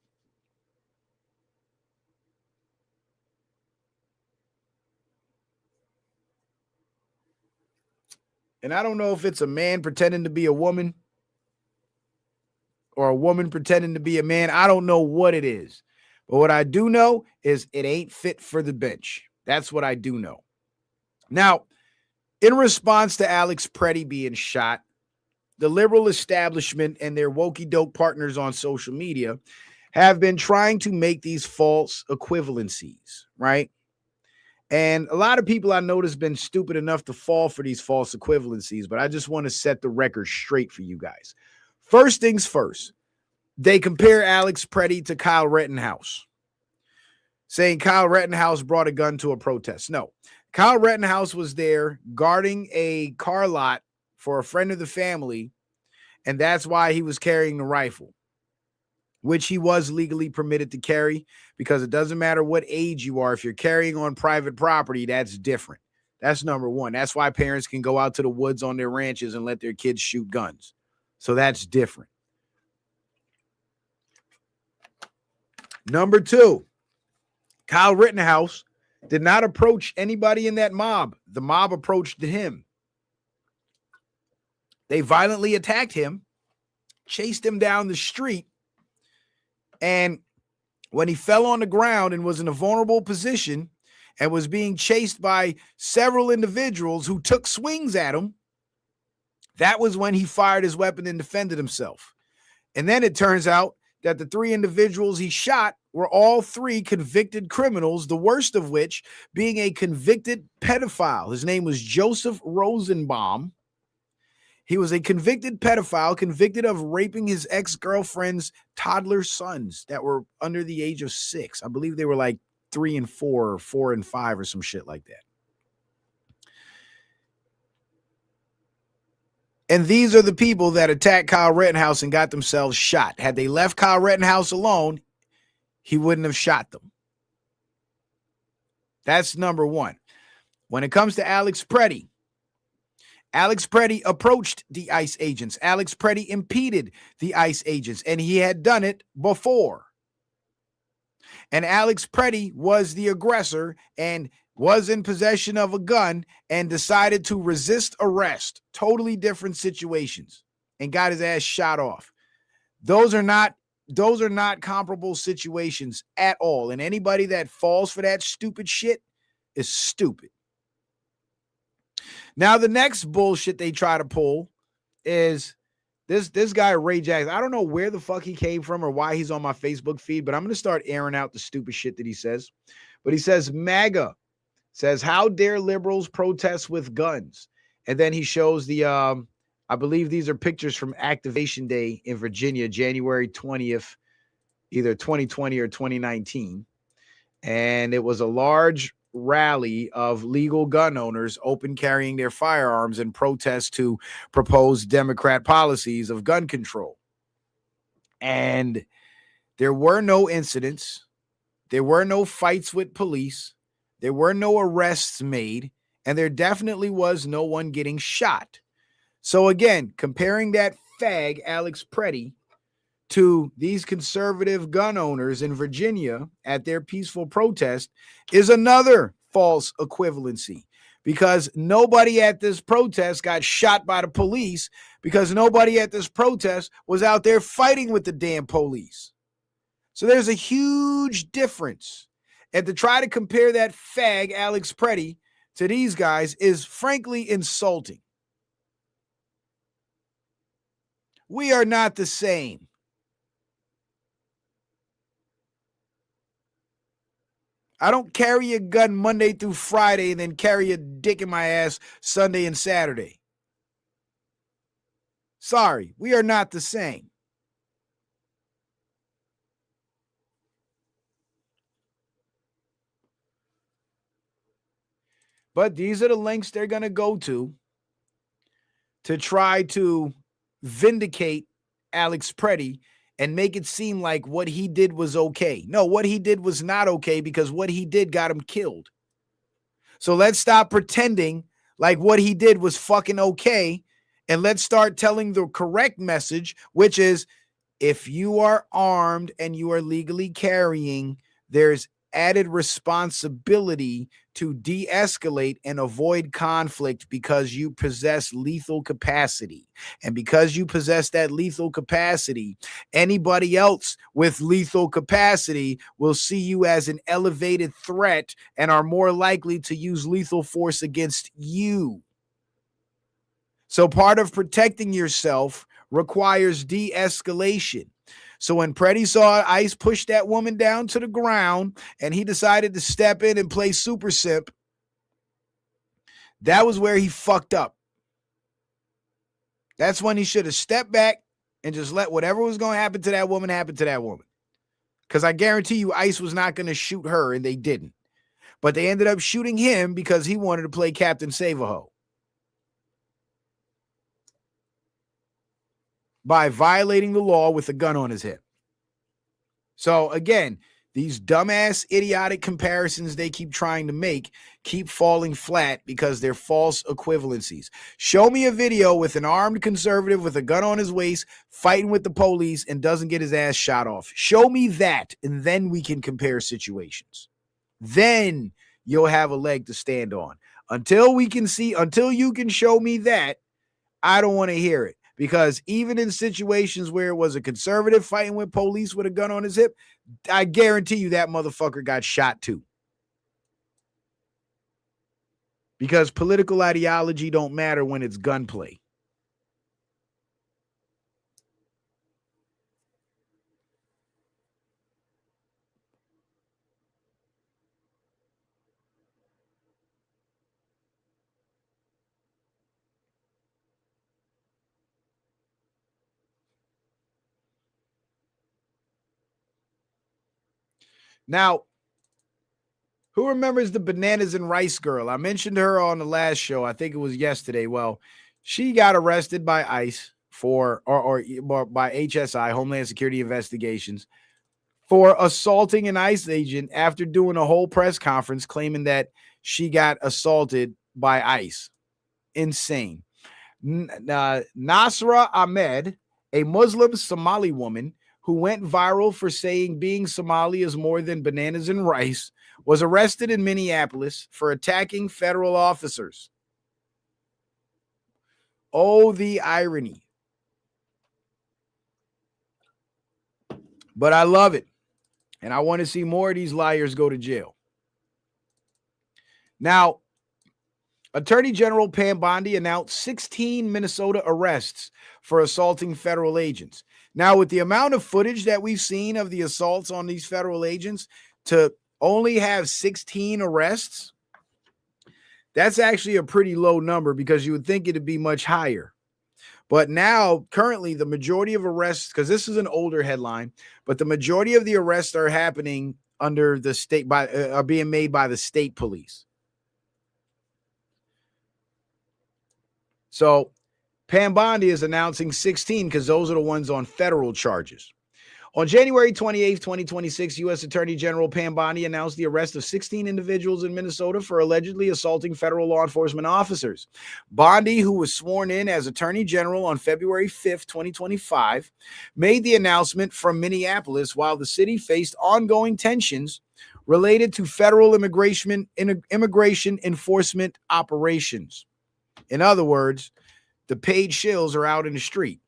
And I don't know if it's a man pretending to be a woman or a woman pretending to be a man. I don't know what it is. But what I do know is it ain't fit for the bench. That's what I do know. Now, in response to Alex Preddy being shot, the liberal establishment and their wokey-doke partners on social media have been trying to make these false equivalencies, right? And a lot of people I know have been stupid enough to fall for these false equivalencies, but I just want to set the record straight for you guys. First things first, they compare Alex Preddy to Kyle Rittenhouse, saying Kyle Rittenhouse brought a gun to a protest. No, Kyle Rittenhouse was there guarding a car lot for a friend of the family, and that's why he was carrying the rifle, which he was legally permitted to carry, because it doesn't matter what age you are. If you're carrying on private property, that's different. That's number one. That's why parents can go out to the woods on their ranches and let their kids shoot guns. So that's different. Number two, Kyle Rittenhouse did not approach anybody in that mob. The mob approached him. They violently attacked him, chased him down the street, and when he fell on the ground and was in a vulnerable position and was being chased by several individuals who took swings at him, that was when he fired his weapon and defended himself. And then it turns out that the three individuals he shot were all three convicted criminals, the worst of which being a convicted pedophile. His name was Joseph Rosenbaum. He was a convicted pedophile, convicted of raping his ex-girlfriend's toddler sons that were under the age of 6. I believe they were like 3 and 4 or 4 and 5 or some shit like that. And these are the people that attacked Kyle Rittenhouse and got themselves shot. Had they left Kyle Rittenhouse alone, he wouldn't have shot them. That's number one. When it comes to Alex Preddy approached the ICE agents. Alex Preddy impeded the ICE agents, and he had done it before. And Alex Preddy was the aggressor and was in possession of a gun and decided to resist arrest. Totally different situations, and got his ass shot off. Those are not comparable situations at all. And anybody that falls for that stupid shit is stupid. Now, the next bullshit they try to pull is this guy, Ray Jackson. I don't know where the fuck he came from or why he's on my Facebook feed, but I'm going to start airing out the stupid shit that he says. But he says, MAGA says, how dare liberals protest with guns? And then he shows the, I believe these are pictures from Activation Day in Virginia, January 20th, either 2020 or 2019. And it was a large rally of legal gun owners open carrying their firearms in protest to proposed Democrat policies of gun control. And there were no incidents. There were no fights with police. There were no arrests made. And there definitely was no one getting shot. So again, comparing that fag, Alex Preddy, to these conservative gun owners in Virginia at their peaceful protest is another false equivalency, because nobody at this protest got shot by the police, because nobody at this protest was out there fighting with the damn police. So there's a huge difference. And to try to compare that fag, Alex Preddy, to these guys is frankly insulting. We are not the same. I don't carry a gun Monday through Friday and then carry a dick in my ass Sunday and Saturday. Sorry, we are not the same. But these are the links they're going to go to try to vindicate Alex Preddy and make it seem like what he did was okay. No, what he did was not okay, because what he did got him killed. So let's stop pretending like what he did was fucking okay, and let's start telling the correct message, which is, if you are armed and you are legally carrying, there's added responsibility to de-escalate and avoid conflict because you possess lethal capacity. And because you possess that lethal capacity, anybody else with lethal capacity will see you as an elevated threat and are more likely to use lethal force against you. So part of protecting yourself requires de-escalation. So when Preddy saw ICE push that woman down to the ground and he decided to step in and play super simp, that was where he fucked up. That's when he should have stepped back and just let whatever was going to happen to that woman happen to that woman. Because I guarantee you ICE was not going to shoot her, and they didn't. But they ended up shooting him because he wanted to play Captain Save-A-Ho by violating the law with a gun on his hip. So again, these dumbass, idiotic comparisons they keep trying to make keep falling flat because they're false equivalencies. Show me a video with an armed conservative with a gun on his waist fighting with the police and doesn't get his ass shot off. Show me that, and then we can compare situations. Then you'll have a leg to stand on. Until you can show me that, I don't want to hear it. Because even in situations where it was a conservative fighting with police with a gun on his hip, I guarantee you that motherfucker got shot too. Because political ideology don't matter when it's gunplay. Now, who remembers the bananas and rice girl? I mentioned her on the last show. I think it was yesterday. Well, she got arrested by ICE or by HSI, Homeland Security Investigations, for assaulting an ICE agent after doing a whole press conference claiming that she got assaulted by ICE. Insane. Nasra Ahmed, a Muslim Somali woman who went viral for saying being Somali is more than bananas and rice, was arrested in Minneapolis for attacking federal officers. Oh, the irony. But I love it. And I want to see more of these liars go to jail. Now, Attorney General Pam Bondi announced 16 Minnesota arrests for assaulting federal agents. Now, with the amount of footage that we've seen of the assaults on these federal agents, to only have 16 arrests, that's actually a pretty low number because you would think it'd be much higher. But now, currently, the majority of arrests, because this is an older headline, but the majority of the arrests are happening under the state are being made by the state police. So Pam Bondi is announcing 16 because those are the ones on federal charges. On January 28th, 2026, U.S. Attorney General Pam Bondi announced the arrest of 16 individuals in Minnesota for allegedly assaulting federal law enforcement officers. Bondi, who was sworn in as Attorney General on February 5th, 2025, made the announcement from Minneapolis while the city faced ongoing tensions related to federal immigration enforcement operations. In other words, the paid shills are out in the street.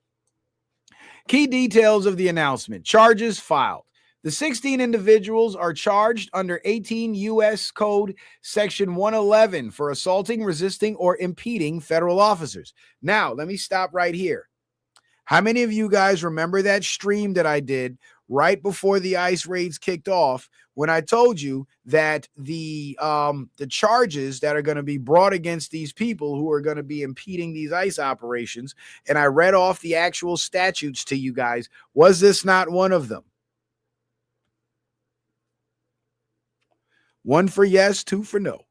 Key details of the announcement. Charges filed. The 16 individuals are charged under 18 U.S. Code Section 111 for assaulting, resisting, or impeding federal officers. Now, let me stop right here. How many of you guys remember that stream that I did right before the ICE raids kicked off when I told you that the charges that are going to be brought against these people who are going to be impeding these ICE operations, and I read off the actual statutes to you guys, was this not one of them? 1 for yes, 2 for no.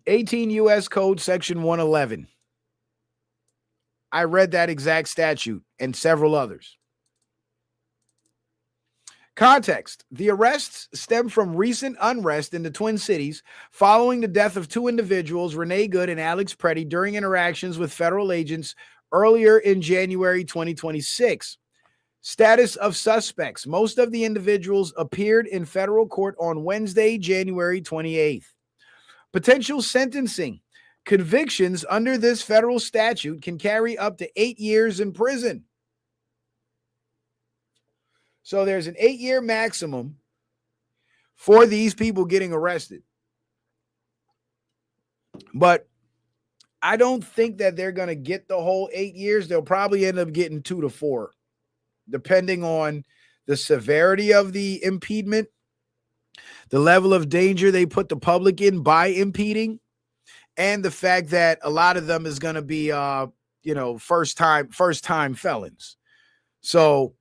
18 U.S. Code Section 111. I read that exact statute and several others. Context. The arrests stem from recent unrest in the Twin Cities following the death of 2 individuals, Renee Good and Alex Preddy, during interactions with federal agents earlier in January 2026. Status of suspects. Most of the individuals appeared in federal court on Wednesday, January 28th. Potential sentencing. Convictions under this federal statute can carry up to 8 years in prison. So there's an 8-year maximum for these people getting arrested. But I don't think that they're going to get the whole 8 years. They'll probably end up getting 2 to 4, depending on the severity of the impediment, the level of danger they put the public in by impeding, and the fact that a lot of them is going to be, first time felons. So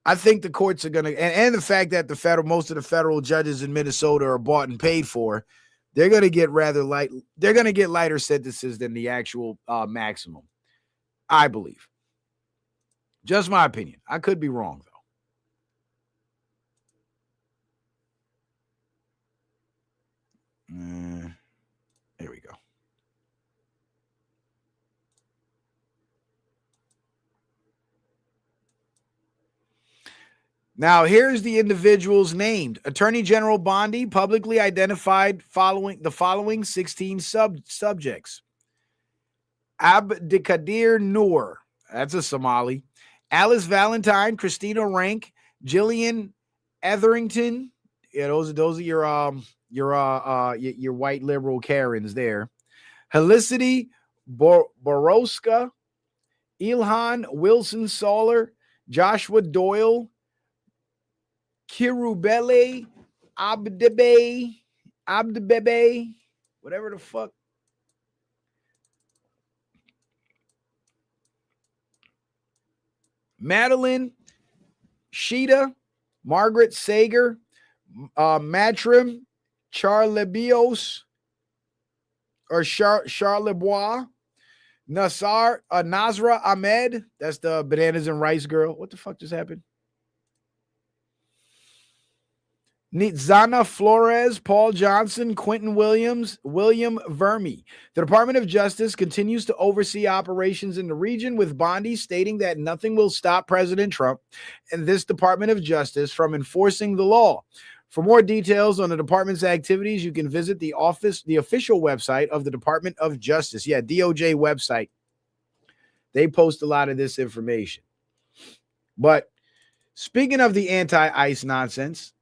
I think the courts are going to, and the fact that most of the federal judges in Minnesota are bought and paid for, they're going to get rather light. They're going to get lighter sentences than the actual maximum, I believe. Just my opinion. I could be wrong, though. There we go. Now, here's the individuals named. Attorney General Bondi publicly identified the following 16 subjects. Abdikadir Noor, that's a Somali. Alice Valentine, Christina Rank, Jillian Etherington. Yeah, those are your white liberal Karens there. Helicity Boroska, Ilhan Wilson Solar, Joshua Doyle, Kirubele Abdebebe, whatever the fuck. Madeline Sheeta, Margaret Sager, Matrim Charlebios or Charlebois, Nasra Ahmed, that's the bananas and rice girl. What the fuck just happened? Nitzana Flores, Paul Johnson, Quentin Williams, William Vermi. The Department of Justice continues to oversee operations in the region, with Bondi stating that nothing will stop President Trump and this Department of Justice from enforcing the law. For more details on the department's activities, you can visit the official website of the Department of Justice. Yeah, DOJ website. They post a lot of this information. But speaking of the anti-ICE nonsense,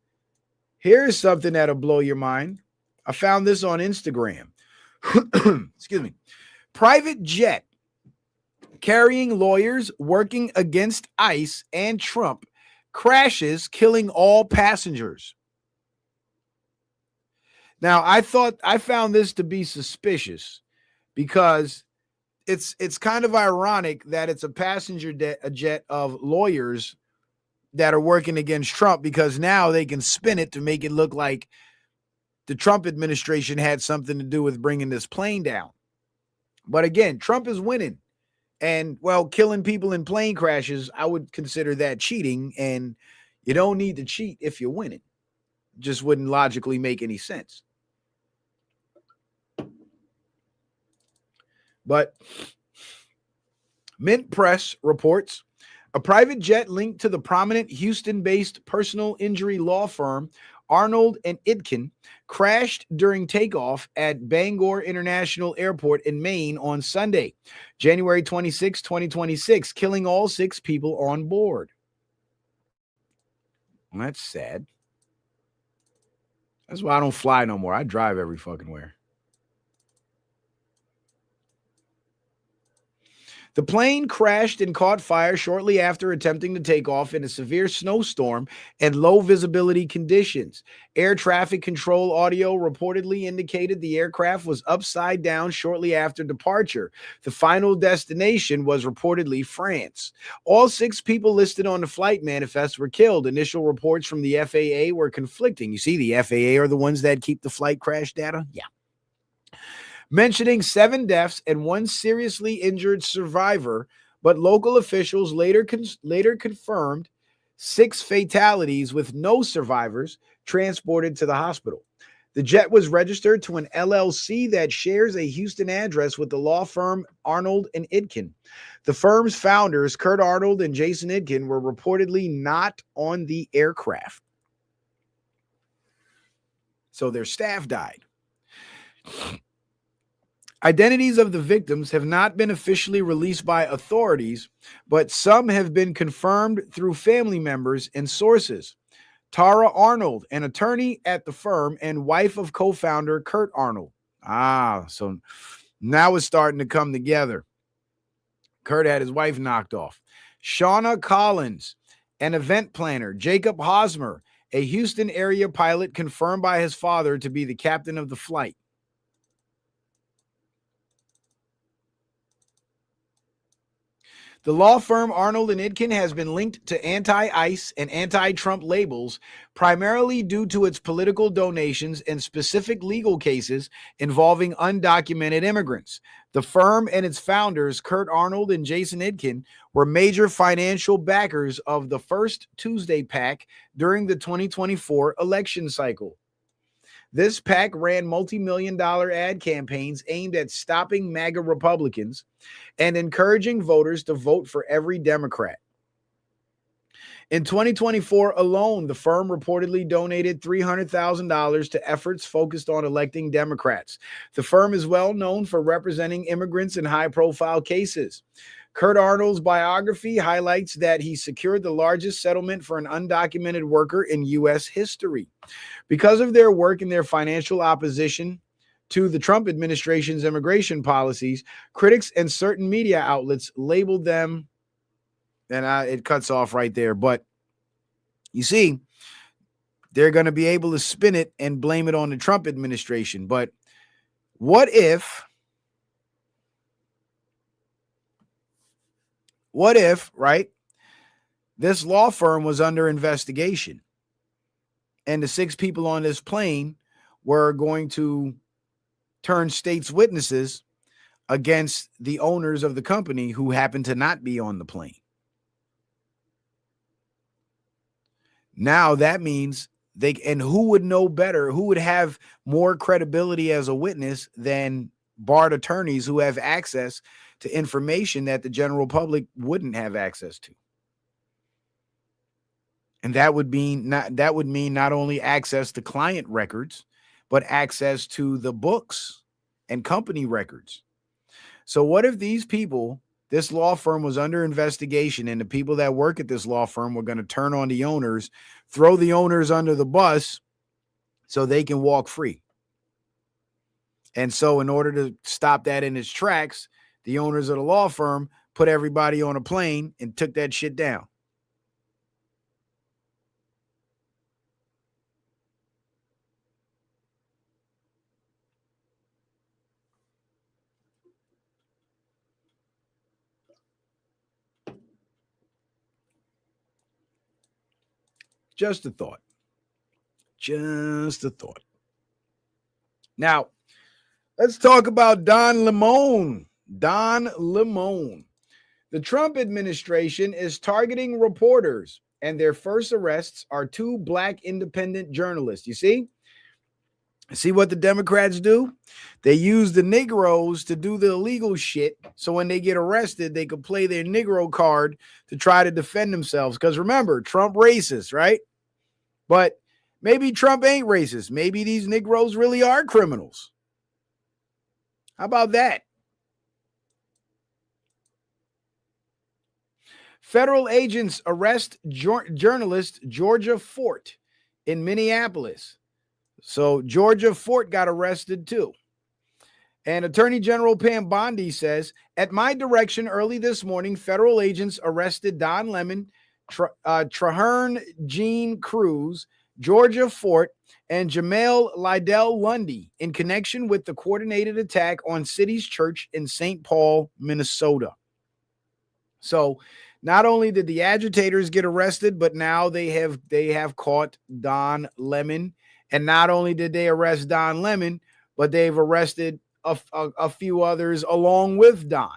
here's something that'll blow your mind. I found this on Instagram. Excuse me. Private jet carrying lawyers working against ICE and Trump crashes, killing all passengers. Now, I found this to be suspicious because it's kind of ironic that it's a a jet of lawyers that are working against Trump, because now they can spin it to make it look like the Trump administration had something to do with bringing this plane down. But again, Trump is winning. And, well, killing people in plane crashes, I would consider that cheating. And you don't need to cheat if you're winning. Just wouldn't logically make any sense. But Mint Press reports a private jet linked to the prominent Houston-based personal injury law firm Arnold and Itkin crashed during takeoff at Bangor International Airport in Maine on Sunday, January 26, 2026, killing all 6 people on board. Well, that's sad. That's why I don't fly no more. I drive every fucking where. The plane crashed and caught fire shortly after attempting to take off in a severe snowstorm and low visibility conditions. Air traffic control audio reportedly indicated the aircraft was upside down shortly after departure. The final destination was reportedly France. All 6 people listed on the flight manifest were killed. Initial reports from the FAA were conflicting. You see, the FAA are the ones that keep the flight crash data? Yeah. Mentioning 7 deaths and 1 seriously injured survivor, but local officials later confirmed 6 fatalities with no survivors transported to the hospital. The jet was registered to an LLC that shares a Houston address with the law firm Arnold and Itkin. The firm's founders, Kurt Arnold and Jason Itkin, were reportedly not on the aircraft. So their staff died. Identities of the victims have not been officially released by authorities, but some have been confirmed through family members and sources. Tara Arnold, an attorney at the firm and wife of co-founder Kurt Arnold. So now it's starting to come together. Kurt had his wife knocked off. Shauna Collins, an event planner. Jacob Hosmer, a Houston area pilot confirmed by his father to be the captain of the flight. The law firm Arnold and Itkin has been linked to anti-ICE and anti-Trump labels, primarily due to its political donations and specific legal cases involving undocumented immigrants. The firm and its founders, Kurt Arnold and Jason Itkin, were major financial backers of the First Tuesday PAC during the 2024 election cycle. This PAC ran multi-million-dollar ad campaigns aimed at stopping MAGA Republicans and encouraging voters to vote for every Democrat. In 2024 alone, the firm reportedly donated $300,000 to efforts focused on electing Democrats. The firm is well known for representing immigrants in high-profile cases. Kurt Arnold's biography highlights that he secured the largest settlement for an undocumented worker in U.S. history. Because of their work and their financial opposition to the Trump administration's immigration policies, critics and certain media outlets labeled them, and it cuts off right there. But you see, they're going to be able to spin it and blame it on the Trump administration. But what if, right, this law firm was under investigation and the 6 people on this plane were going to turn state's witnesses against the owners of the company who happened to not be on the plane? Now that means and who would know better, who would have more credibility as a witness than barred attorneys who have access to information that the general public wouldn't have access to? And that would mean not only access to client records, but access to the books and company records. So what if these people, this law firm was under investigation, and the people that work at this law firm were going to turn on the owners, throw the owners under the bus so they can walk free? And so in order to stop that in its tracks, the owners of the law firm put everybody on a plane and took that shit down. Just a thought. Just a thought. Now, let's talk about Don Lemon. Don Lemon. The Trump administration is targeting reporters, and their first arrests are two black independent journalists. You see? See what the Democrats do? They use the Negroes to do the illegal shit. So when they get arrested, they can play their Negro card to try to defend themselves. Because remember, Trump racist, right? But maybe Trump ain't racist. Maybe these Negroes really are criminals. How about that? Federal agents arrest journalist Georgia Fort in Minneapolis. So Georgia Fort got arrested too. And Attorney General Pam Bondi says, at my direction early this morning, federal agents arrested Don Lemon, Traherne Jean Cruz, Georgia Fort, and Jamel Lydell Lundy in connection with the coordinated attack on City's Church in St. Paul, Minnesota. So not only did the agitators get arrested, but now they have caught Don Lemon. And not only did they arrest Don Lemon, but they've arrested a few others along with Don.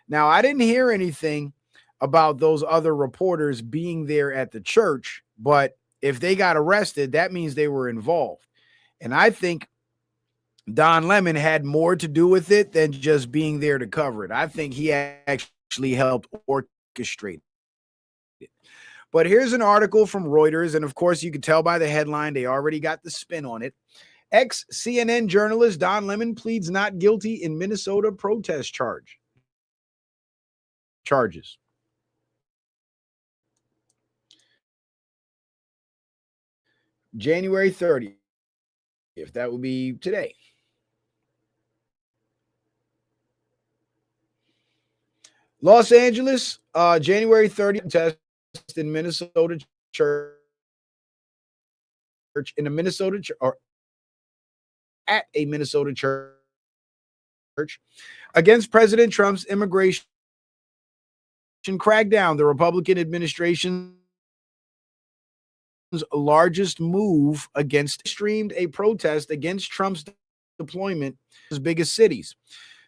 Now, I didn't hear anything about those other reporters being there at the church, but if they got arrested, that means they were involved. And I think Don Lemon had more to do with it than just being there to cover it. I think he actually helped orchestrate it. But here's an article from Reuters, and of course, you can tell by the headline, they already got the spin on it. Ex-CNN journalist Don Lemon pleads not guilty in Minnesota protest charges. January 30th, if that would be today. Los Angeles, January 30th, test in Minnesota church, in a Minnesota or at a Minnesota church against President Trump's immigration crackdown, the Republican administration's largest move against streamed a protest against Trump's deployment in his biggest cities.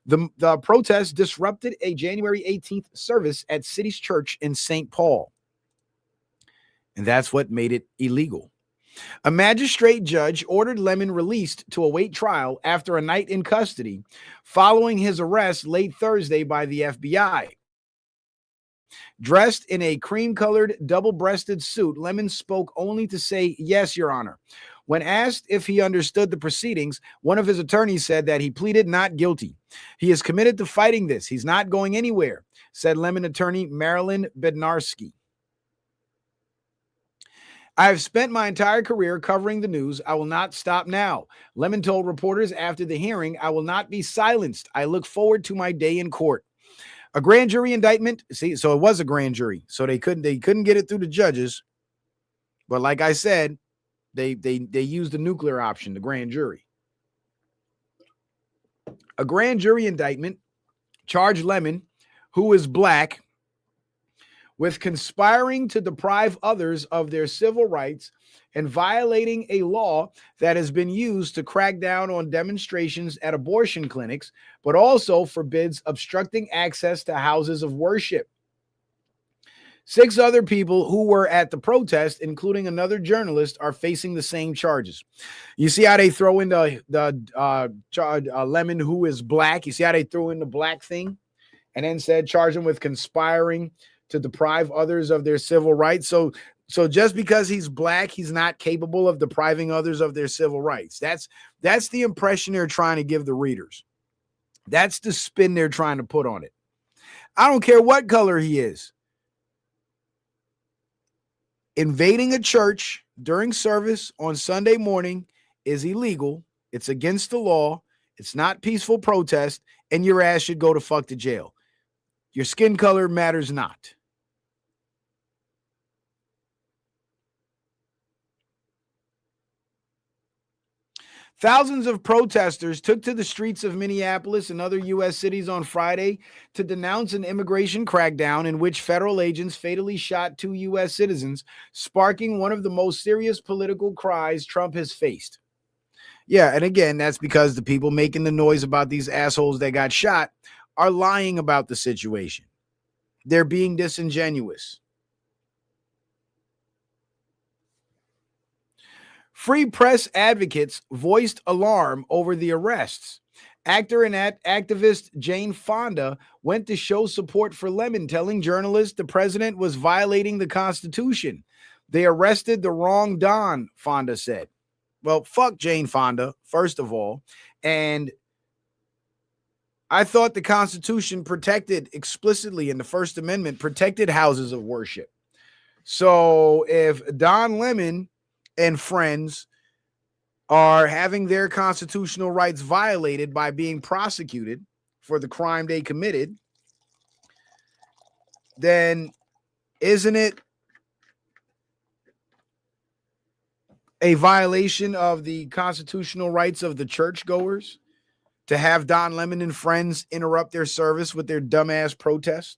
The protest disrupted a January 18th service at City's Church in St. Paul. And that's what made it illegal. A magistrate judge ordered Lemon released to await trial after a night in custody following his arrest late Thursday by the FBI. Dressed in a cream-colored, double-breasted suit, Lemon spoke only to say, "Yes, Your Honor." When asked if he understood the proceedings, one of his attorneys said that he pleaded not guilty. He is committed to fighting this. He's not going anywhere, said Lemon attorney Marilyn Bednarski. I have spent my entire career covering the news. I will not stop now. Lemon told reporters after the hearing, I will not be silenced. I look forward to my day in court. A grand jury indictment. See, so it was a grand jury. So they couldn't get it through the judges. But like I said, they used the nuclear option, the grand jury. A grand jury indictment charged Lemon, who is black, with conspiring to deprive others of their civil rights and violating a law that has been used to crack down on demonstrations at abortion clinics, but also forbids obstructing access to houses of worship. 6 other people who were at the protest, including another journalist, are facing the same charges. You see how they throw in the Lemon, who is black? You see how they threw in the black thing and then said charge him with conspiring to deprive others of their civil rights. So just because he's black, he's not capable of depriving others of their civil rights. That's the impression they're trying to give the readers. That's the spin they're trying to put on it. I don't care what color he is. Invading a church during service on Sunday morning is illegal. It's against the law. It's not peaceful protest, and your ass should go to fuck to jail. Your skin color matters not. Thousands of protesters took to the streets of Minneapolis and other U.S. cities on Friday to denounce an immigration crackdown in which federal agents fatally shot 2 U.S. citizens, sparking one of the most serious political cries Trump has faced. Yeah, and again, that's because the people making the noise about these assholes that got shot are lying about the situation. They're being disingenuous. Free press advocates voiced alarm over the arrests. Actor and activist Jane Fonda went to show support for Lemon, telling journalists the president was violating the Constitution. They arrested the wrong Don, Fonda said. Well, fuck Jane Fonda, first of all. And I thought the Constitution protected explicitly in the First Amendment, protected houses of worship. So if Don Lemon and friends are having their constitutional rights violated by being prosecuted for the crime they committed, then isn't it a violation of the constitutional rights of the churchgoers to have Don Lemon and friends interrupt their service with their dumbass protest?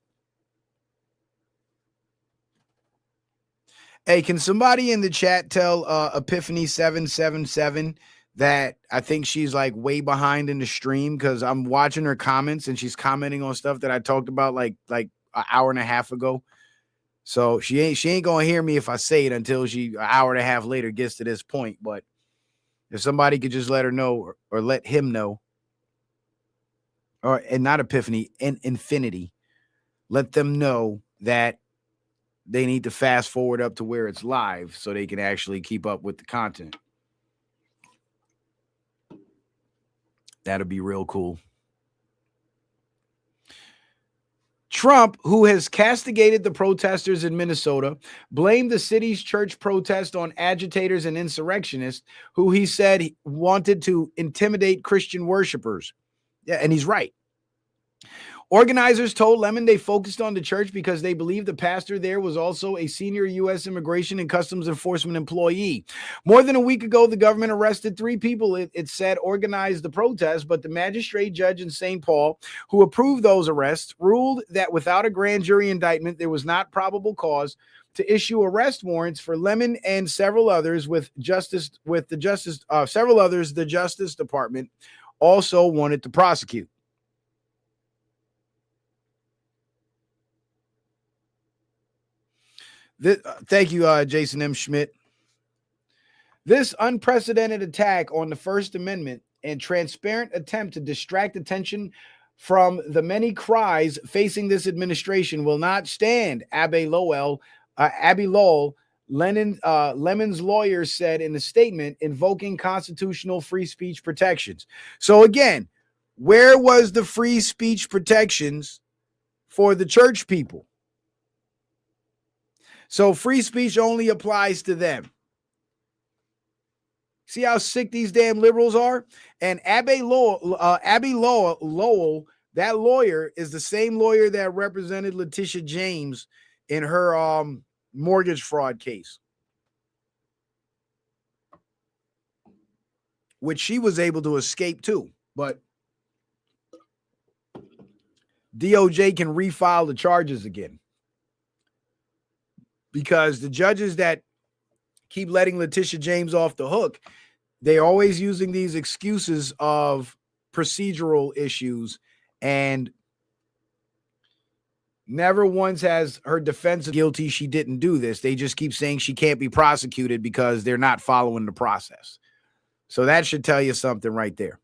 Hey, can somebody in the chat tell Epiphany 777 that I think she's like way behind in the stream, because I'm watching her comments and she's commenting on stuff that I talked about like an hour and a half ago. So she ain't gonna hear me if I say it until she an hour and a half later gets to this point. But if somebody could just let her know or let him know, and not Epiphany, and Infinity, let them know that they need to fast forward up to where it's live so they can actually keep up with the content. That'll be real cool. Trump, who has castigated the protesters in Minnesota, blamed the city's church protest on agitators and insurrectionists who he said wanted to intimidate Christian worshipers. Yeah, and he's right. Organizers told Lemon they focused on the church because they believed the pastor there was also a senior U.S. Immigration and Customs Enforcement employee. More than a week ago, the government arrested 3 people it said organized the protest, but the magistrate judge in St. Paul, who approved those arrests, ruled that without a grand jury indictment, there was not probable cause to issue arrest warrants for Lemon and several others. The Justice Department also wanted to prosecute. Thank you, Jason M. Schmidt. This unprecedented attack on the First Amendment and transparent attempt to distract attention from the many cries facing this administration will not stand, Abby Lowell, Lemon's lawyer said in a statement invoking constitutional free speech protections. So again, where was the free speech protections for the church people? So free speech only applies to them. See how sick these damn liberals are? And Abby Lowell, that lawyer is the same lawyer that represented Letitia James in her mortgage fraud case, which she was able to escape too. But DOJ can refile the charges again, because the judges that keep letting Letitia James off the hook, they're always using these excuses of procedural issues, and never once has her defense guilty. She didn't do this. They just keep saying she can't be prosecuted because they're not following the process. So that should tell you something right there.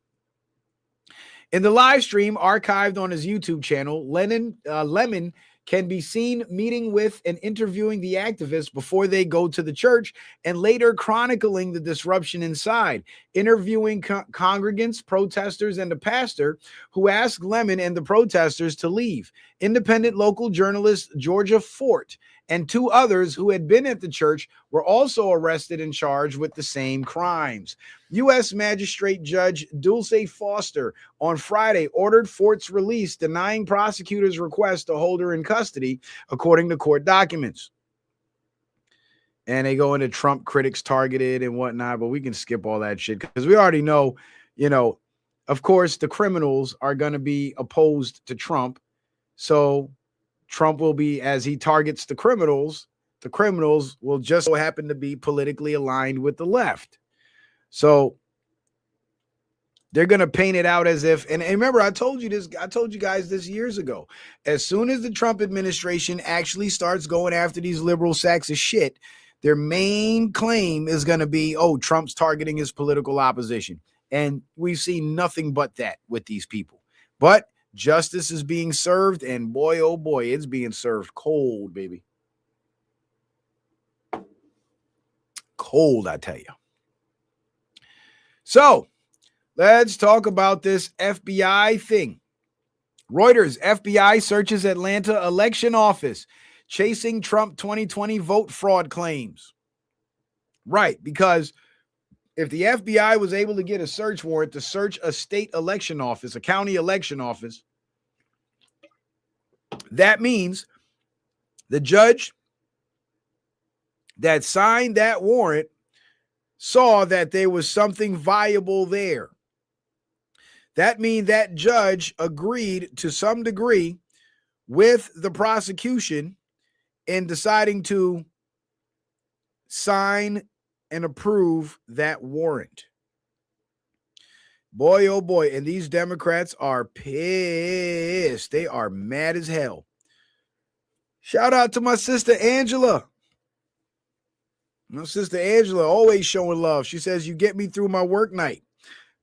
In the live stream archived on his YouTube channel, Lemon can be seen meeting with and interviewing the activists before they go to the church, and later chronicling the disruption inside, interviewing congregants, protesters, and the pastor who asked Lemon and the protesters to leave. Independent local journalist Georgia Fort and 2 others who had been at the church were also arrested and charged with the same crimes. U.S. Magistrate Judge Dulce Foster on Friday ordered Fort's release, denying prosecutors' request to hold her in custody, according to court documents. and they go into Trump critics targeted and whatnot, but we can skip all that shit because we already know, of course, the criminals are going to be opposed to Trump. So Trump will be, as he targets the criminals will just so happen to be politically aligned with the left. So they're going to paint it out as if, and remember, I told you guys this years ago. As soon as the Trump administration actually starts going after these liberal sacks of shit, their main claim is going to be, oh, Trump's targeting his political opposition. And we've seen nothing but that with these people. But justice is being served, and boy, oh boy, it's being served cold, baby. Cold, I tell you. So, let's talk about this FBI thing. Reuters, FBI searches Atlanta election office, chasing Trump 2020 vote fraud claims. Right, because if the FBI was able to get a search warrant to search a state election office, a county election office, that means the judge that signed that warrant saw that there was something viable there. That means that judge agreed to some degree with the prosecution in deciding to sign and approve that warrant. Boy, oh boy. And these Democrats are pissed. They are mad as hell. Shout out to my sister Angela. My sister Angela always showing love. She says, you get me through my work night.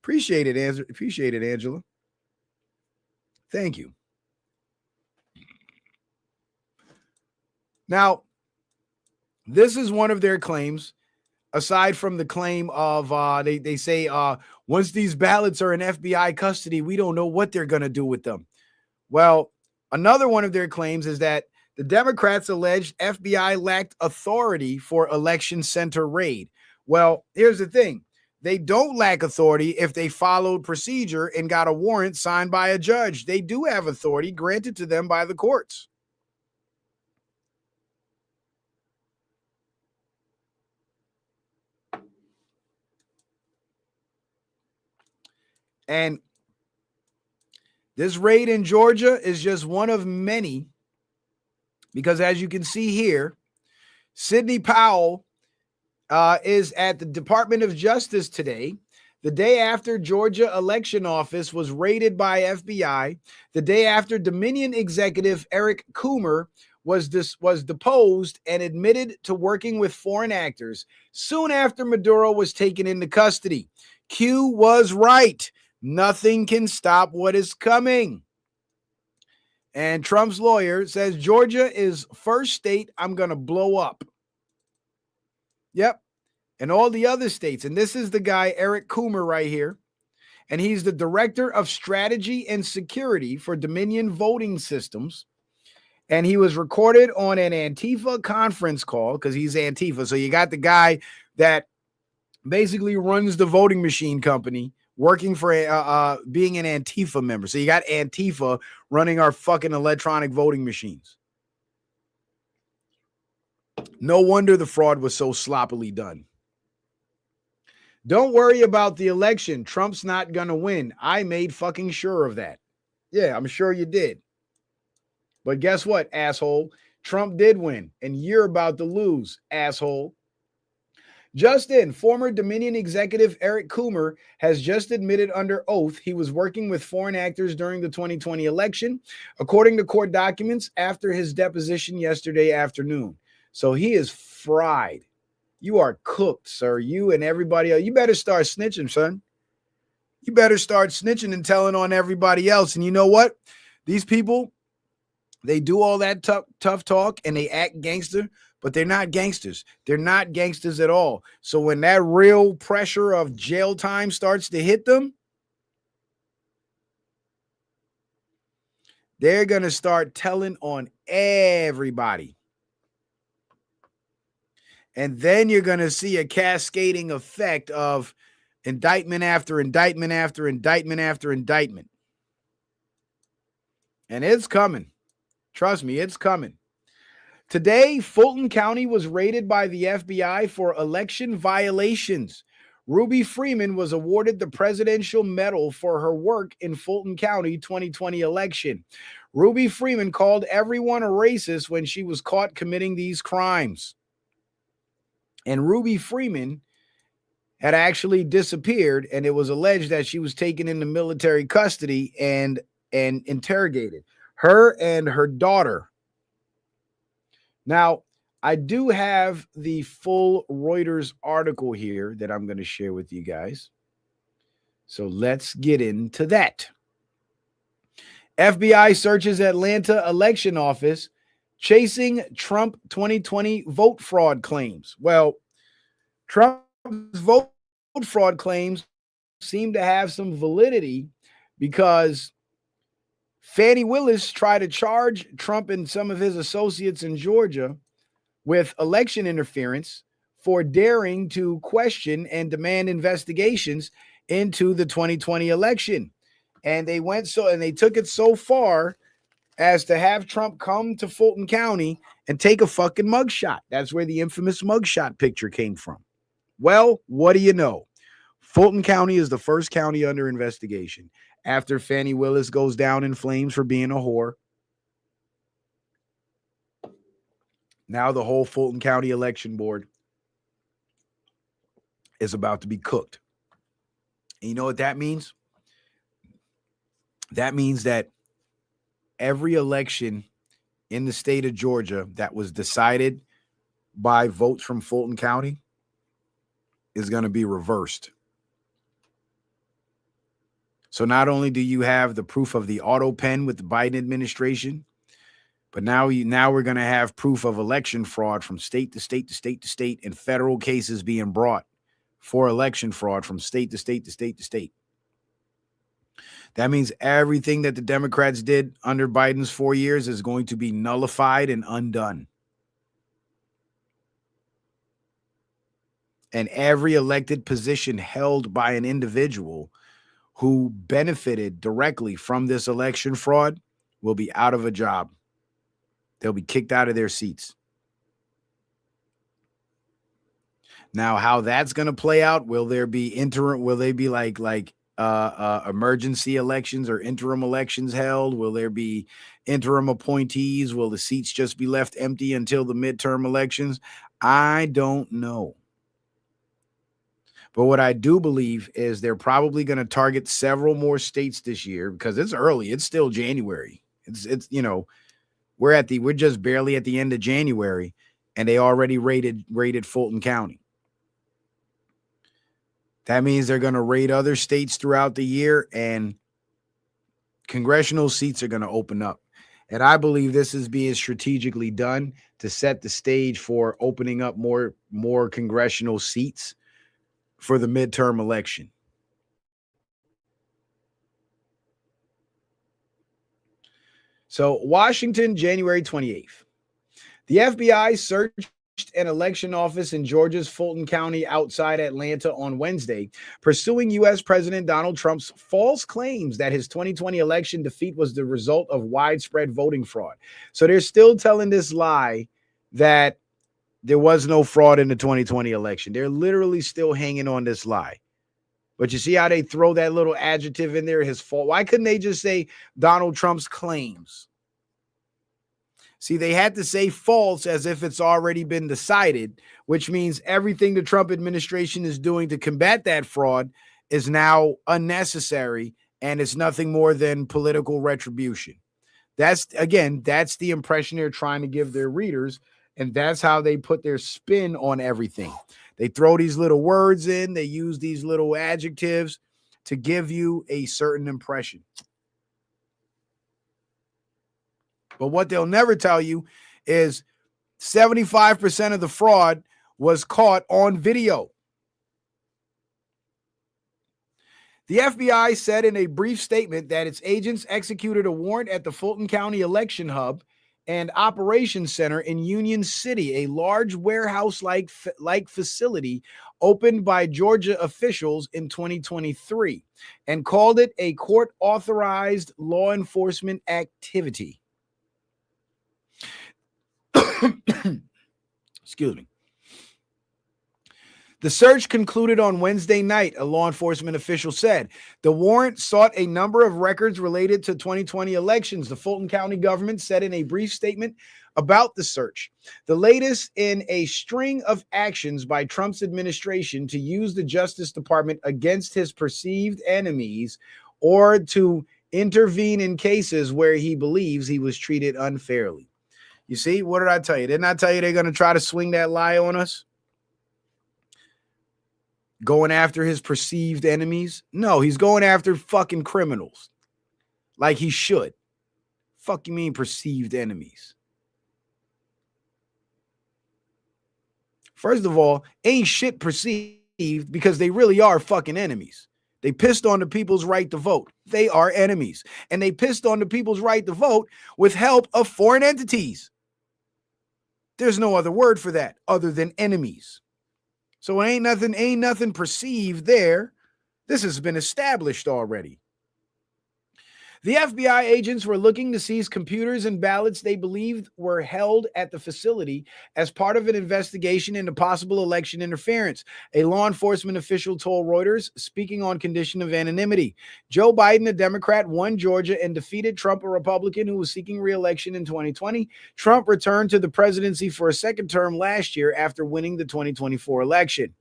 Appreciate it, Angela. Appreciate it, Angela. Thank you. Now, this is one of their claims, aside from the claim of they say once these ballots are in FBI custody, we don't know what they're going to do with them. Well, another one of their claims is that the Democrats alleged FBI lacked authority for election center raid. Well, here's the thing. They don't lack authority if they followed procedure and got a warrant signed by a judge. They do have authority granted to them by the courts. And this raid in Georgia is just one of many, because as you can see here, Sidney Powell is at the Department of Justice today, the day after Georgia election office was raided by FBI, the day after Dominion executive Eric Coomer was deposed and admitted to working with foreign actors, soon after Maduro was taken into custody. Q was right. Nothing can stop what is coming. And Trump's lawyer says Georgia is first state I'm going to blow up. Yep. And all the other states. And this is the guy, Eric Coomer, right here. And he's the director of strategy and security for Dominion Voting Systems. And he was recorded on an Antifa conference call because he's Antifa. So you got the guy that basically runs the voting machine company working for being an Antifa member. So you got Antifa running our fucking electronic voting machines. No wonder the fraud was so sloppily done. Don't worry about the election. Trump's not going to win. I made fucking sure of that. Yeah, I'm sure you did. But guess what, asshole? Trump did win, and you're about to lose, asshole. Just in, former Dominion executive Eric Coomer has just admitted under oath he was working with foreign actors during the 2020 election, according to court documents after his deposition yesterday afternoon. So he is fried. You are cooked, sir. You and everybody else. You better start snitching, son. You better start snitching and telling on everybody else. And you know what? These people, they do all that tough talk and they act gangster, but they're not gangsters. They're not gangsters at all. So when that real pressure of jail time starts to hit them, they're going to start telling on everybody. And then you're going to see a cascading effect of indictment after indictment after indictment after indictment. And it's coming. Trust me, it's coming. Today, Fulton County was raided by the FBI for election violations. Ruby Freeman was awarded the Presidential Medal for her work in Fulton County 2020 election. Ruby Freeman called everyone a racist when she was caught committing these crimes. And Ruby Freeman had actually disappeared, and it was alleged that she was taken into military custody and interrogated. Her and her daughter. Now, I do have the full Reuters article here that I'm going to share with you guys. So let's get into that. FBI searches Atlanta election office chasing Trump 2020 vote fraud claims. Well, Trump's vote fraud claims seem to have some validity because Fani Willis tried to charge Trump and some of his associates in Georgia with election interference for daring to question and demand investigations into the 2020 election. And they took it so far as to have Trump come to Fulton County and take a fucking mugshot. That's where the infamous mugshot picture came from. Well, what do you know? Fulton County is the first county under investigation after Fani Willis goes down in flames for being a whore. Now the whole Fulton County election board is about to be cooked. And you know what that means? That means that every election in the state of Georgia that was decided by votes from Fulton County is going to be reversed. So not only do you have the proof of the auto pen with the Biden administration, but now we're going to have proof of election fraud from state to state to state to state, and federal cases being brought for election fraud from state to state to state to state. That means everything that the Democrats did under Biden's 4 years is going to be nullified and undone. And every elected position held by an individual who benefited directly from this election fraud will be out of a job. They'll be kicked out of their seats. Now, how that's going to play out? Will there be interim? Will they be like emergency elections or interim elections held? Will there be interim appointees? Will the seats just be left empty until the midterm elections? I don't know. But what I do believe is they're probably going to target several more states this year because it's early. It's still January. It's we're just barely at the end of January, and they already raided Fulton County. That means they're going to raid other states throughout the year, and congressional seats are going to open up. And I believe this is being strategically done to set the stage for opening up more congressional seats for the midterm election. So, Washington, January 28th. The FBI searched an election office in Georgia's Fulton County outside Atlanta on Wednesday, pursuing U.S. President Donald Trump's false claims that his 2020 election defeat was the result of widespread voting fraud. So they're still telling this lie that there was no fraud in the 2020 election. They're literally still hanging on this lie. But you see how they throw that little adjective in there, his fault. Why couldn't they just say Donald Trump's claims? See, they had to say false as if it's already been decided, which means everything the Trump administration is doing to combat that fraud is now unnecessary, and it's nothing more than political retribution. That's the impression they're trying to give their readers, and that's how they put their spin on everything. They throw these little words in, they use these little adjectives to give you a certain impression. But what they'll never tell you is 75% of the fraud was caught on video. The FBI said in a brief statement that its agents executed a warrant at the Fulton County Election Hub and Operations Center in Union City, a large warehouse-like facility opened by Georgia officials in 2023, and called it a court-authorized law enforcement activity. Excuse me. The search concluded on Wednesday night, a law enforcement official said. The warrant sought a number of records related to 2020 elections, the Fulton County government said in a brief statement about the search. The latest in a string of actions by Trump's administration to use the Justice Department against his perceived enemies or to intervene in cases where he believes he was treated unfairly. You see, what did I tell you? Didn't I tell you they're going to try to swing that lie on us? Going after his perceived enemies? No, he's going after fucking criminals. Like he should. Fuck you mean perceived enemies? First of all, ain't shit perceived because they really are fucking enemies. They pissed on the people's right to vote. They are enemies. And they pissed on the people's right to vote with help of foreign entities. There's no other word for that other than enemies. So ain't nothing perceived there. This has been established already. The FBI agents were looking to seize computers and ballots they believed were held at the facility as part of an investigation into possible election interference, a law enforcement official told Reuters, speaking on condition of anonymity. Joe Biden, a Democrat, won Georgia and defeated Trump, a Republican who was seeking re-election in 2020. Trump returned to the presidency for a second term last year after winning the 2024 election.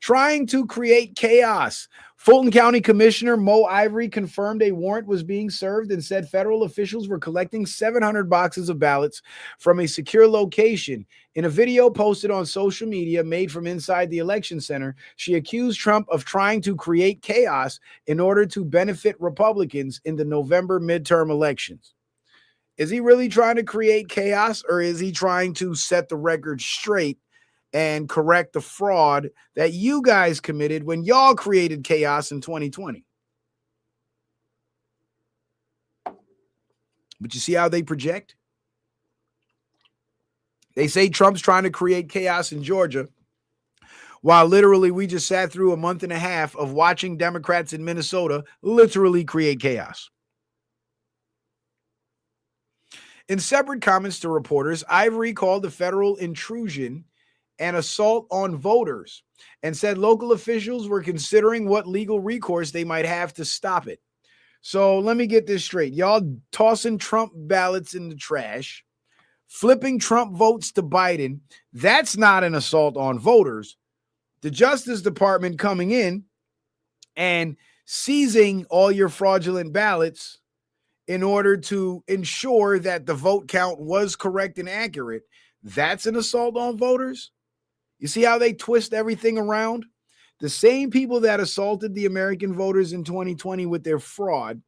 Trying to create chaos. Fulton County Commissioner Mo Ivory confirmed a warrant was being served and said federal officials were collecting 700 boxes of ballots from a secure location. In a video posted on social media made from inside the election center, she accused Trump of trying to create chaos in order to benefit Republicans in the November midterm elections. Is he really trying to create chaos, or is he trying to set the record straight and correct the fraud that you guys committed when y'all created chaos in 2020? But you see how they project? They say Trump's trying to create chaos in Georgia, while literally we just sat through a month and a half of watching Democrats in Minnesota literally create chaos. In separate comments to reporters, Ivory called the federal intrusion an assault on voters and said local officials were considering what legal recourse they might have to stop it. So let me get this straight. Y'all tossing Trump ballots in the trash, flipping Trump votes to Biden. That's not an assault on voters. The Justice Department coming in and seizing all your fraudulent ballots in order to ensure that the vote count was correct and accurate. That's an assault on voters. You see how they twist everything around? The same people that assaulted the American voters in 2020 with their fraud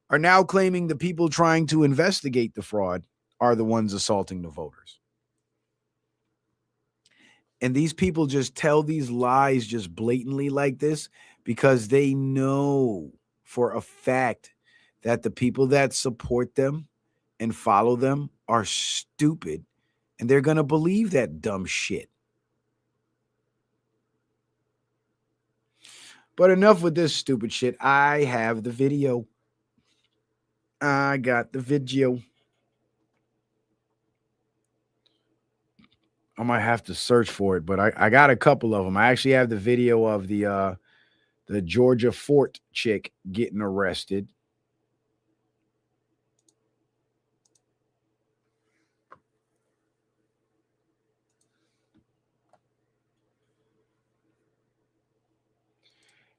are now claiming the people trying to investigate the fraud are the ones assaulting the voters. And these people just tell these lies just blatantly like this because they know for a fact that the people that support them and follow them are stupid, and they're going to believe that dumb shit. But enough with this stupid shit. I have the video. I got the video. I might have to search for it, but I got a couple of them. I actually have the video of the Georgia Fort chick getting arrested.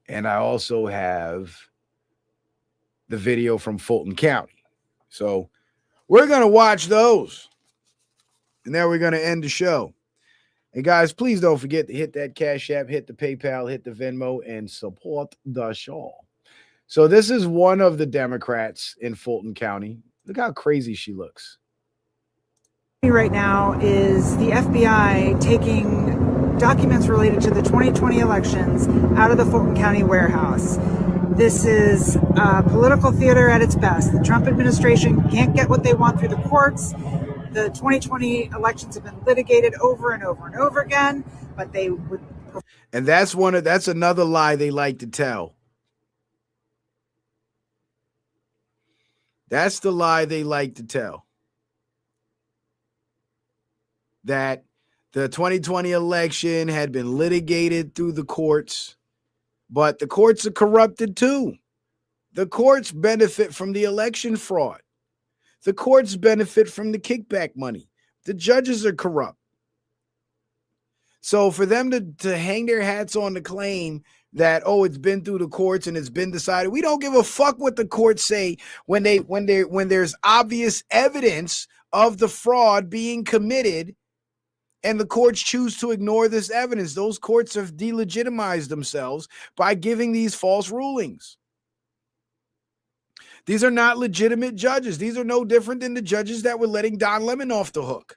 And I also have the video from Fulton County. So we're going to watch those. And then we're going to end the show. And guys, please don't forget to hit that Cash App, hit the PayPal, hit the Venmo, and support the show. So this is one of the Democrats in Fulton County. Look how crazy she looks. Right now is the FBI taking documents related to the 2020 elections out of the Fulton County warehouse. This is political theater at its best. The Trump administration can't get what they want through the courts. The 2020 elections have been litigated over and over and over again, but they would. And that's another lie they like to tell. That's the lie they like to tell. that the 2020 election had been litigated through the courts, but the courts are corrupted too. The courts benefit from the election fraud. The courts benefit from the kickback money. The judges are corrupt. So for them to hang their hats on the claim that, oh, it's been through the courts and it's been decided, we don't give a fuck what the courts say when there's obvious evidence of the fraud being committed and the courts choose to ignore this evidence. Those courts have delegitimized themselves by giving these false rulings. These are not legitimate judges. These are no different than the judges that were letting Don Lemon off the hook.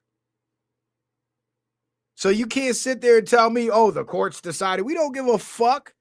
So you can't sit there and tell me, oh, the courts decided. We don't give a fuck.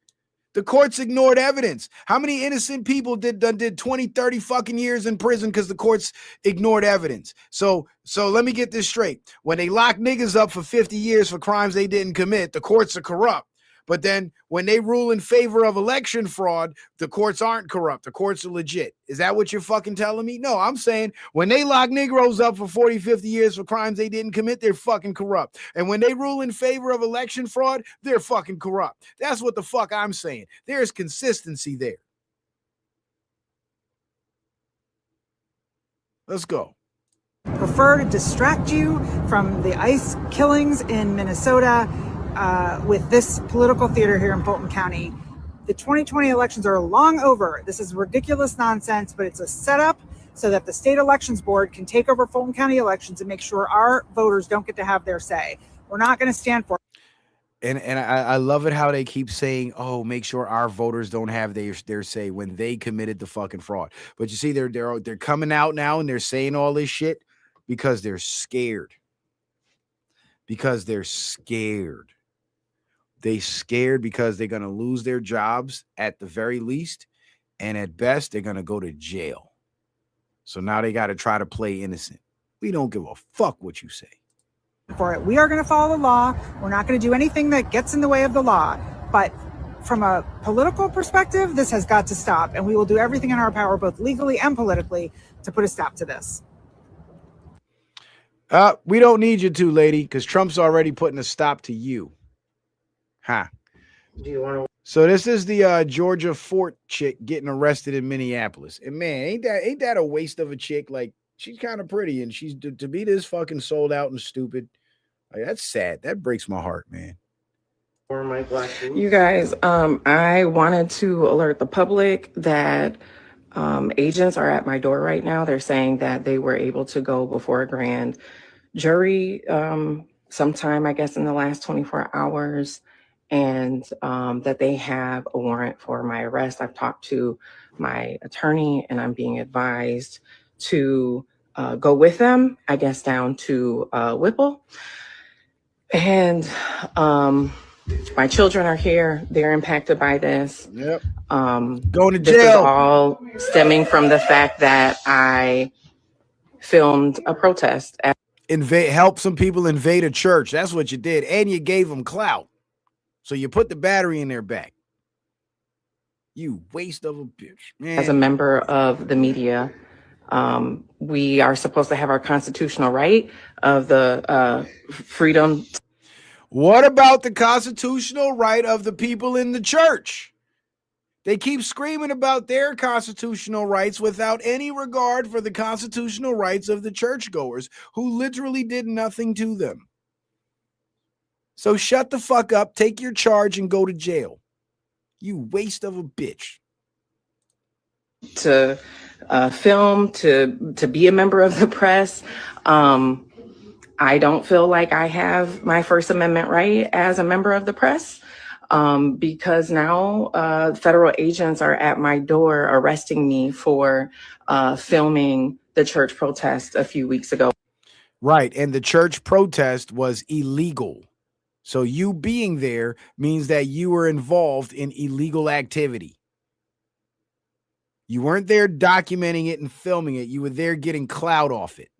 The courts ignored evidence. How many innocent people did 20, 30 fucking years in prison because the courts ignored evidence? So let me get this straight. When they lock niggas up for 50 years for crimes they didn't commit, the courts are corrupt. But then when they rule in favor of election fraud, the courts aren't corrupt. The courts are legit. Is that what you're fucking telling me? No, I'm saying when they lock Negroes up for 40, 50 years for crimes they didn't commit, they're fucking corrupt. And when they rule in favor of election fraud, they're fucking corrupt. That's what the fuck I'm saying. There's consistency there. Let's go. Prefer to distract you from the ICE killings in Minnesota with this political theater here in Fulton County. The 2020 elections are long over. This is ridiculous nonsense, but it's a setup so that the state elections board can take over Fulton County elections and make sure our voters don't get to have their say. We're not going to stand for it. And I love it how they keep saying, oh, make sure our voters don't have their say when they committed the fucking fraud. But you see, they're coming out now and they're saying all this shit because they're scared. Because they're scared. They scared because they're going to lose their jobs at the very least. And at best, they're going to go to jail. So now they got to try to play innocent. We don't give a fuck what you say. For it. We are going to follow the law. We're not going to do anything that gets in the way of the law. But from a political perspective, this has got to stop. And we will do everything in our power, both legally and politically, to put a stop to this. We don't need you to, lady, because Trump's already putting a stop to you. Huh. Do you want to? So this is the Georgia Fort chick getting arrested in Minneapolis. And man, ain't that a waste of a chick? Like, she's kind of pretty, and she's to be this fucking sold out and stupid. Like, that's sad. That breaks my heart, man. Or my black boots? You guys, I wanted to alert the public that agents are at my door right now. They're saying that they were able to go before a grand jury sometime, I guess, in the last 24 hours, and that they have a warrant for my arrest. I've talked to my attorney, and I'm being advised to go with them, I guess, down to Whipple. And my children are here. They're impacted by this. Yep. Going to This is jail. all stemming from the fact that I filmed a protest. Help some people invade a church. That's what you did. And you gave them clout. So you put the battery in their back. You waste of a bitch. Man. As a member of the media, we are supposed to have our constitutional right of the freedom. What about the constitutional right of the people in the church? They keep screaming about their constitutional rights without any regard for the constitutional rights of the churchgoers who literally did nothing to them. So shut the fuck up, take your charge, and go to jail. You waste of a bitch. To film, to be a member of the press. I don't feel like I have my First Amendment right as a member of the press because now federal agents are at my door arresting me for filming the church protest a few weeks ago. Right, and the church protest was illegal. So you being there means that you were involved in illegal activity. You weren't there documenting it and filming it. You were there getting clout off it.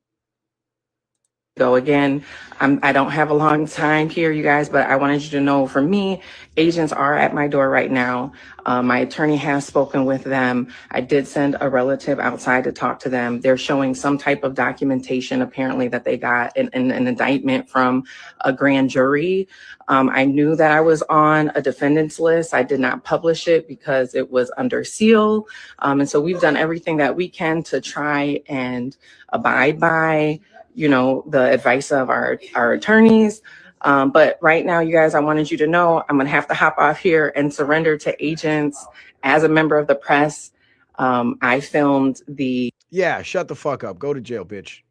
go again. I don't have a long time here, you guys, but I wanted you to know, for me, agents are at my door right now. My attorney has spoken with them. I did send a relative outside to talk to them. They're showing some type of documentation, apparently, that they got an indictment from a grand jury. I knew that I was on a defendant's list. I did not publish it because it was under seal. And so we've done everything that we can to try and abide by, you know, the advice of our attorneys. But right now, you guys, I wanted you to know I'm gonna have to hop off here and surrender to agents. As a member of the press, I filmed the— Yeah, shut the fuck up. Go to jail, bitch.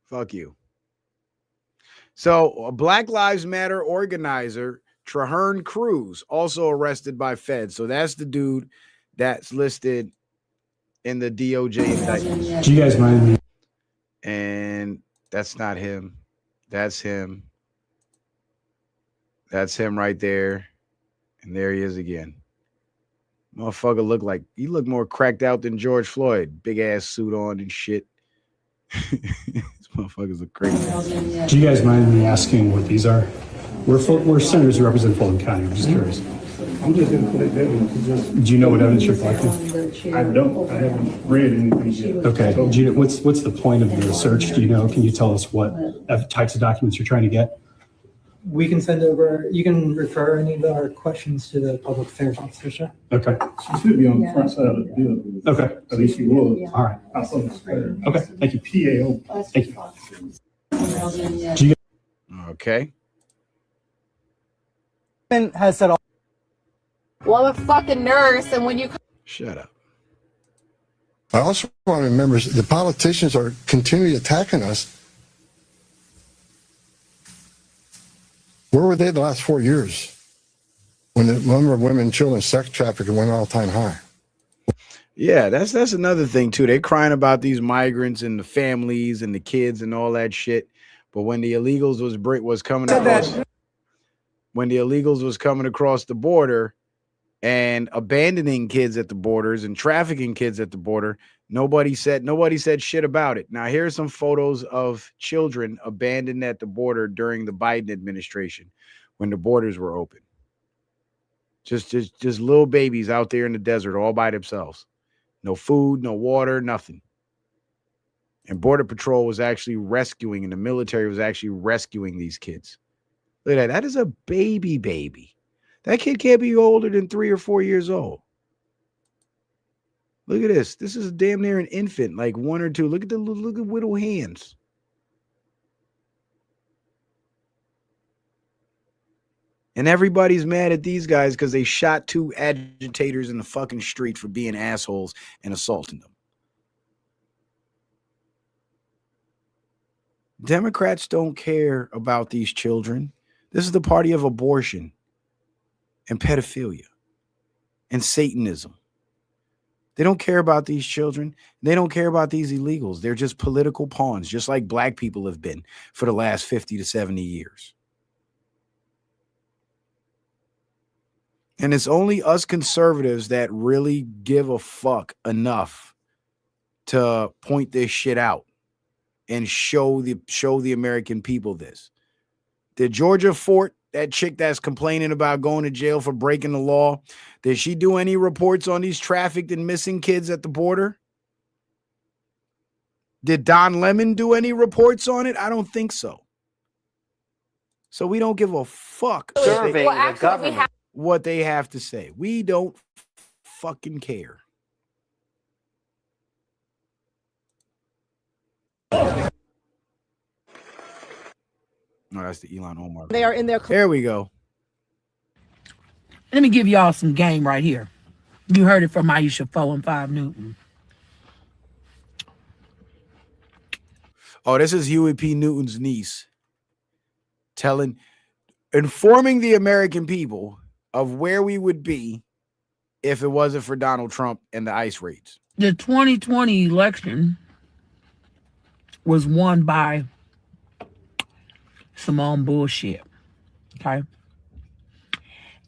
Fuck you. So a Black Lives Matter organizer, Traherne Cruz, also arrested by feds. So that's the dude that's listed in the DOJ indictment. Do you guys mind me? And that's not him. That's him. That's him right there. And there he is again. Motherfucker look more cracked out than George Floyd. Big ass suit on and shit. These motherfuckers are crazy. Do you guys mind me asking what these are? We're senators who represent Fulton County. I'm just curious. I'm just going to put it down. Do you know what evidence you're collecting? I don't. I haven't read anything yet. Okay. Do you know, what's the point of the search? Do you know? Can you tell us what types of documents you're trying to get? We can send over, you can refer any of our questions to the public affairs officer, sir. Okay. She should be on the front side of the building. Okay. At least she was. All right. I saw the square. Okay. Thank you. PAO. Thank you. Do you Okay. Has said all. Well, I'm a fucking nurse, and when you Shut up. I also want to remember the politicians are continually attacking us. Where were they the last 4 years when the number of women and children sex trafficking went all-time high? Yeah, that's another thing too. They're crying about these migrants and the families and the kids and all that shit. But when the illegals was coming across, when the illegals was coming across the border and abandoning kids at the borders and trafficking kids at the border, nobody said shit about it. Now here's some photos of children abandoned at the border during the Biden administration when the borders were open. Just little babies out there in the desert all by themselves. No food, no water, nothing. And Border Patrol was actually rescuing, and the military was actually rescuing these kids. Look at that. That is a baby. That kid can't be older than 3 or 4 years old. Look at this. This is damn near an infant, like 1 or 2. Look at little hands. And everybody's mad at these guys because they shot 2 agitators in the fucking street for being assholes and assaulting them. Democrats don't care about these children. This is the party of abortion and pedophilia and Satanism. They don't care about these children. They don't care about these illegals. They're just political pawns, just like black people have been for the last 50 to 70 years. And it's only us conservatives that really give a fuck enough to point this shit out and show the American people this. Did Georgia Fort, that chick that's complaining about going to jail for breaking the law, did she do any reports on these trafficked and missing kids at the border? Did Don Lemon do any reports on it? I don't think so. So we don't give a fuck what they have to say. We don't fucking care. No, that's the Elon Omar. They are in their. There we go. Let me give y'all some game right here. You heard it from Aisha 4 and 5 Newton. Oh, this is Huey P. Newton's niece informing the American people of where we would be if it wasn't for Donald Trump and the ICE raids. The 2020 election was won by some on bullshit. Okay.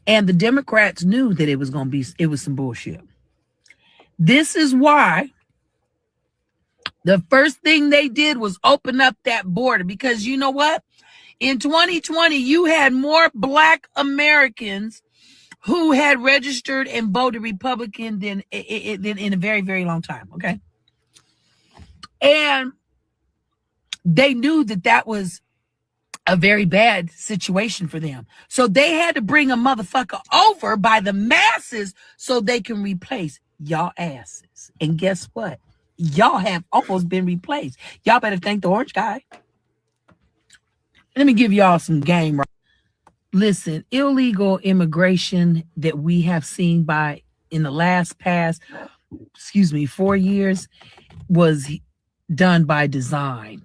And the Democrats knew that it was some bullshit. This is why The first thing they did was open up that border because you know what? In 2020, you had more Black Americans who had registered and voted Republican than in a very, very long time. Okay. And they knew that that was a very bad situation for them. So they had to bring a motherfucker over by the masses so they can replace y'all asses. And guess what? Y'all have almost been replaced. Y'all better thank the orange guy. Let me give y'all some game. Listen, illegal immigration that we have seen by in the past 4 years was done by design.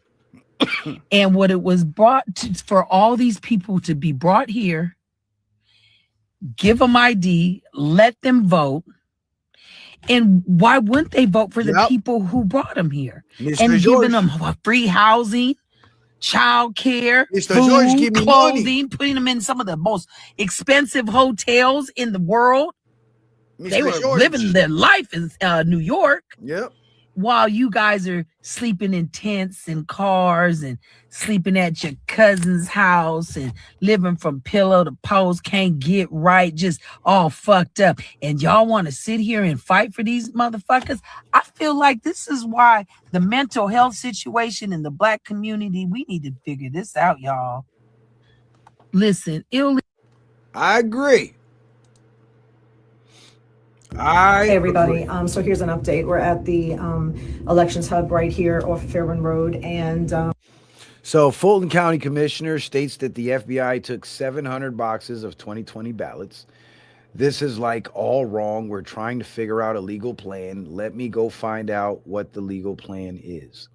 And what it was brought to, for all these people to be brought here, give them ID, let them vote. And why wouldn't they vote for the people who brought them here? Mr. And George, giving them free housing, child care, Mr. food, George, give me clothing, money. putting them in some of the most expensive hotels in the world. Mr. They were George. living their life in New York. Yep. While you guys are sleeping in tents and cars and sleeping at your cousin's house and living from pillow to post, can't get right, just all fucked up. And y'all want to sit here and fight for these motherfuckers? I feel like this is why the mental health situation in the Black community, we need to figure this out, y'all. Listen, I agree. Hey everybody, so here's an update. We're at the elections hub right here off Fairburn Road, and so Fulton County Commissioner states that the FBI took 700 boxes of 2020 ballots. This is like all wrong. We're trying to figure out a legal plan. Let me go find out what the legal plan is.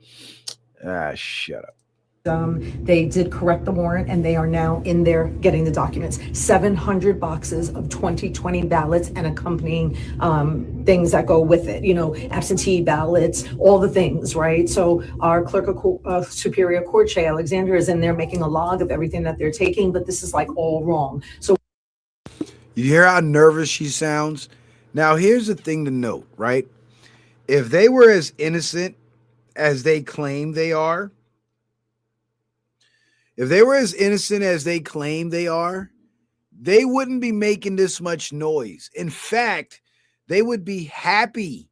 Shut up. they did correct the warrant, and they are now in there getting the documents. 700 boxes of 2020 ballots and accompanying things that go with it, you know, absentee ballots, all the things, right? So our clerk of Superior Court, Shay Alexander, is in there making a log of everything that they're taking, but this is like all wrong. So you hear how nervous she sounds? Now, here's the thing to note, right? If they were as innocent as they claim they are, they wouldn't be making this much noise. In fact, they would be happy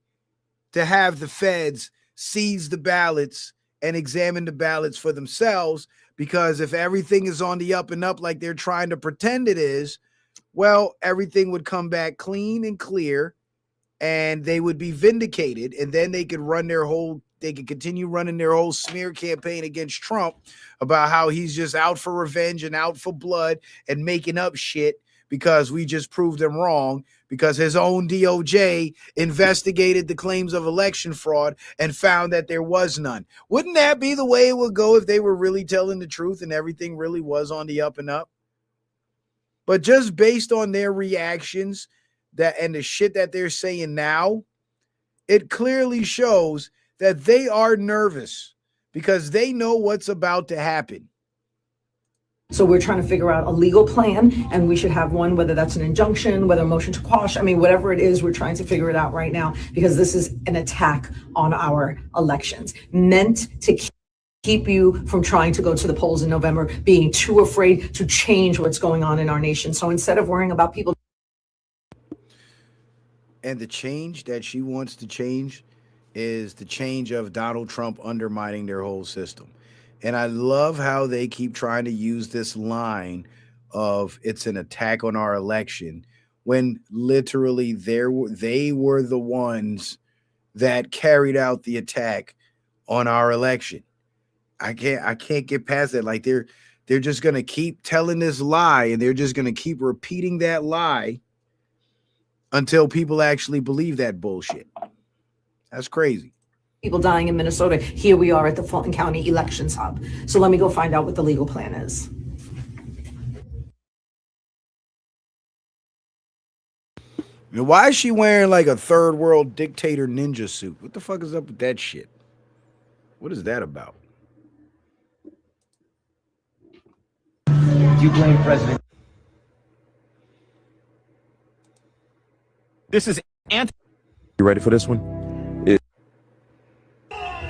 to have the feds seize the ballots and examine the ballots for themselves, because if everything is on the up and up like they're trying to pretend it is, well, everything would come back clean and clear and they would be vindicated, and then they could continue running their whole smear campaign against Trump about how he's just out for revenge and out for blood and making up shit because we just proved him wrong, because his own DOJ investigated the claims of election fraud and found that there was none. Wouldn't that be the way it would go if they were really telling the truth and everything really was on the up and up? But just based on their reactions and the shit that they're saying now, it clearly shows that they are nervous because they know what's about to happen. So we're trying to figure out a legal plan, and we should have one, whether that's an injunction, whether a motion to quash. I mean, whatever it is, we're trying to figure it out right now, because this is an attack on our elections, meant to keep you from trying to go to the polls in November, being too afraid to change what's going on in our nation. So instead of worrying about people. And the change that she wants to change is the change of Donald Trump undermining their whole system. And I love how they keep trying to use this line of it's an attack on our election, when literally they were the ones that carried out the attack on our election. I can't get past that. Like they're just going to keep telling this lie, and they're just going to keep repeating that lie until people actually believe that bullshit. That's crazy. People dying in Minnesota. Here we are at the Fulton County Elections Hub. So let me go find out what the legal plan is. And why is she wearing like a third world dictator ninja suit? What the fuck is up with that shit? What is that about? You blame President. This is Anthony. You ready for this one?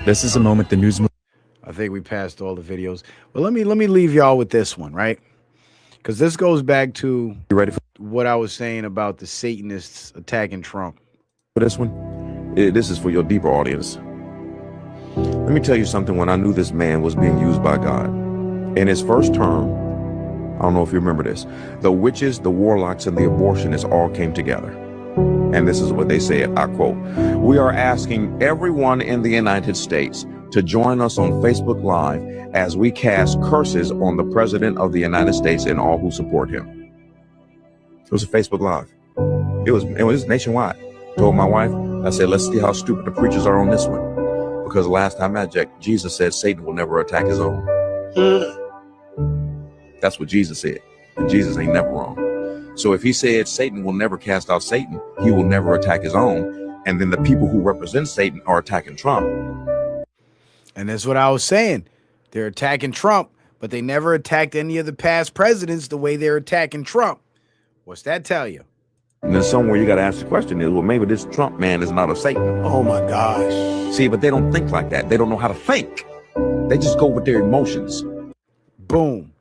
This is a moment the news. I think we passed all the videos. But let me leave y'all with this one, right? Because this goes back to what I was saying about the Satanists attacking Trump. For this one, this is for your deeper audience. Let me tell you something. When I knew this man was being used by God, in his first term, I don't know if you remember this, the witches, the warlocks, and the abortionists all came together. And this is what they said, I quote, "We are asking everyone in the United States to join us on Facebook Live as we cast curses on the President of the United States and all who support him." It was a Facebook Live. It was nationwide. Told my wife, I said, let's see how stupid the preachers are on this one. Because last time I checked, Jesus said Satan will never attack his own. That's what Jesus said. And Jesus ain't never wrong. So if he said Satan will never cast out Satan, he will never attack his own. And then the people who represent Satan are attacking Trump. And that's what I was saying. They're attacking Trump, but they never attacked any of the past presidents the way they're attacking Trump. What's that tell you? And then somewhere you got to ask the question is, well, maybe this Trump man is not of Satan. Oh my gosh. See, but they don't think like that. They don't know how to think. They just go with their emotions. Boom.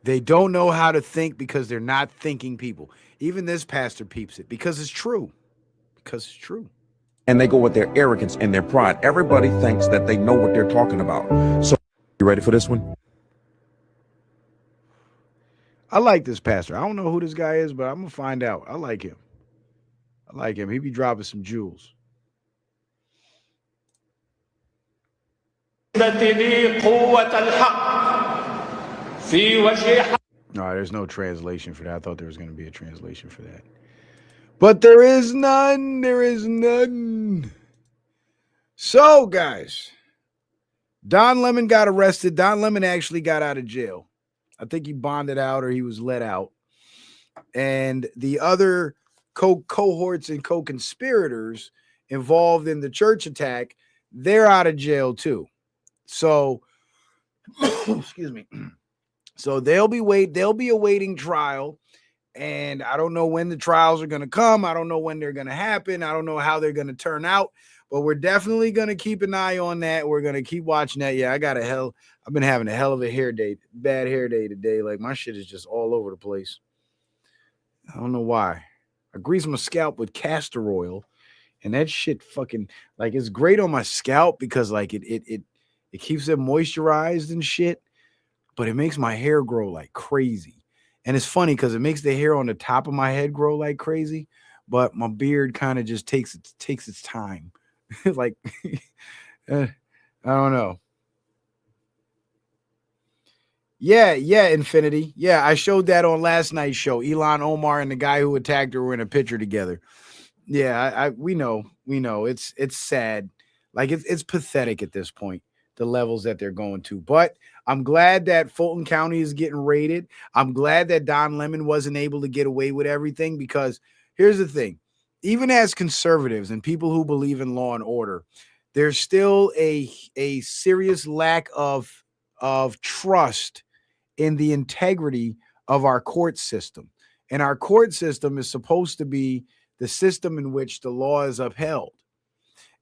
They don't know how to think because they're not thinking people. Even this pastor peeps it because it's true. Because it's true. And they go with their arrogance and their pride. Everybody thinks that they know what they're talking about. So, you ready for this one? I like this pastor. I don't know who this guy is, but I'm going to find out. I like him. He be dropping some jewels. All right, there's no translation for that. I thought there was going to be a translation for that. But there is none. There is none. So, guys, Don Lemon got arrested. Don Lemon actually got out of jail. I think he bonded out or he was let out. And the other cohorts and co-conspirators involved in the church attack, they're out of jail too. So, excuse me. So they'll be awaiting trial. And I don't know when the trials are going to come. I don't know when they're going to happen. I don't know how they're going to turn out. But we're definitely going to keep an eye on that. We're going to keep watching that. Yeah, I've been having a hell of a bad hair day today. Like my shit is just all over the place. I don't know why. I grease my scalp with castor oil and that shit fucking like it's great on my scalp because like it keeps it moisturized and shit, but it makes my hair grow like crazy. And it's funny because it makes the hair on the top of my head grow like crazy, but my beard kind of just takes its time. Like, I don't know. Yeah, Infinity. Yeah, I showed that on last night's show. Elon Omar and the guy who attacked her were in a picture together. Yeah, we know. It's sad. Like it's pathetic at this point, the levels that they're going to. But I'm glad that Fulton County is getting raided. I'm glad that Don Lemon wasn't able to get away with everything because here's the thing. Even as conservatives and people who believe in law and order, there's still a serious lack of trust in the integrity of our court system. And our court system is supposed to be the system in which the law is upheld.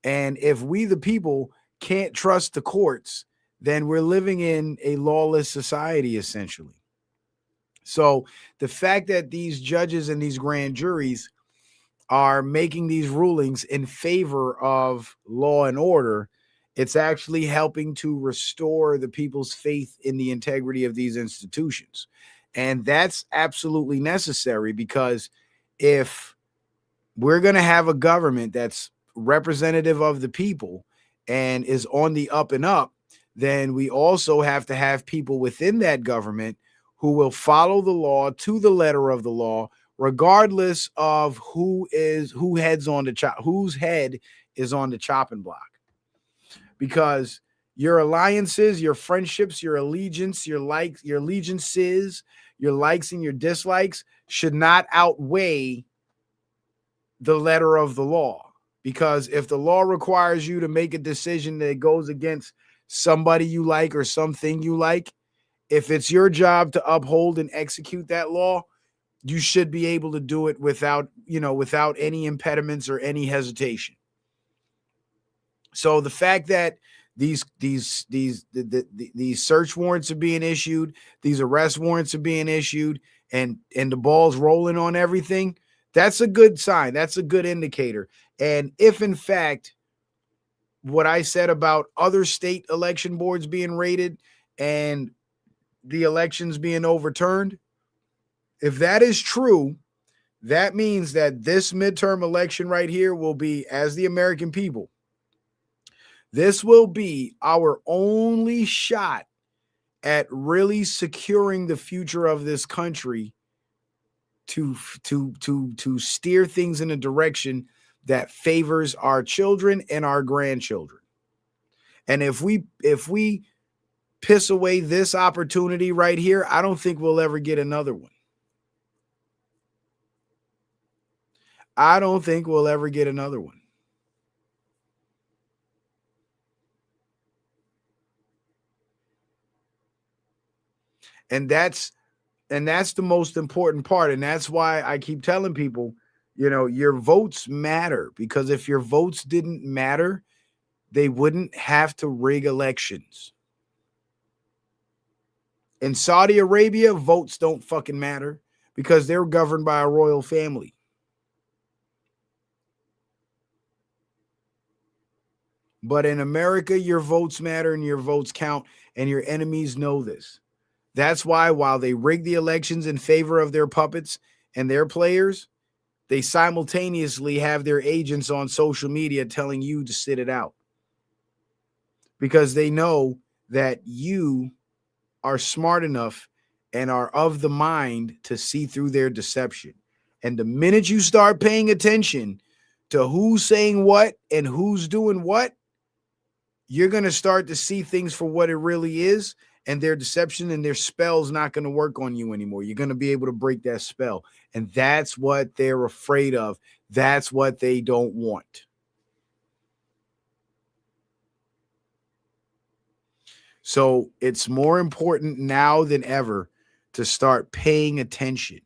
And if we, the people, can't trust the courts, then we're living in a lawless society, essentially. So the fact that these judges and these grand juries are making these rulings in favor of law and order, it's actually helping to restore the people's faith in the integrity of these institutions. And that's absolutely necessary because if we're going to have a government that's representative of the people and is on the up and up, then we also have to have people within that government who will follow the law to the letter of the law, regardless of whose head is on the chopping block. Because your alliances, your friendships, your allegiance, your allegiances, your likes and your dislikes should not outweigh the letter of the law. Because if the law requires you to make a decision that goes against somebody you like or something you like, if it's your job to uphold and execute that law, you should be able to do it without any impediments or any hesitation. So the fact that these search warrants are being issued, these arrest warrants are being issued, and the ball's rolling on everything, that's a good sign. That's a good indicator. And if in fact what I said about other state election boards being raided and the elections being overturned, if that is true, that means that this midterm election right here will be, as the American people, this will be our only shot at really securing the future of this country to steer things in a direction that favors our children and our grandchildren. And if we piss away this opportunity right here, I don't think we'll ever get another one. I don't think we'll ever get another one. And that's the most important part. And that's why I keep telling people, your votes matter, because if your votes didn't matter, they wouldn't have to rig elections. In Saudi Arabia, votes don't fucking matter because they're governed by a royal family. But in America, your votes matter and your votes count, and your enemies know this. That's why while they rig the elections in favor of their puppets and their players, they simultaneously have their agents on social media telling you to sit it out. Because they know that you are smart enough and are of the mind to see through their deception. And the minute you start paying attention to who's saying what and who's doing what, you're going to start to see things for what it really is, and their deception and their spell's not going to work on you anymore. You're going to be able to break that spell. And that's what they're afraid of. That's what they don't want. So it's more important now than ever to start paying attention.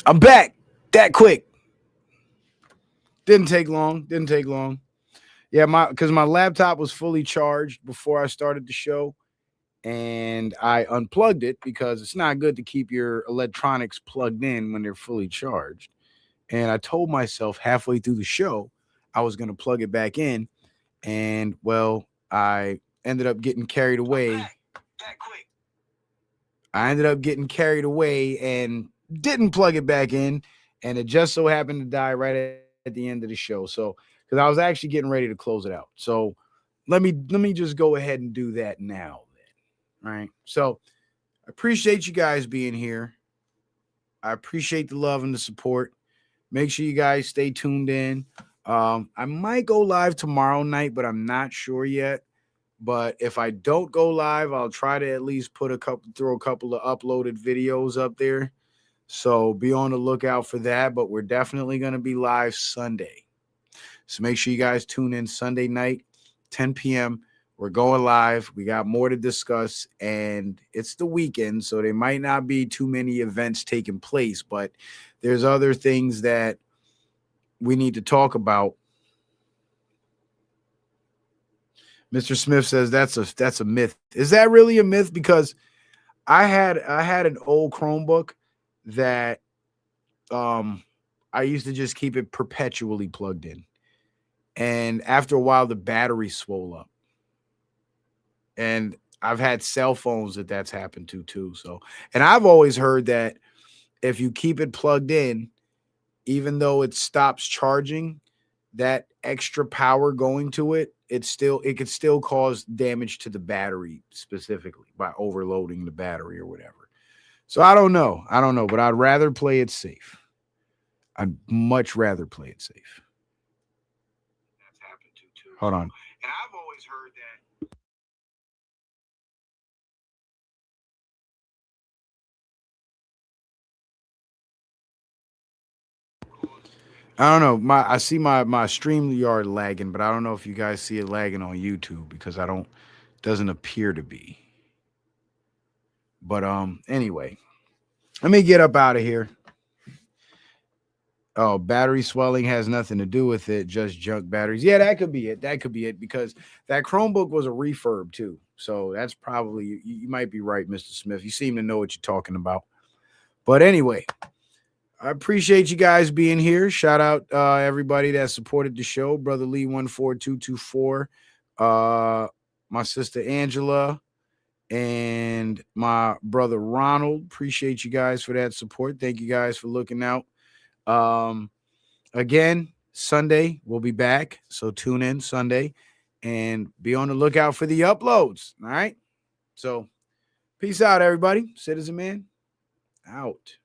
I'm back that quick. Didn't take long. Yeah, because my laptop was fully charged before I started the show, and I unplugged it because it's not good to keep your electronics plugged in when they're fully charged. And I told myself halfway through the show I was going to plug it back in, and well, I ended up getting carried away. I ended up getting carried away and didn't plug it back in, and it just so happened to die right at the end of the show. So, because I was actually getting ready to close it out. So, let me just go ahead and do that now. Then, all right. So, I appreciate you guys being here. I appreciate the love and the support. Make sure you guys stay tuned in. I might go live tomorrow night, but I'm not sure yet. But if I don't go live, I'll try to at least throw a couple of uploaded videos up there. So be on the lookout for that. But we're definitely going to be live Sunday. So make sure you guys tune in Sunday night, 10 p.m. We're going live. We got more to discuss, and it's the weekend, so there might not be too many events taking place, but there's other things that we need to talk about. Mr. Smith says that's a myth. Is that really a myth? Because I had an old Chromebook that I used to just keep it perpetually plugged in. And after a while, the battery swole up. And I've had cell phones that's happened to too. So, and I've always heard that if you keep it plugged in, even though it stops charging, that extra power going to it, it could still cause damage to the battery specifically by overloading the battery or whatever. So I don't know, but I'd rather play it safe. I'd much rather play it safe. That's happened to too. Hold on. And I've always heard that. I don't know. I see my StreamYard lagging, but I don't know if you guys see it lagging on YouTube because doesn't appear to be. But anyway, let me get up out of here. Oh, battery swelling has nothing to do with it, just junk batteries. Yeah, that could be it. That could be it because that Chromebook was a refurb too. So that's probably, you might be right, Mr. Smith. You seem to know what you're talking about. But anyway, I appreciate you guys being here. Shout out everybody that supported the show. Brother Lee 14224, my sister Angela, and my brother Ronald. Appreciate you guys for that support. Thank you guys for looking out. Again, Sunday we'll be back. So tune in Sunday and be on the lookout for the uploads. All right. So peace out, everybody. Citizen Man out.